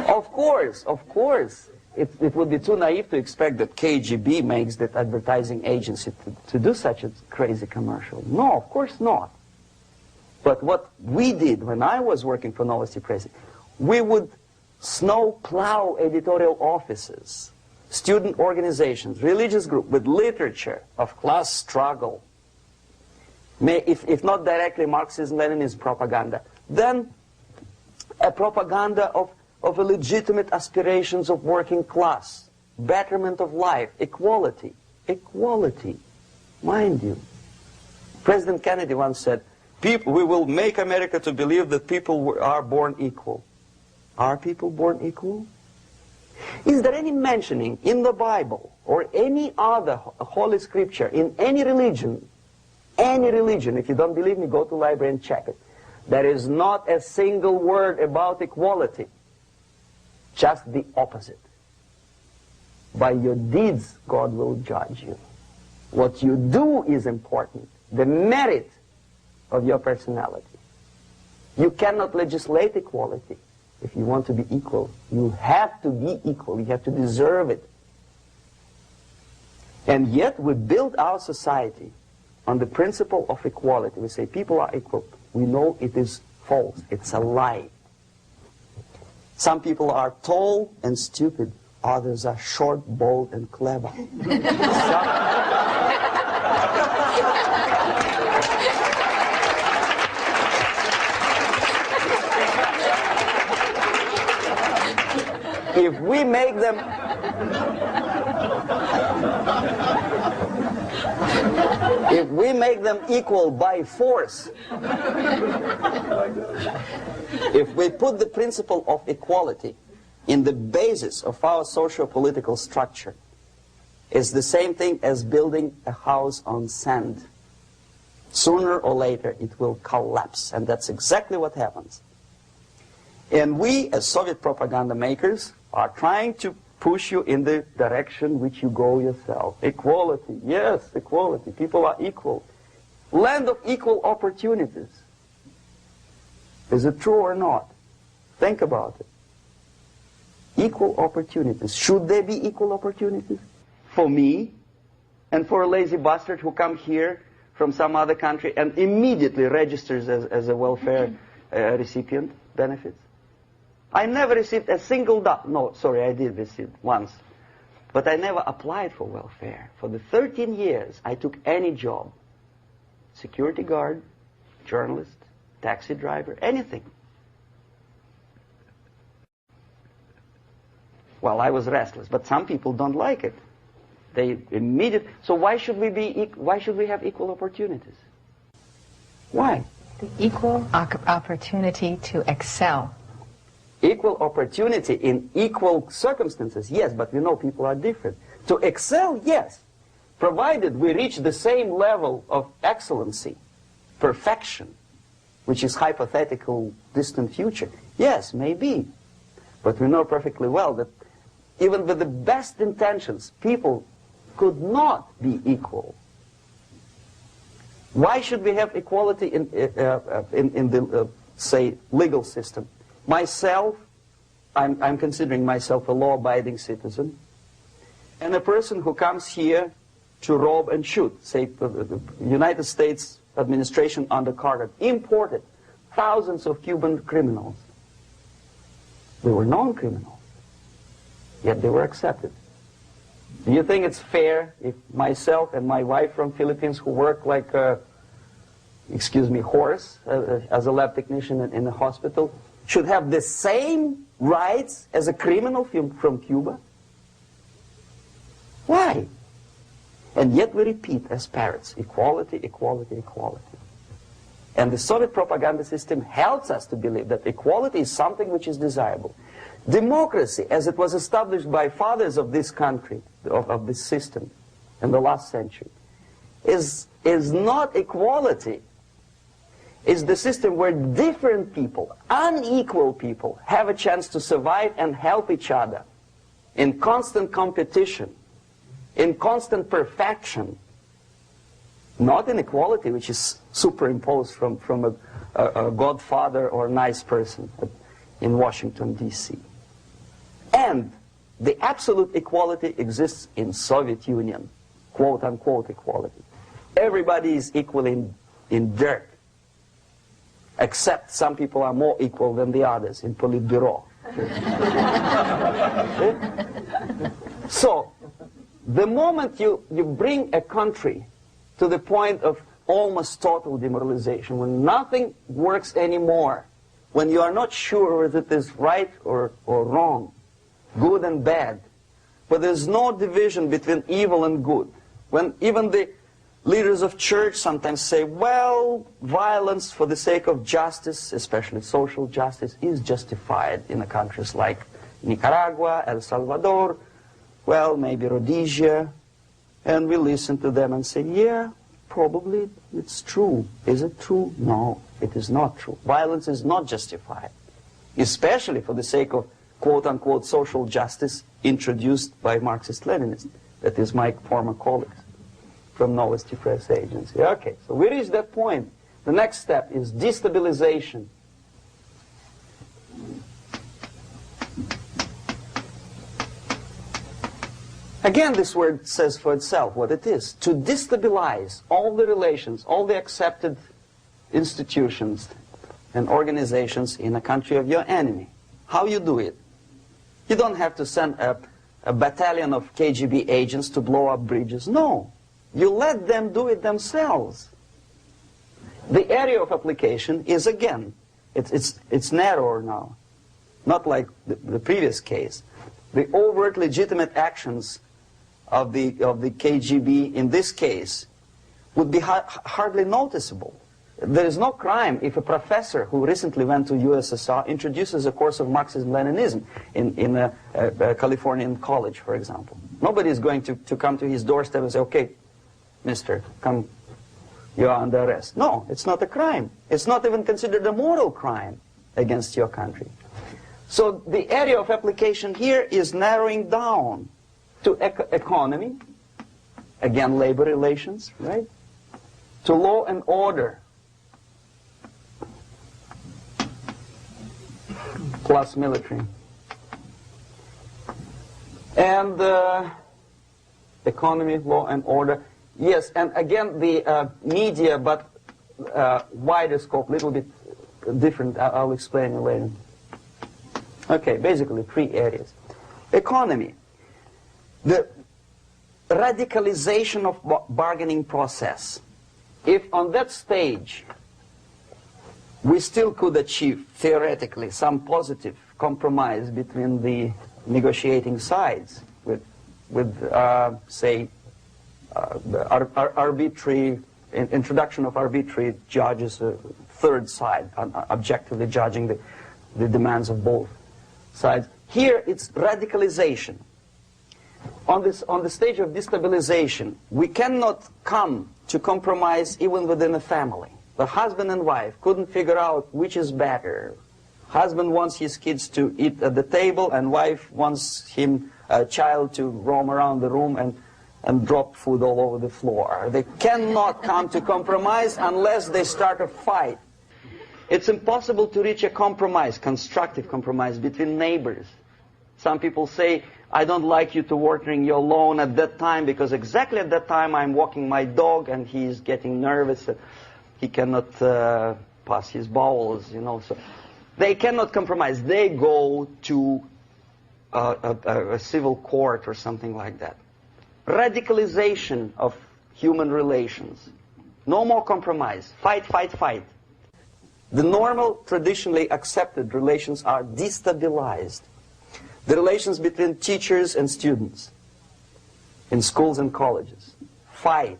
[SPEAKER 1] Of course. It would be too naive to expect that KGB makes that advertising agency to do such a crazy commercial. No, of course not. But what we did when I was working for Novosti Press, we would snow plow editorial offices, student organizations, religious groups with literature of class struggle. If not directly Marxism-Leninism propaganda, then a propaganda of a legitimate aspirations of working class, betterment of life, equality. Equality, mind you. President Kennedy once said, we will make America to believe that people are born equal. Are people born equal? Is there any mentioning in the Bible or any other holy scripture in any religion, if you don't believe me, go to the library and check it, there is not a single word about equality. Just the opposite. By your deeds, God will judge you. What you do is important. The merit of your personality. You cannot legislate equality. If you want to be equal, you have to be equal. You have to deserve it. And yet we build our society on the principle of equality. We say people are equal. We know it is false. It's a lie. Some people are tall and stupid. Others are short, bold, and clever. If we make them equal by force, If we put the principle of equality in the basis of our socio-political structure, it's the same thing as building a house on sand. Sooner or later it will collapse, and that's exactly what happens. And we, as Soviet propaganda makers, are trying to push you in the direction which you go yourself. Equality, yes, equality. People are equal. Land of equal opportunities. Is it true or not? Think about it. Equal opportunities. Should there be equal opportunities? For me, and for a lazy bastard who come here from some other country and immediately registers as a welfare recipient benefits? I never received a single dollar. No, sorry, I did receive once. But I never applied for welfare. For the 13 years, I took any job. Security guard, journalist, taxi driver, anything. Well, I was restless, but some people don't like it. They immediately. So why should we have equal opportunities? Why?
[SPEAKER 4] The equal opportunity to excel.
[SPEAKER 1] Equal opportunity in equal circumstances, yes, but we know people are different. To excel, yes, provided we reach the same level of excellency, perfection, which is hypothetical, distant future. Yes, maybe. But we know perfectly well that even with the best intentions, people could not be equal. Why should we have equality in the, say, legal system? Myself, I'm considering myself a law-abiding citizen, and a person who comes here to rob and shoot, say, the United States administration under Carter, imported thousands of Cuban criminals. They were non-criminals, yet they were accepted. Do you think it's fair if myself and my wife from Philippines, who work like a, excuse me, horse as a lab technician in a hospital, should have the same rights as a criminal from Cuba? Why? And yet we repeat as parrots, equality, equality, equality. And the Soviet propaganda system helps us to believe that equality is something which is desirable. Democracy, as it was established by fathers of this country, of this system in the last century, is not equality. It's the system where different people, unequal people, have a chance to survive and help each other in constant competition, in constant perfection, not in equality, which is superimposed from a godfather or a nice person in Washington, D.C. And the absolute equality exists in Soviet Union, quote-unquote equality. Everybody is equal in dirt, except some people are more equal than the others in Politburo. So, the moment you bring a country to the point of almost total demoralization, when nothing works anymore, when you are not sure whether it is right or wrong, good and bad, but there's no division between evil and good, when even the leaders of church sometimes say, well, violence for the sake of justice, especially social justice, is justified in the countries like Nicaragua, El Salvador, well, maybe Rhodesia, and we listen to them and say, yeah, probably it's true. Is it true? No, it is not true. Violence is not justified, especially for the sake of quote-unquote social justice introduced by Marxist-Leninists, that is my former colleagues from Novosti Press Agency. Okay, so we reach that point. The next step is destabilization. Again, this word says for itself what it is. To destabilize all the relations, all the accepted institutions and organizations in a country of your enemy. How you do it? You don't have to send a battalion of KGB agents to blow up bridges. No. You let them do it themselves. The area of application is, again, it's narrower now. Not like the previous case. The overt legitimate actions of the KGB in this case would be hardly noticeable. There is no crime if a professor who recently went to USSR introduces a course of Marxism-Leninism in a Californian college, for example. Nobody is going to come to his doorstep and say, okay, mister, come, you are under arrest. No, it's not a crime. It's not even considered a moral crime against your country. So the area of application here is narrowing down to economy, again, labor relations, right? To law and order, plus military. And economy, law and order. Yes, and again, the media, but wider scope, little bit different. I'll explain it later. Okay, basically 3 areas. Economy. The radicalization of bargaining process. If on that stage we still could achieve, theoretically, some positive compromise between the negotiating sides with say, arbitrary, introduction of arbitrary judges, third side, objectively judging the demands of both sides. Here it's radicalization. On the stage of destabilization, we cannot come to compromise even within a family. The husband and wife couldn't figure out which is better. Husband wants his kids to eat at the table, and wife wants a child to roam around the room and drop food all over the floor. They cannot come to compromise unless they start a fight. It's impossible to reach a compromise, constructive compromise, between neighbors. Some people say, I don't like you to watering your lawn at that time because exactly at that time I'm walking my dog and he's getting nervous. He cannot pass his bowels, you know. So they cannot compromise. They go to a civil court or something like that. Radicalization of human relations. No more compromise. Fight, fight, fight. The normal, traditionally accepted relations are destabilized. The relations between teachers and students in schools and colleges. Fight.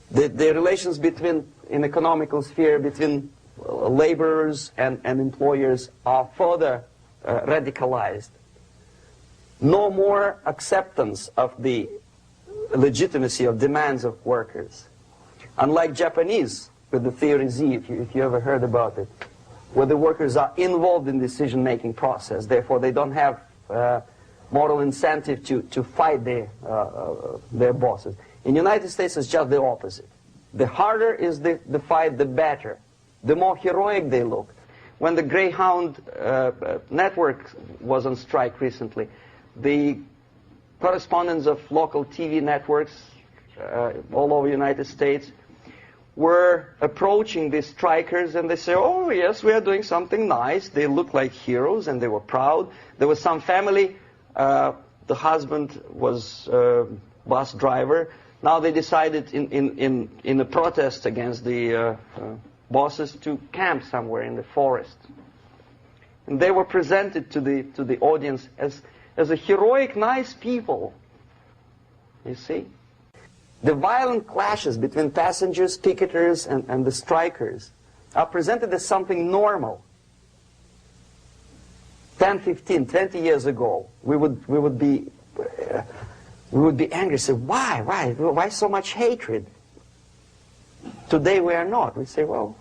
[SPEAKER 1] The relations in economical sphere between laborers and employers are further radicalized. No more acceptance of the legitimacy of demands of workers. Unlike Japanese, with the theory Z, if you ever heard about it, where the workers are involved in the decision-making process, therefore they don't have moral incentive to fight their bosses. In the United States, it's just the opposite. The harder is the fight, the better. The more heroic they look. When the Greyhound network was on strike recently, the correspondents of local TV networks all over the United States were approaching the strikers, and they say, oh yes, we are doing something nice. They look like heroes and they were proud. There was some family, the husband was bus driver. Now they decided in a protest against the bosses to camp somewhere in the forest. And they were presented to the audience as a heroic, nice people. You see? The violent clashes between passengers, picketers, and the strikers are presented as something normal. 10, 15, 20 years ago, we would be angry, say, why so much hatred? Today we are not. We say, well,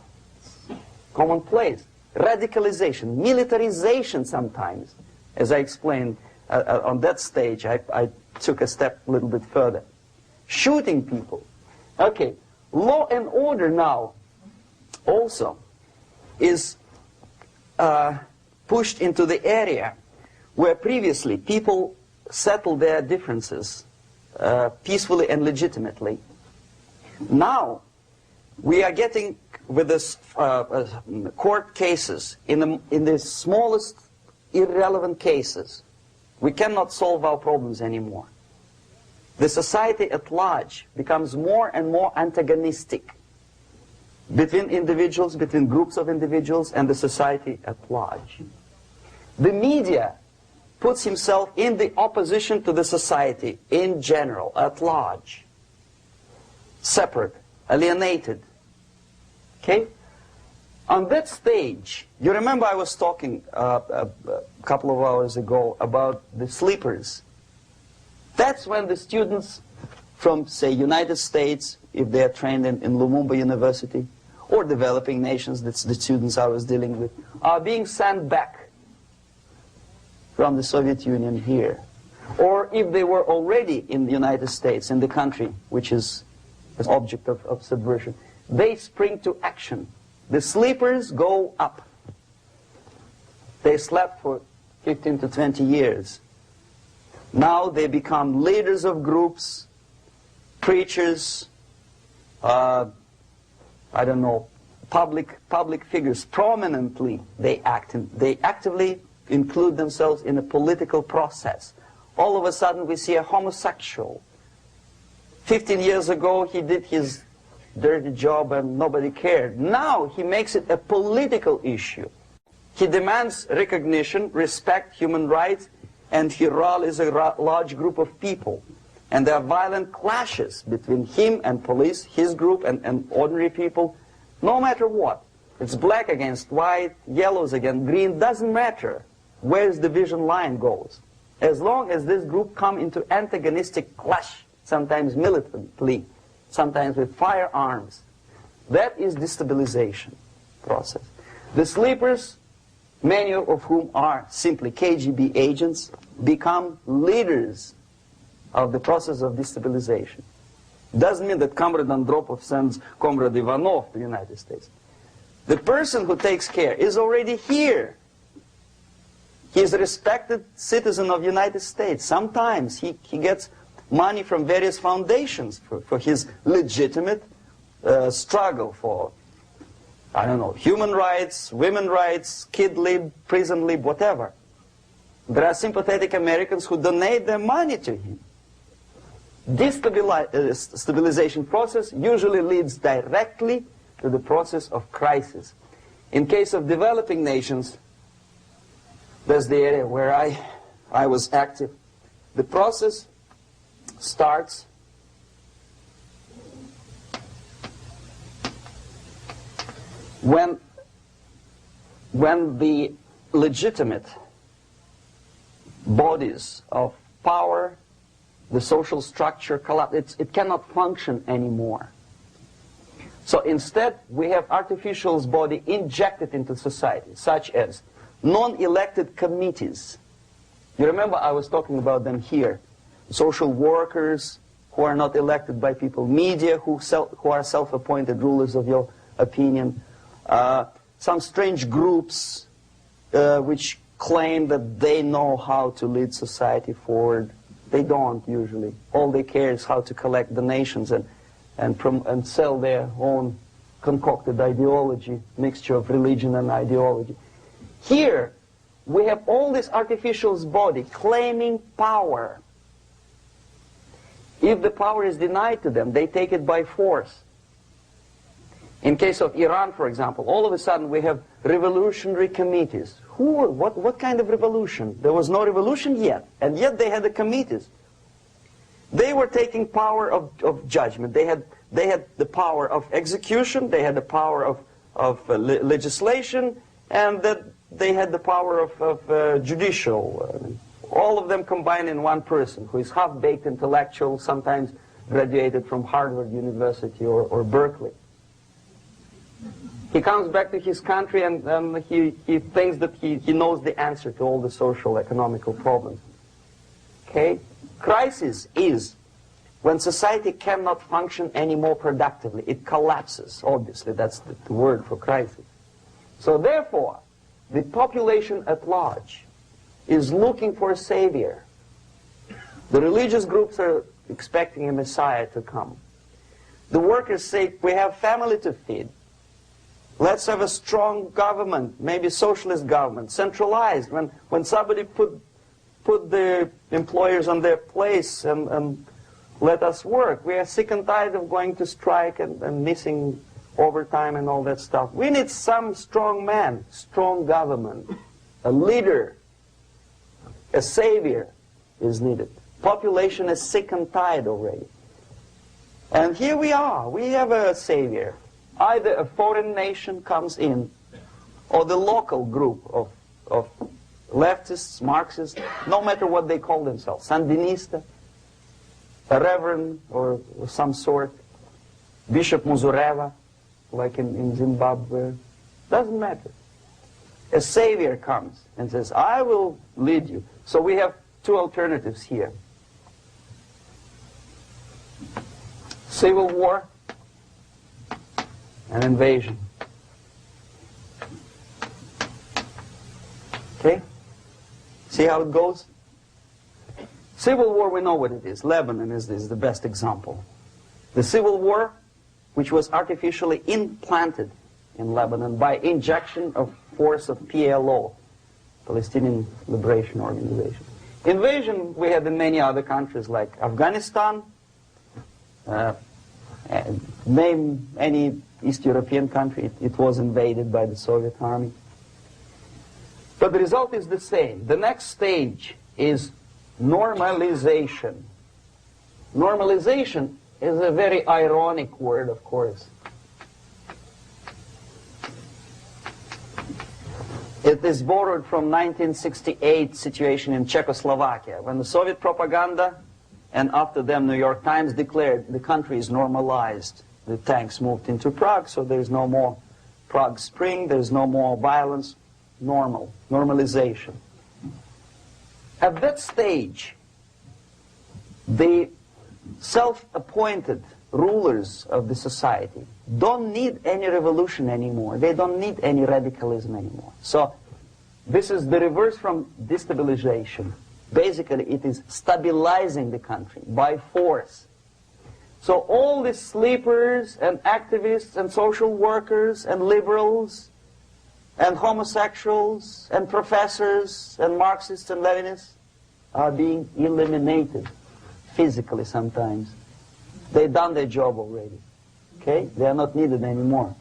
[SPEAKER 1] commonplace. Radicalization, militarization sometimes. As I explained on that stage, I took a step a little bit further. Shooting people. Okay, law and order now also is pushed into the area where previously people settled their differences peacefully and legitimately. Now we are getting with this court cases in the smallest irrelevant cases. We cannot solve our problems anymore. The society at large becomes more and more antagonistic between individuals, between groups of individuals, and the society at large. The media puts himself in the opposition to the society in general, at large. Separate, alienated, Okay? On that stage, you remember I was talking a couple of hours ago about the sleepers. That's when the students from, say, United States, if they are trained in Lumumba University, or developing nations, that's the students I was dealing with, are being sent back from the Soviet Union here. Or if they were already in the United States, in the country which is an object of subversion, they spring to action. The sleepers go up. They slept for 15 to 20 years. Now they become leaders of groups, preachers, I don't know, public figures. Prominently they actively include themselves in a political process. All of a sudden we see a homosexual. 15 years ago he did his dirty job and nobody cared. Now he makes it a political issue. He demands recognition, respect, human rights, and he rallies a large group of people. And there are violent clashes between him and police, his group and ordinary people, no matter what. It's black against white, yellows against green, doesn't matter where the division line goes. As long as this group come into antagonistic clash, sometimes militantly, sometimes with firearms, that is destabilization process. The sleepers, many of whom are simply KGB agents, become leaders of the process of destabilization. Doesn't mean that Comrade Andropov sends Comrade Ivanov to the United States. The person who takes care is already here. He is a respected citizen of the United States. Sometimes he gets money from various foundations for his legitimate struggle for, I don't know, human rights, women's rights, kid lib, prison lib, whatever. There are sympathetic Americans who donate their money to him. This stabilization process usually leads directly to the process of crisis. In case of developing nations, that's the area where I was active. The process starts when the legitimate bodies of power, the social structure collapse. It cannot function anymore. So instead, we have artificial body injected into society, such as non-elected committees. You remember I was talking about them here. Social workers who are not elected by people, media who are self-appointed rulers of your opinion, some strange groups which claim that they know how to lead society forward. They don't usually. All they care is how to collect donations and sell their own concocted ideology, mixture of religion and ideology. Here, we have all this artificial body claiming power. If the power is denied to them, they take it by force. In case of Iran, for example, all of a sudden we have revolutionary committees. What kind of revolution? There was no revolution yet, and yet they had the committees. They were taking power of judgment. They had the power of execution, they had the power of legislation, and that they had the power of judicial. All of them combined in one person, who is half-baked intellectual, sometimes graduated from Harvard University or Berkeley. He comes back to his country and he thinks that he knows the answer to all the social, economical problems. Okay? Crisis is when society cannot function any more productively. It collapses, obviously. That's the word for crisis. So therefore, the population at large is looking for a savior. The religious groups are expecting a Messiah to come. The workers say, we have family to feed. Let's have a strong government, maybe socialist government, centralized, when somebody put the employers on their place and let us work. We are sick and tired of going to strike and missing overtime and all that stuff. We need some strong man, strong government, a leader, a savior is needed. Population is sick and tired already. And here we are. We have a savior.
[SPEAKER 3] either a foreign nation comes in, or the local group of leftists, Marxists, no matter what they call themselves, Sandinista, a reverend or some sort, Bishop Muzureva, like in Zimbabwe, doesn't matter. A savior comes and says, I will lead you. So we have two alternatives here. Civil war and invasion. Okay? See how it goes? Civil war, we know what it is. Lebanon is the best example. The civil war, which was artificially implanted in Lebanon by injection of force of PLO, Palestinian Liberation Organization. Invasion we had in many other countries like Afghanistan, name any East European country, it was invaded by the Soviet army. But the result is the same. The next stage is normalization. Normalization is a very ironic word, of course. It is borrowed from 1968 situation in Czechoslovakia, when the Soviet propaganda, and after them New York Times, declared the country is normalized. The tanks moved into Prague, so there's no more Prague Spring, there's no more violence. Normalization. At that stage, the self-appointed rulers of the society don't need any revolution anymore. They don't need any radicalism anymore. So this is the reverse from destabilization. Basically, it is stabilizing the country by force. So all the sleepers and activists and social workers and liberals and homosexuals and professors and Marxists and Leninists are being eliminated physically sometimes. They've done their job already. Okay? They are not needed anymore.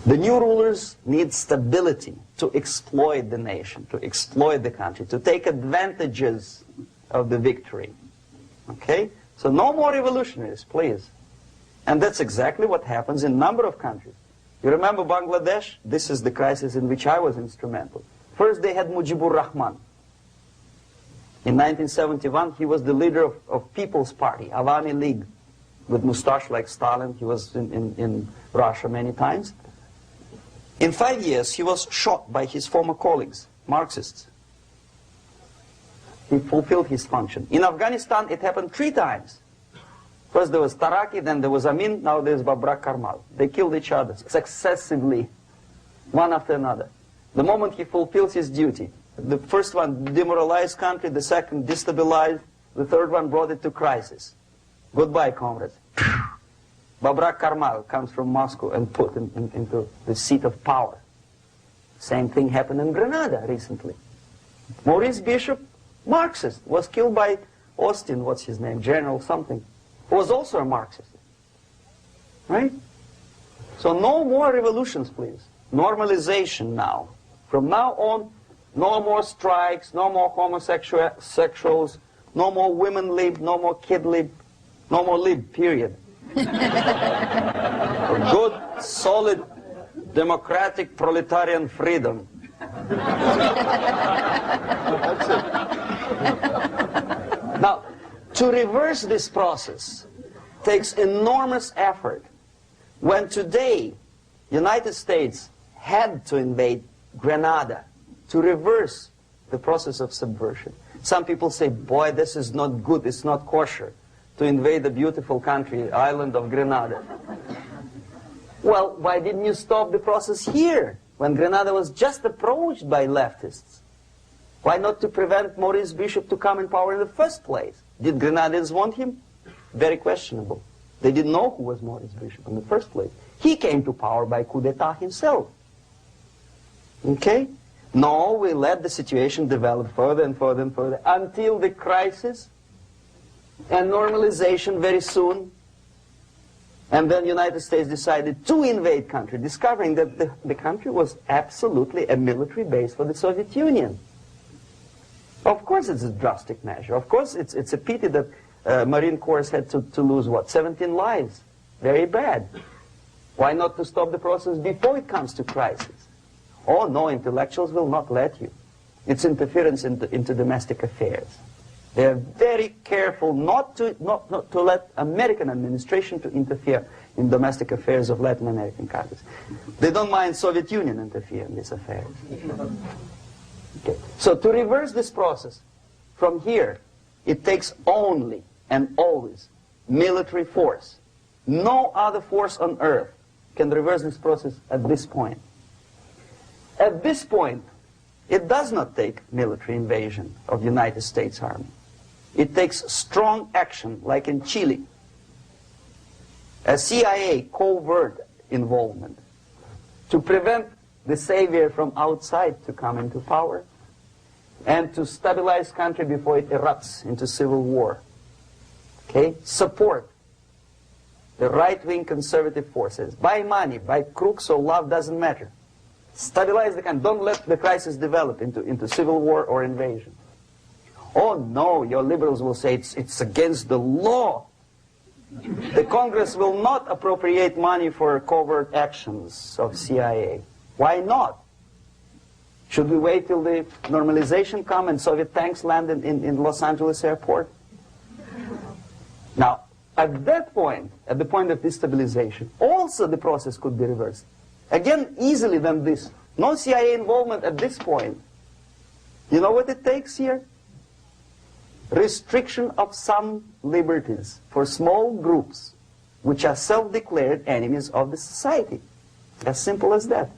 [SPEAKER 3] The new rulers need stability to exploit the nation, to exploit the country, to take advantages of the victory. Okay? So no more revolutionaries, please. And that's exactly what happens in a number of countries. You remember Bangladesh? This is the crisis in which I was instrumental. First they had Mujibur Rahman. In 1971 he was the leader of People's Party, Awami League, with mustache like Stalin. He was in Russia many times. In 5 years he was shot by his former colleagues, Marxists. He fulfilled his function. In Afghanistan it happened 3 times. First there was Taraki, then there was Amin, now there's Babrak Karmal. They killed each other successively, one after another. The moment he fulfills his duty, the first one demoralized country, the second destabilized, the third one brought it to crisis. Goodbye, comrades. Babrak Karmal comes from Moscow and put into the seat of power. Same thing happened in Grenada recently. Maurice Bishop, Marxist, was killed by Austin, what's his name, General something, who was also a Marxist. Right? So no more revolutions, please. Normalization now. From now on, no more strikes, no more homosexuals, no more women lib, no more kid lib, no more lib, period. A good, solid, democratic, proletarian freedom. That's it. Now, to reverse this process takes enormous effort. When today, United States had to invade Grenada to reverse the process of subversion. Some people say, boy, this is not good, it's not kosher to invade the beautiful country, island of Grenada. Well, why didn't you stop the process here, when Grenada was just approached by leftists? Why not to prevent Maurice Bishop to come in power in the first place? Did Grenadians want him? Very questionable. They didn't know who was Maurice Bishop in the first place. He came to power by coup d'etat himself. Okay? No, we let the situation develop further and further and further until the crisis and normalization very soon. And then the United States decided to invade country, discovering that the country was absolutely a military base for the Soviet Union. Of course it's a drastic measure. Of course it's a pity that Marine Corps had to lose, what, 17 lives
[SPEAKER 1] Very bad. Why not to stop the process before it comes to crisis? Oh no, intellectuals will not let you. It's interference into domestic affairs. They are very careful not to let American administration to interfere in domestic affairs of Latin American countries. They don't mind Soviet Union interfere in these affairs. Okay. So to reverse this process, from here, it takes only and always military force. No other force on earth can reverse this process at this point. At this point, it does not take military invasion of the United States Army. It takes strong action, like in Chile. A CIA covert involvement to prevent the savior from outside to come into power and to stabilize country before it erupts into civil war. Okay? Support the right-wing conservative forces. By money, by crooks or love, doesn't matter. Stabilize the country. Don't let the crisis develop into civil war or invasion. Oh no, your liberals will say it's against the law. The Congress will not appropriate money for covert actions of CIA. Why not? Should we wait till the normalization come and Soviet tanks land in Los Angeles airport? Now, at that point, at the point of destabilization, also the process could be reversed. Again, easily than this. No CIA involvement at this point. You know what it takes here? Restriction of some liberties for small groups which are self-declared enemies of the society. As simple as that.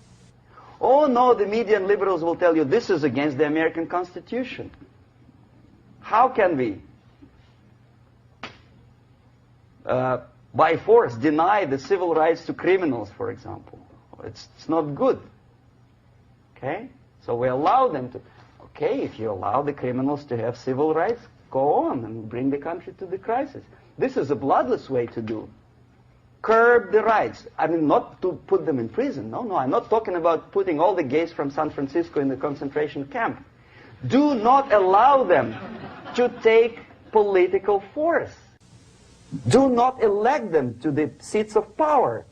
[SPEAKER 1] Oh no, the media and liberals will tell you this is against the American Constitution. How can we, by force, deny the civil rights to criminals, for example? It's not good. Okay? So we allow them to. Okay, if you allow the criminals to have civil rights, go on and bring the country to the crisis. This is a bloodless way to do. Curb the rights. I mean, not to put them in prison. No, I'm not talking about putting all the gays from San Francisco in the concentration camp. Do not allow them to take political force. Do not elect them to the seats of power,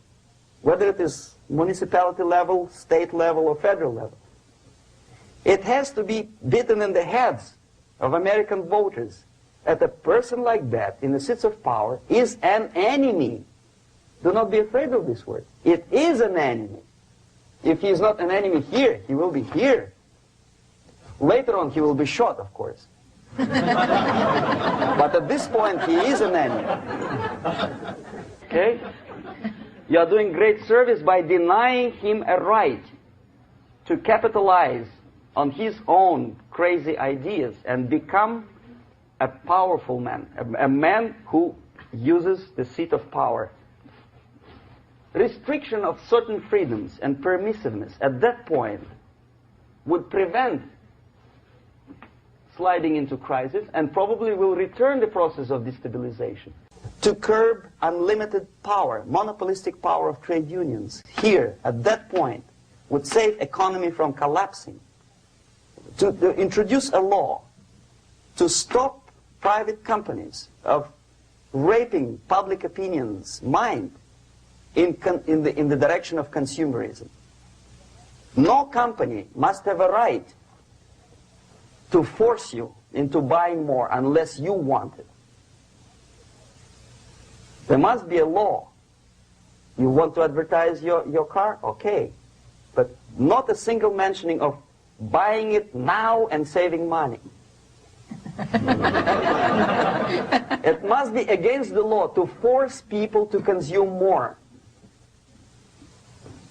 [SPEAKER 1] whether it is municipality level, state level, or federal level. It has to be beaten in the heads of American voters that a person like that in the seats of power is an enemy. Do not be afraid of this word. It is an enemy. If he is not an enemy here, he will be here. Later on, he will be shot, of course. But at this point, he is an enemy. Okay? You are doing great service by denying him a right to capitalize on his own crazy ideas and become a powerful man, a man who uses the seat of power. Restriction of certain freedoms and permissiveness at that point would prevent sliding into crisis and probably will return the process of destabilization. To curb unlimited power, monopolistic power of trade unions, here, at that point, would save economy from collapsing. To introduce a law to stop private companies of raping public opinion's mind in the direction of consumerism. No company must have a right to force you into buying more unless you want it. There must be a law. You want to advertise your car? Okay. But not a single mentioning of buying it now and saving money. It must be against the law to force people to consume more.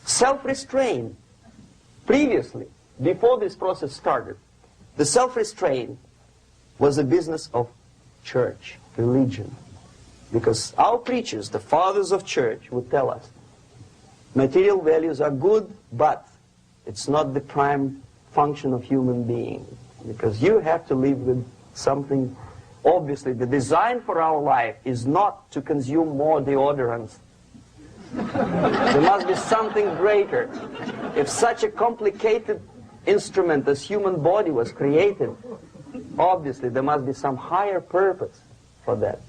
[SPEAKER 1] Self-restraint. Previously, before this process started, the self-restraint was a business of church, religion. Because our preachers, the fathers of church, would tell us, material values are good, but it's not the prime function of human being. Because you have to live with something. Obviously, the design for our life is not to consume more deodorants. There must be something greater. If such a complicated instrument as human body was created, obviously there must be some higher purpose for that.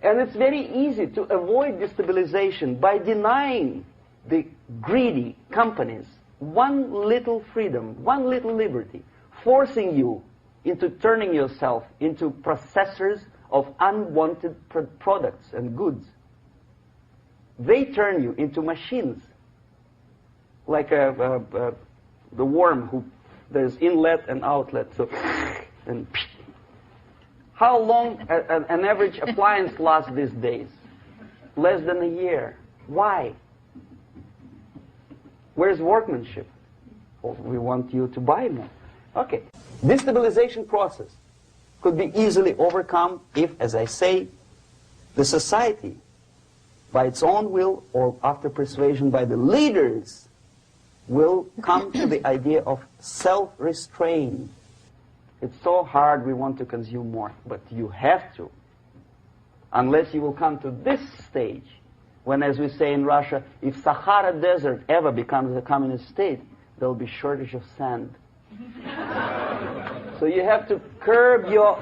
[SPEAKER 3] And it's very easy to avoid destabilization by denying the greedy companies one little freedom, one little liberty, forcing you into turning yourself into processors of unwanted products and goods. They turn you into machines, like the worm who there's inlet and outlet. So, and how long an average appliance lasts these days? Less than a year. Why? Where's workmanship? Well, we want you to buy more. Okay. Destabilization process could be easily overcome if, as I say, the society, by its own will or after persuasion by the leaders, will come to the idea of self-restraint. It's so hard, we want to consume more, but you have to. Unless you will come to this stage, when, as we say in Russia, if Sahara Desert ever becomes a communist state, there will be shortage of sand. So you have to curb your...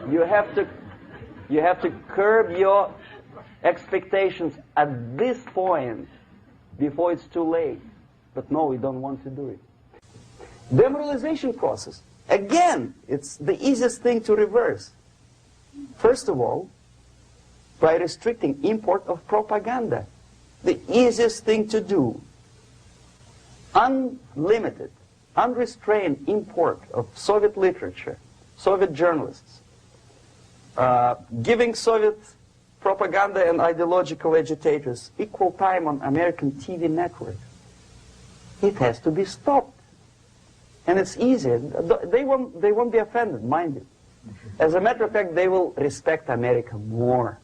[SPEAKER 3] you have to curb your expectations at this point before it's too late. But no, we don't want to do it. Demoralization process. Again, it's the easiest thing to reverse. First of all, by restricting import of propaganda. The easiest thing to do. Unlimited, unrestrained import of Soviet literature, Soviet journalists, giving Soviet propaganda and ideological agitators equal time on American TV networks. It has to be stopped. And it's easy. They won't be offended, mind you. As a matter of fact, they will respect America more.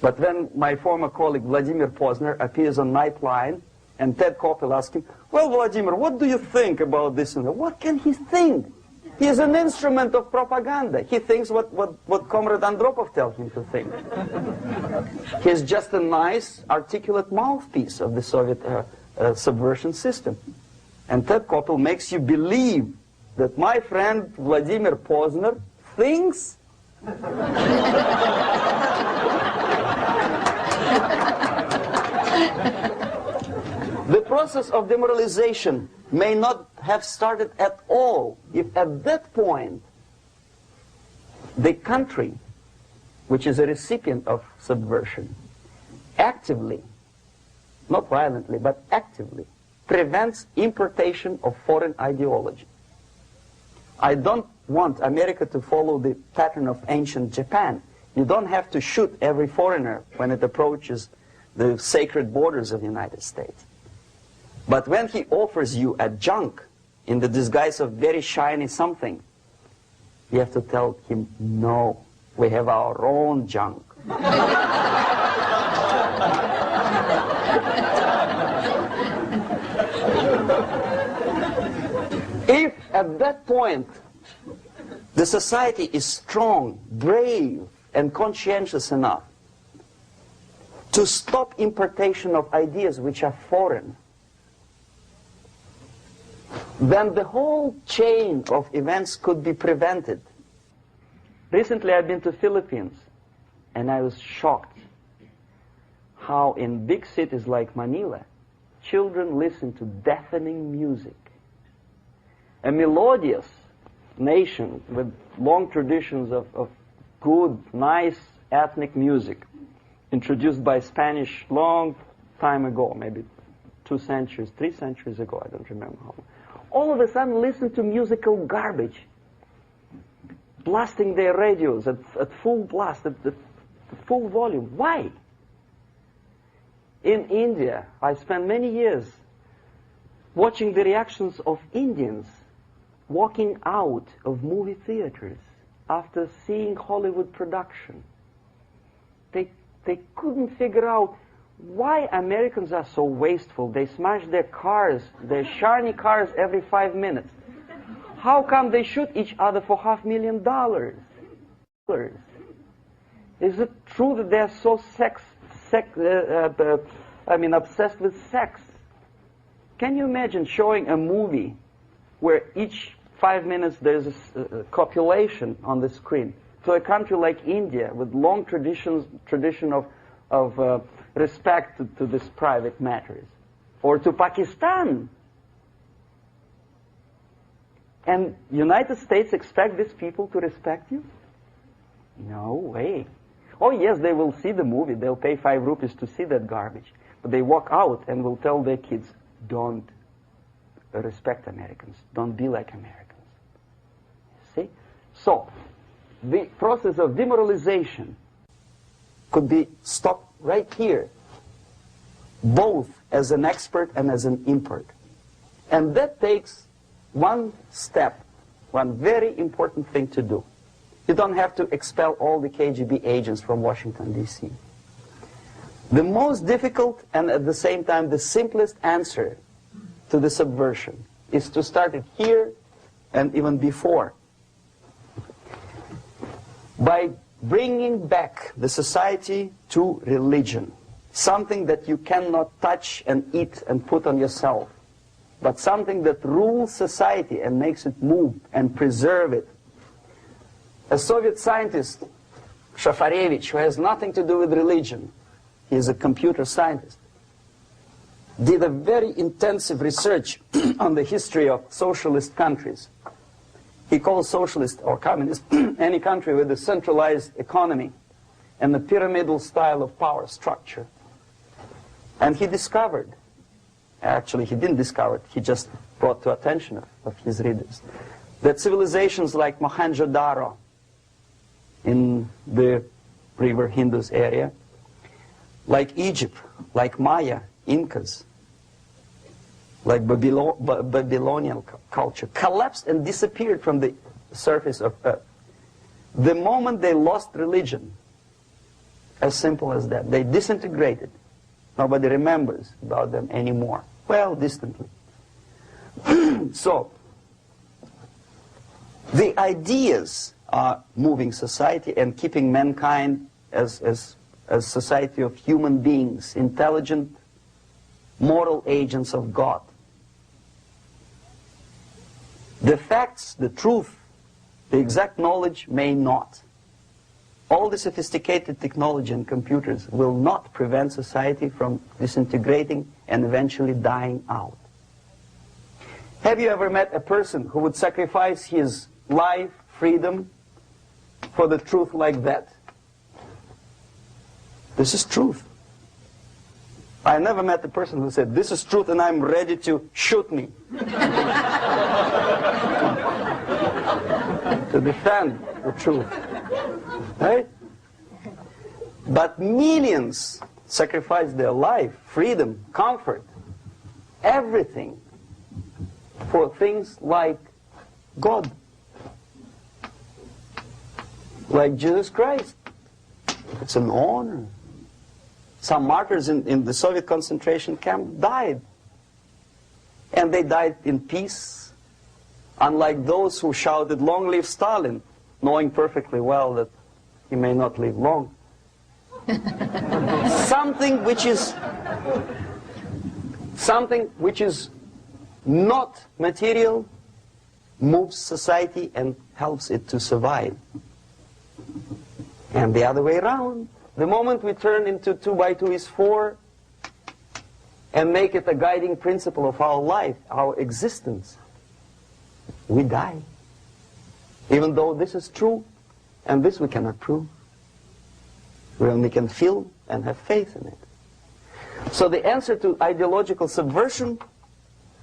[SPEAKER 3] But when my former colleague Vladimir Posner appears on Nightline and Ted Koppel asks him, well, Vladimir, what do you think about this and that? What can he think? He is an instrument of propaganda. He thinks what Comrade Andropov tells him to think. He's just a nice, articulate mouthpiece of the Soviet subversion system. And Ted Koppel makes you believe that my friend Vladimir Posner thinks the process of demoralization may not have started at all if at that point the country, which is a recipient of subversion, actively, not violently, but actively, prevents importation of foreign ideology. I don't want America to follow the pattern of ancient Japan. You don't have to shoot every foreigner when it approaches the sacred borders of the United States. But when he offers you a junk in the disguise of very shiny something, you have to tell him, no, we have our own junk. If at that point the society is strong, brave, and conscientious enough to stop importation of ideas which are foreign, then the whole chain of events could be prevented. Recently I've been to the Philippines, and I was shocked how in big cities like Manila, children listen to deafening music. A melodious nation with long traditions of good, nice ethnic music, introduced by Spanish long time ago, maybe 2 centuries, 3 centuries ago, I don't remember how long. All of a sudden listen to musical garbage, blasting their radios at full blast, at full volume. Why? In India, I spent many years watching the reactions of Indians walking out of movie theaters after seeing Hollywood production. They couldn't figure out why Americans are so wasteful. They smash their cars, their shiny cars, every 5 minutes. How come they shoot each other for $500,000? Is it true that they're so obsessed with sex? Can you imagine showing a movie where each 5 minutes there's a copulation on the screen. To a country like India with long tradition of respect to these private matters, or to Pakistan. And United States expect these people to respect you? No way. Oh yes, they will see the movie, they'll pay 5 rupees to see that garbage. But they walk out and will tell their kids, don't respect Americans, don't be like Americans. See? So, the process of demoralization could be stopped right here, both as an expert and as an import. And that takes one step, one very important thing to do. You don't have to expel all the KGB agents from Washington, D.C. The most difficult and at the same time the simplest answer to the subversion is to start it here and even before, by bringing back the society to religion, something that you cannot touch and eat and put on yourself, but something that rules society and makes it move and preserve it. A Soviet scientist, Shafarevich, who has nothing to do with religion, he is a computer scientist, did a very intensive research on the history of socialist countries. He calls socialist or communist any country with a centralized economy and a pyramidal style of power structure. And he discovered, actually he didn't discover it, he just brought to attention of his readers, that civilizations like Mohenjo-Daro in the river Indus area, like Egypt, like Maya, Incas, like Babylonian culture, collapsed and disappeared from the surface of Earth. The moment they lost religion, as simple as that, they disintegrated. Nobody remembers about them anymore. Well, distantly. So, the ideas are moving society and keeping mankind as a society of human beings, intelligent, moral agents of God. The facts, the truth, the exact knowledge may not. All the sophisticated technology and computers will not prevent society from disintegrating and eventually dying out. Have you ever met a person who would sacrifice his life, freedom, for the truth like that? This is truth. I never met a person who said, this is truth and I'm ready to shoot me. To defend the truth. Right? But millions sacrifice their life, freedom, comfort, everything for things like God, like Jesus Christ. It's an honor. Some martyrs in the Soviet concentration camp died. And they died in peace, unlike those who shouted, "Long live Stalin," knowing perfectly well that he may not live long. Something which is not material moves society and helps it to survive. And the other way around. The moment we turn into 2 by 2 is 4 and make it a guiding principle of our life, our existence, we die. Even though this is true, and this we cannot prove. We only can feel and have faith in it. So the answer to ideological subversion,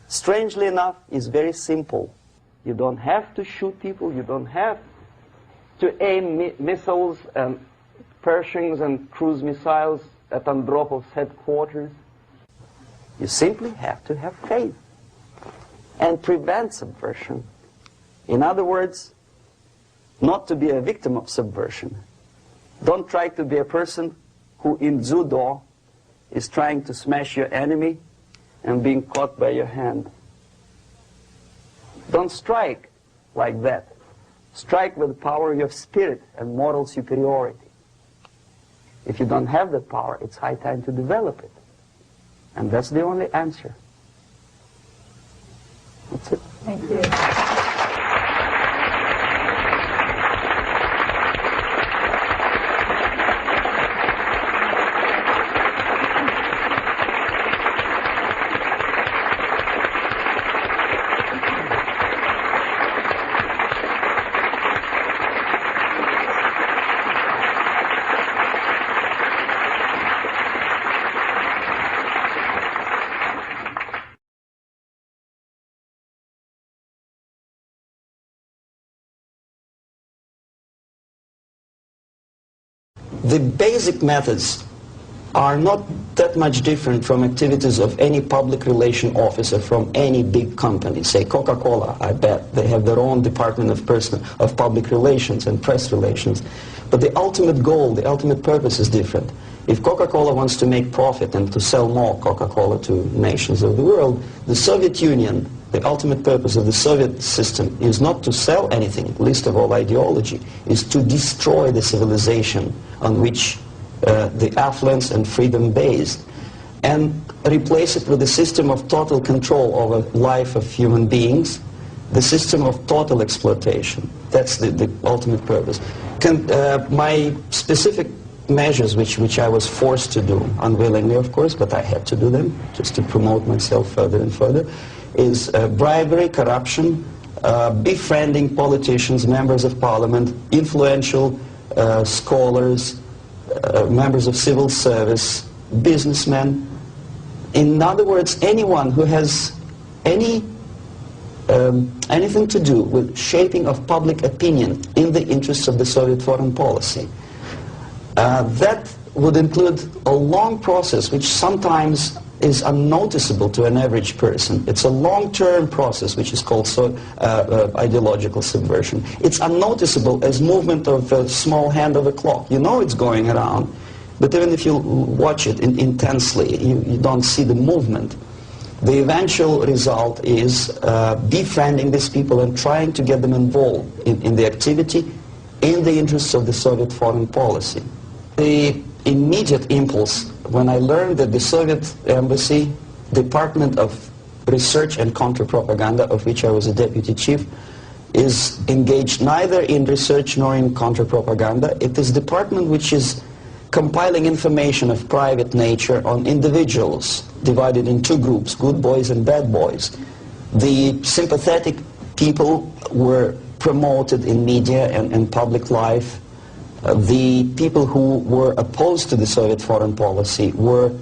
[SPEAKER 3] strangely enough, is very simple. You don't have to shoot people, you don't have to aim missiles and Pershings and cruise missiles at Andropov's headquarters. You simply have to have faith and prevent subversion. In other words, not to be a victim of subversion. Don't try to be a person who in judo is trying to smash your enemy and being caught by your hand. Don't strike like that. Strike with the power of your spirit and moral superiority. If you don't have that power, it's high time to develop it. And that's the only answer. That's it.
[SPEAKER 4] Thank you.
[SPEAKER 1] the basic methods are not that much different from activities of any public relation officer from any big company. Say Coca-Cola, I bet. They have their own department of public relations and press relations. But the ultimate goal, the ultimate purpose is different. If Coca-Cola wants to make profit and to sell more Coca-Cola to nations of the world, the Soviet Union, the ultimate purpose of the Soviet system is not to sell anything, least of all ideology, is to destroy the civilization on which the affluence and freedom based, and replace it with a system of total control over life of human beings, the system of total exploitation. That's the ultimate purpose. My specific measures, which I was forced to do, unwillingly of course, but I had to do them just to promote myself further and further, is bribery, corruption, befriending politicians, members of parliament, influential scholars, members of civil service, businessmen. In other words, anyone who has anything to do with shaping of public opinion in the interests of the Soviet foreign policy. That would include a long process which sometimes is unnoticeable to an average person. It's a long-term process which is called ideological subversion. It's unnoticeable as movement of a small hand of a clock. You know it's going around, but even if you watch it intensely, you don't see the movement. The eventual result is befriending these people and trying to get them involved in the activity in the interests of the Soviet foreign policy. The immediate impulse when I learned that the Soviet Embassy, Department of Research and Counter-Propaganda, of which I was a deputy chief, is engaged neither in research nor in counter-propaganda. It is a department which is compiling information of private nature on individuals, divided in two groups, good boys and bad boys. The sympathetic people were promoted in media and public life. The people who were opposed to the Soviet foreign policy were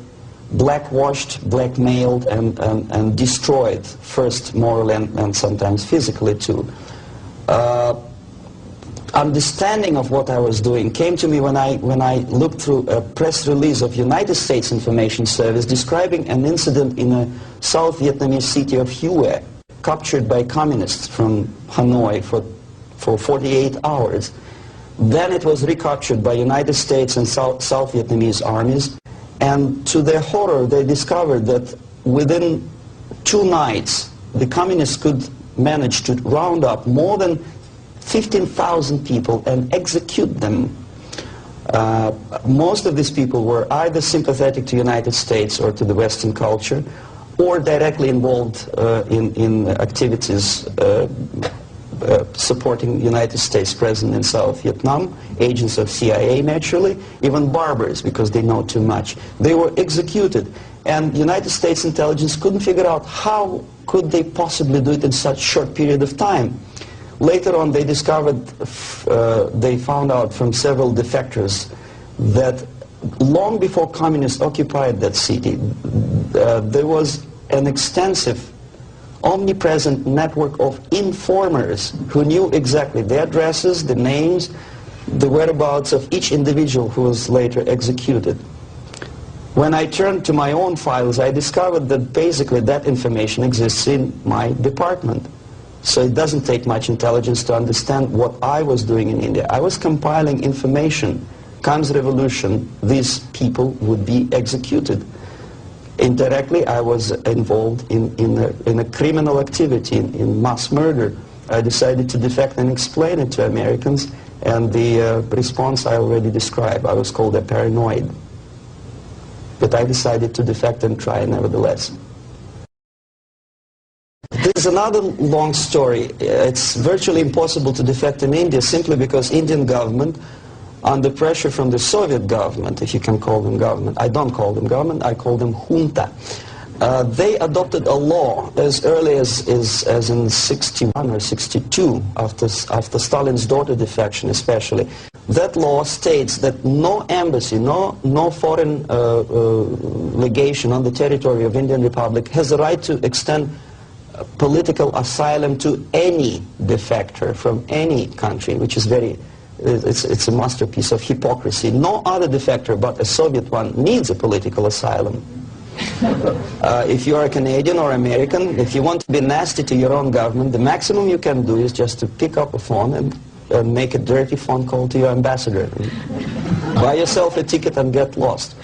[SPEAKER 1] blackwashed, blackmailed, and destroyed, first morally and sometimes physically too. Understanding of what I was doing came to me when I looked through a press release of United States Information Service describing an incident in a South Vietnamese city of Hue, captured by communists from Hanoi for 48 hours. Then it was recaptured by United States and South Vietnamese armies, and to their horror they discovered that within 2 nights the communists could manage to round up more than 15,000 people and execute them. Most of these people were either sympathetic to the United States or to the Western culture, or directly involved in activities supporting the United States present in South Vietnam, agents of CIA naturally, even barbers because they know too much. They were executed, and United States intelligence couldn't figure out how could they possibly do it in such short period of time. Later on they discovered, they found out from several defectors that long before communists occupied that city, there was an extensive omnipresent network of informers who knew exactly the addresses, the names, the whereabouts of each individual who was later executed. When I turned to my own files, I discovered that basically that information exists in my department. So it doesn't take much intelligence to understand what I was doing in India. I was compiling information. Comes revolution, these people would be executed. Indirectly, I was involved in a criminal activity, in mass murder. I decided to defect and explain it to Americans, and the response I already described. I was called a paranoid. But I decided to defect and try nevertheless. There's another long story. It's virtually impossible to defect in India simply because Indian government, under pressure from the Soviet government, if you can call them government. I don't call them government, I call them junta. They adopted a law as early as in 61 or 62, after Stalin's daughter defection especially. That law states that no embassy, no foreign legation on the territory of Indian Republic has the right to extend political asylum to any defector from any country, which is very It's a masterpiece of hypocrisy. No other defector but a Soviet one needs a political asylum. If you are a Canadian or American, if you want to be nasty to your own government, the maximum you can do is just to pick up a phone and make a dirty phone call to your ambassador. Buy yourself a ticket and get lost.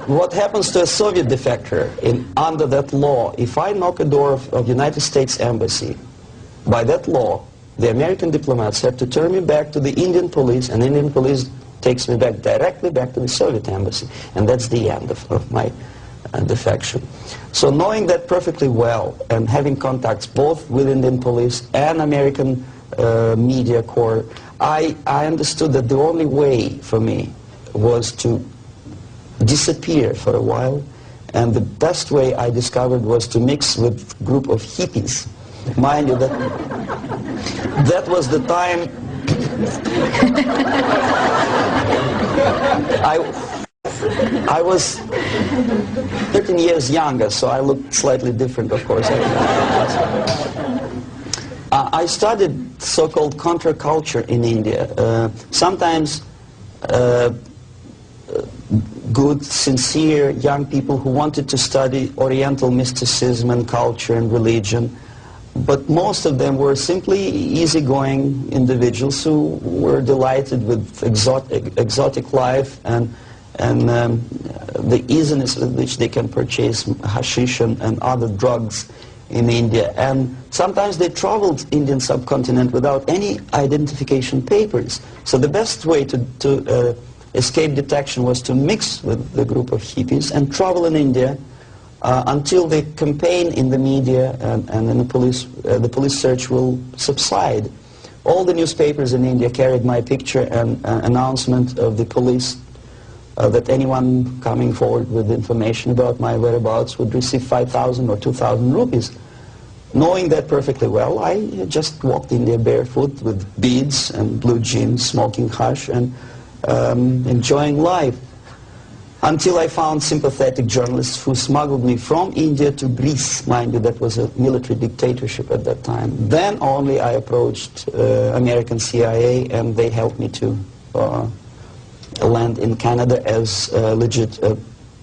[SPEAKER 1] What happens to a Soviet defector under that law? If I knock a door of United States Embassy, by that law, the American diplomats have to turn me back to the Indian police, and Indian police takes me directly back to the Soviet embassy. And that's the end of my defection. So knowing that perfectly well, and having contacts both with Indian police and American media corps, I understood that the only way for me was to disappear for a while, and the best way I discovered was to mix with a group of hippies. Mind you, that was the time I was 13 years younger, so I looked slightly different, of course. I studied so-called counterculture in India. Sometimes good, sincere young people who wanted to study Oriental mysticism and culture and religion, but most of them were simply easygoing individuals who were delighted with exotic life and the easiness with which they can purchase hashish and other drugs in India. And sometimes they traveled Indian subcontinent without any identification papers. So the best way to escape detection was to mix with the group of hippies and travel in India until the campaign in the media and in the police search will subside. All the newspapers in India carried my picture and announcement of the police that anyone coming forward with information about my whereabouts would receive 5,000 or 2,000 rupees. Knowing that perfectly well, I just walked in there barefoot with beads and blue jeans, smoking hash and enjoying life. Until I found sympathetic journalists who smuggled me from India to Greece. Mind you, that was a military dictatorship at that time. Then only I approached American CIA, and they helped me to land in Canada as a legit,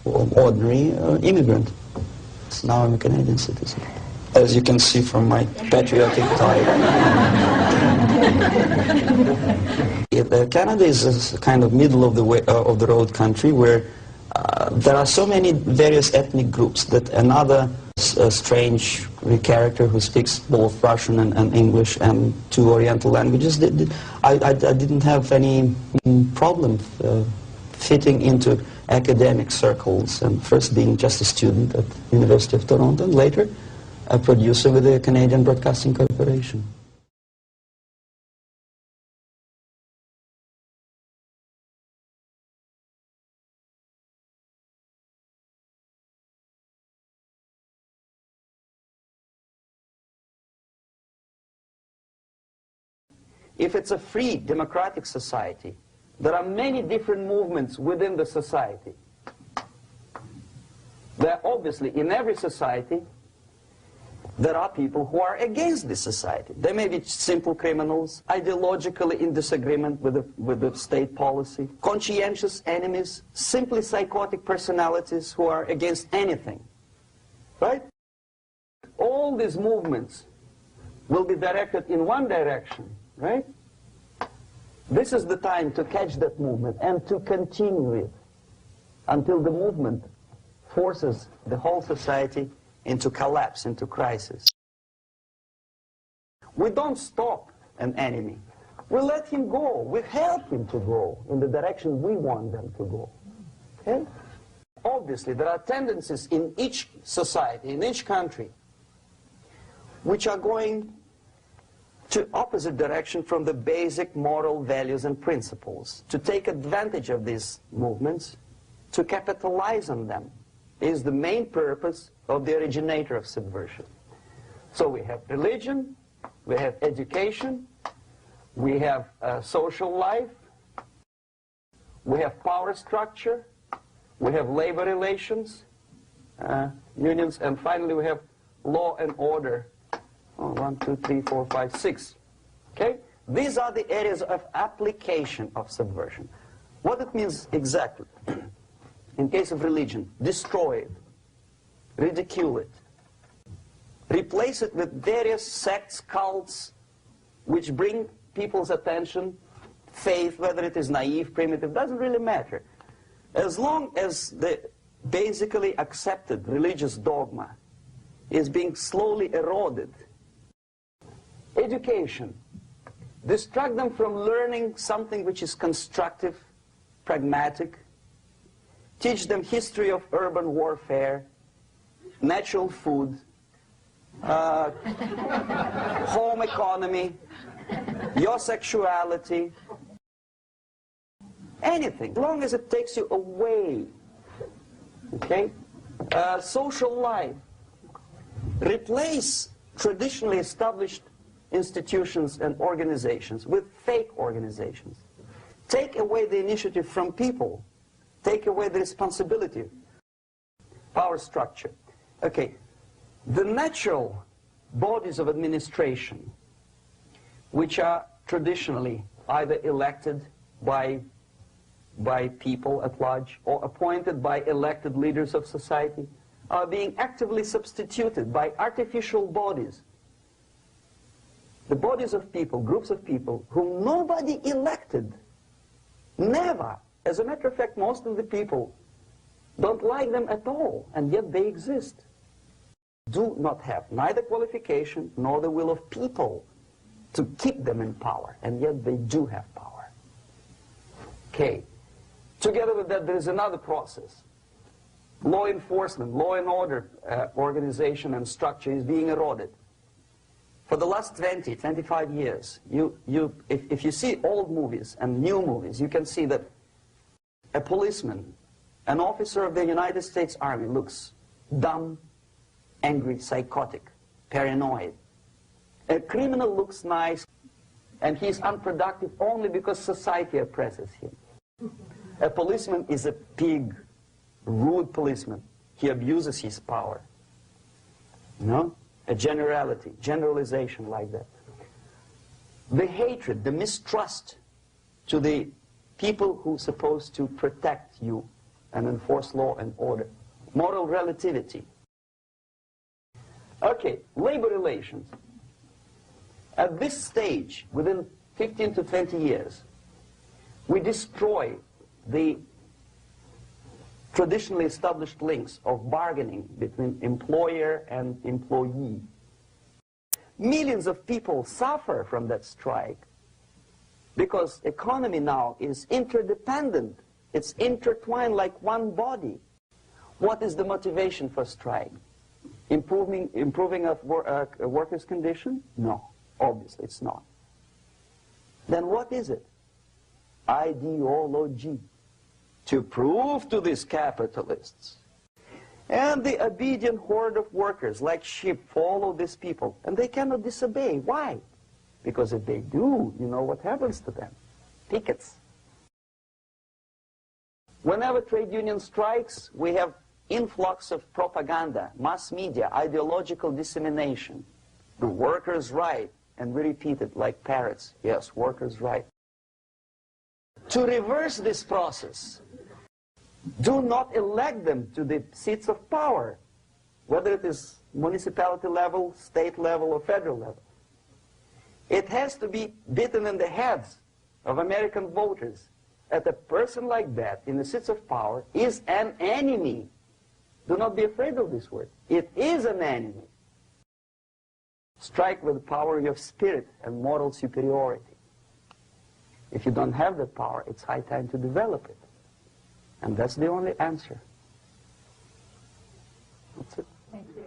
[SPEAKER 1] ordinary immigrant. So now I'm a Canadian citizen, as you can see from my patriotic tie. Canada is a kind of middle of the road country where there are so many various ethnic groups that another strange character who speaks both Russian and English and two Oriental languages, I didn't have any problem fitting into academic circles, and first being just a student at the University of Toronto, and later a producer with the Canadian Broadcasting Corporation. If it's a free, democratic society, there are many different movements within the society. There are obviously, in every society, there are people who are against this society. They may be simple criminals, ideologically in disagreement with the state policy, conscientious enemies, simply psychotic personalities who are against anything. Right? All these movements will be directed in one direction. Right? This is the time to catch that movement and to continue it until the movement forces the whole society into collapse, into crisis. We don't stop an enemy. We let him go. We help him to go in the direction we want them to go. Okay? Obviously, there are tendencies in each society, in each country, which are going to opposite direction from the basic moral values and principles. To take advantage of these movements, to capitalize on them, is the main purpose of the originator of subversion. So we have religion, we have education, we have social life, we have power structure, we have labor relations, unions, and finally we have law and order. 1, 2, 3, 4, 5, 6. Okay? these are the areas of application of subversion. What it means exactly? In case of religion, destroy it, ridicule it, replace it with various sects, cults, which bring people's attention, faith, whether it is naive, primitive, doesn't really matter. As long as the basically accepted religious dogma is being slowly eroded. Education. Distract them from learning something which is constructive, pragmatic. Teach them history of urban warfare, natural food, home economy, your sexuality, anything, as long as it takes you away, okay? Social life. Replace traditionally established institutions and organizations with fake organizations. Take away the initiative from people. Take away the responsibility. Power structure. Okay, the natural bodies of administration, which are traditionally either elected by people at large or appointed by elected leaders of society, are being actively substituted by artificial bodies. The bodies of people, groups of people, whom nobody elected. Never. As a matter of fact, most of the people don't like them at all, and yet they exist. Do not have neither qualification nor the will of people to keep them in power, and yet they do have power. Okay. Together with that, there is another process. Law enforcement, law and order organization and structure is being eroded. For the last 20, 25 years, if you see old movies and new movies, you can see that a policeman, an officer of the United States Army, looks dumb, angry, psychotic, paranoid. A criminal looks nice, and he's unproductive only because society oppresses him. A policeman is a pig, rude policeman. He abuses his power. No? A generality, generalization like that. The hatred, the mistrust to the people who are supposed to protect you and enforce law and order. Moral relativity. Okay, labor relations. At this stage, within 15 to 20 years, we destroy the traditionally established links of bargaining between employer and employee. Millions of people suffer from that strike because economy now is interdependent. It's intertwined like one body. What is the motivation for strike? Improving of a worker's condition? No, obviously it's not. Then what is it? Ideology. To prove to these capitalists. And the obedient horde of workers, like sheep, follow these people. And they cannot disobey. Why? Because if they do, you know what happens to them. Pickets. Whenever trade union strikes, we have influx of propaganda, mass media, ideological dissemination. The workers' right. And we repeat it like parrots. Yes, workers' right. To reverse this process, do not elect them to the seats of power, whether it is municipality level, state level, or federal level. It has to be beaten in the heads of American voters that a person like that in the seats of power is an enemy. Do not be afraid of this word. It is an enemy. Strike with the power of spirit and moral superiority. If you don't have that power, it's high time to develop it. And that's the only answer. That's it.
[SPEAKER 4] Thank you.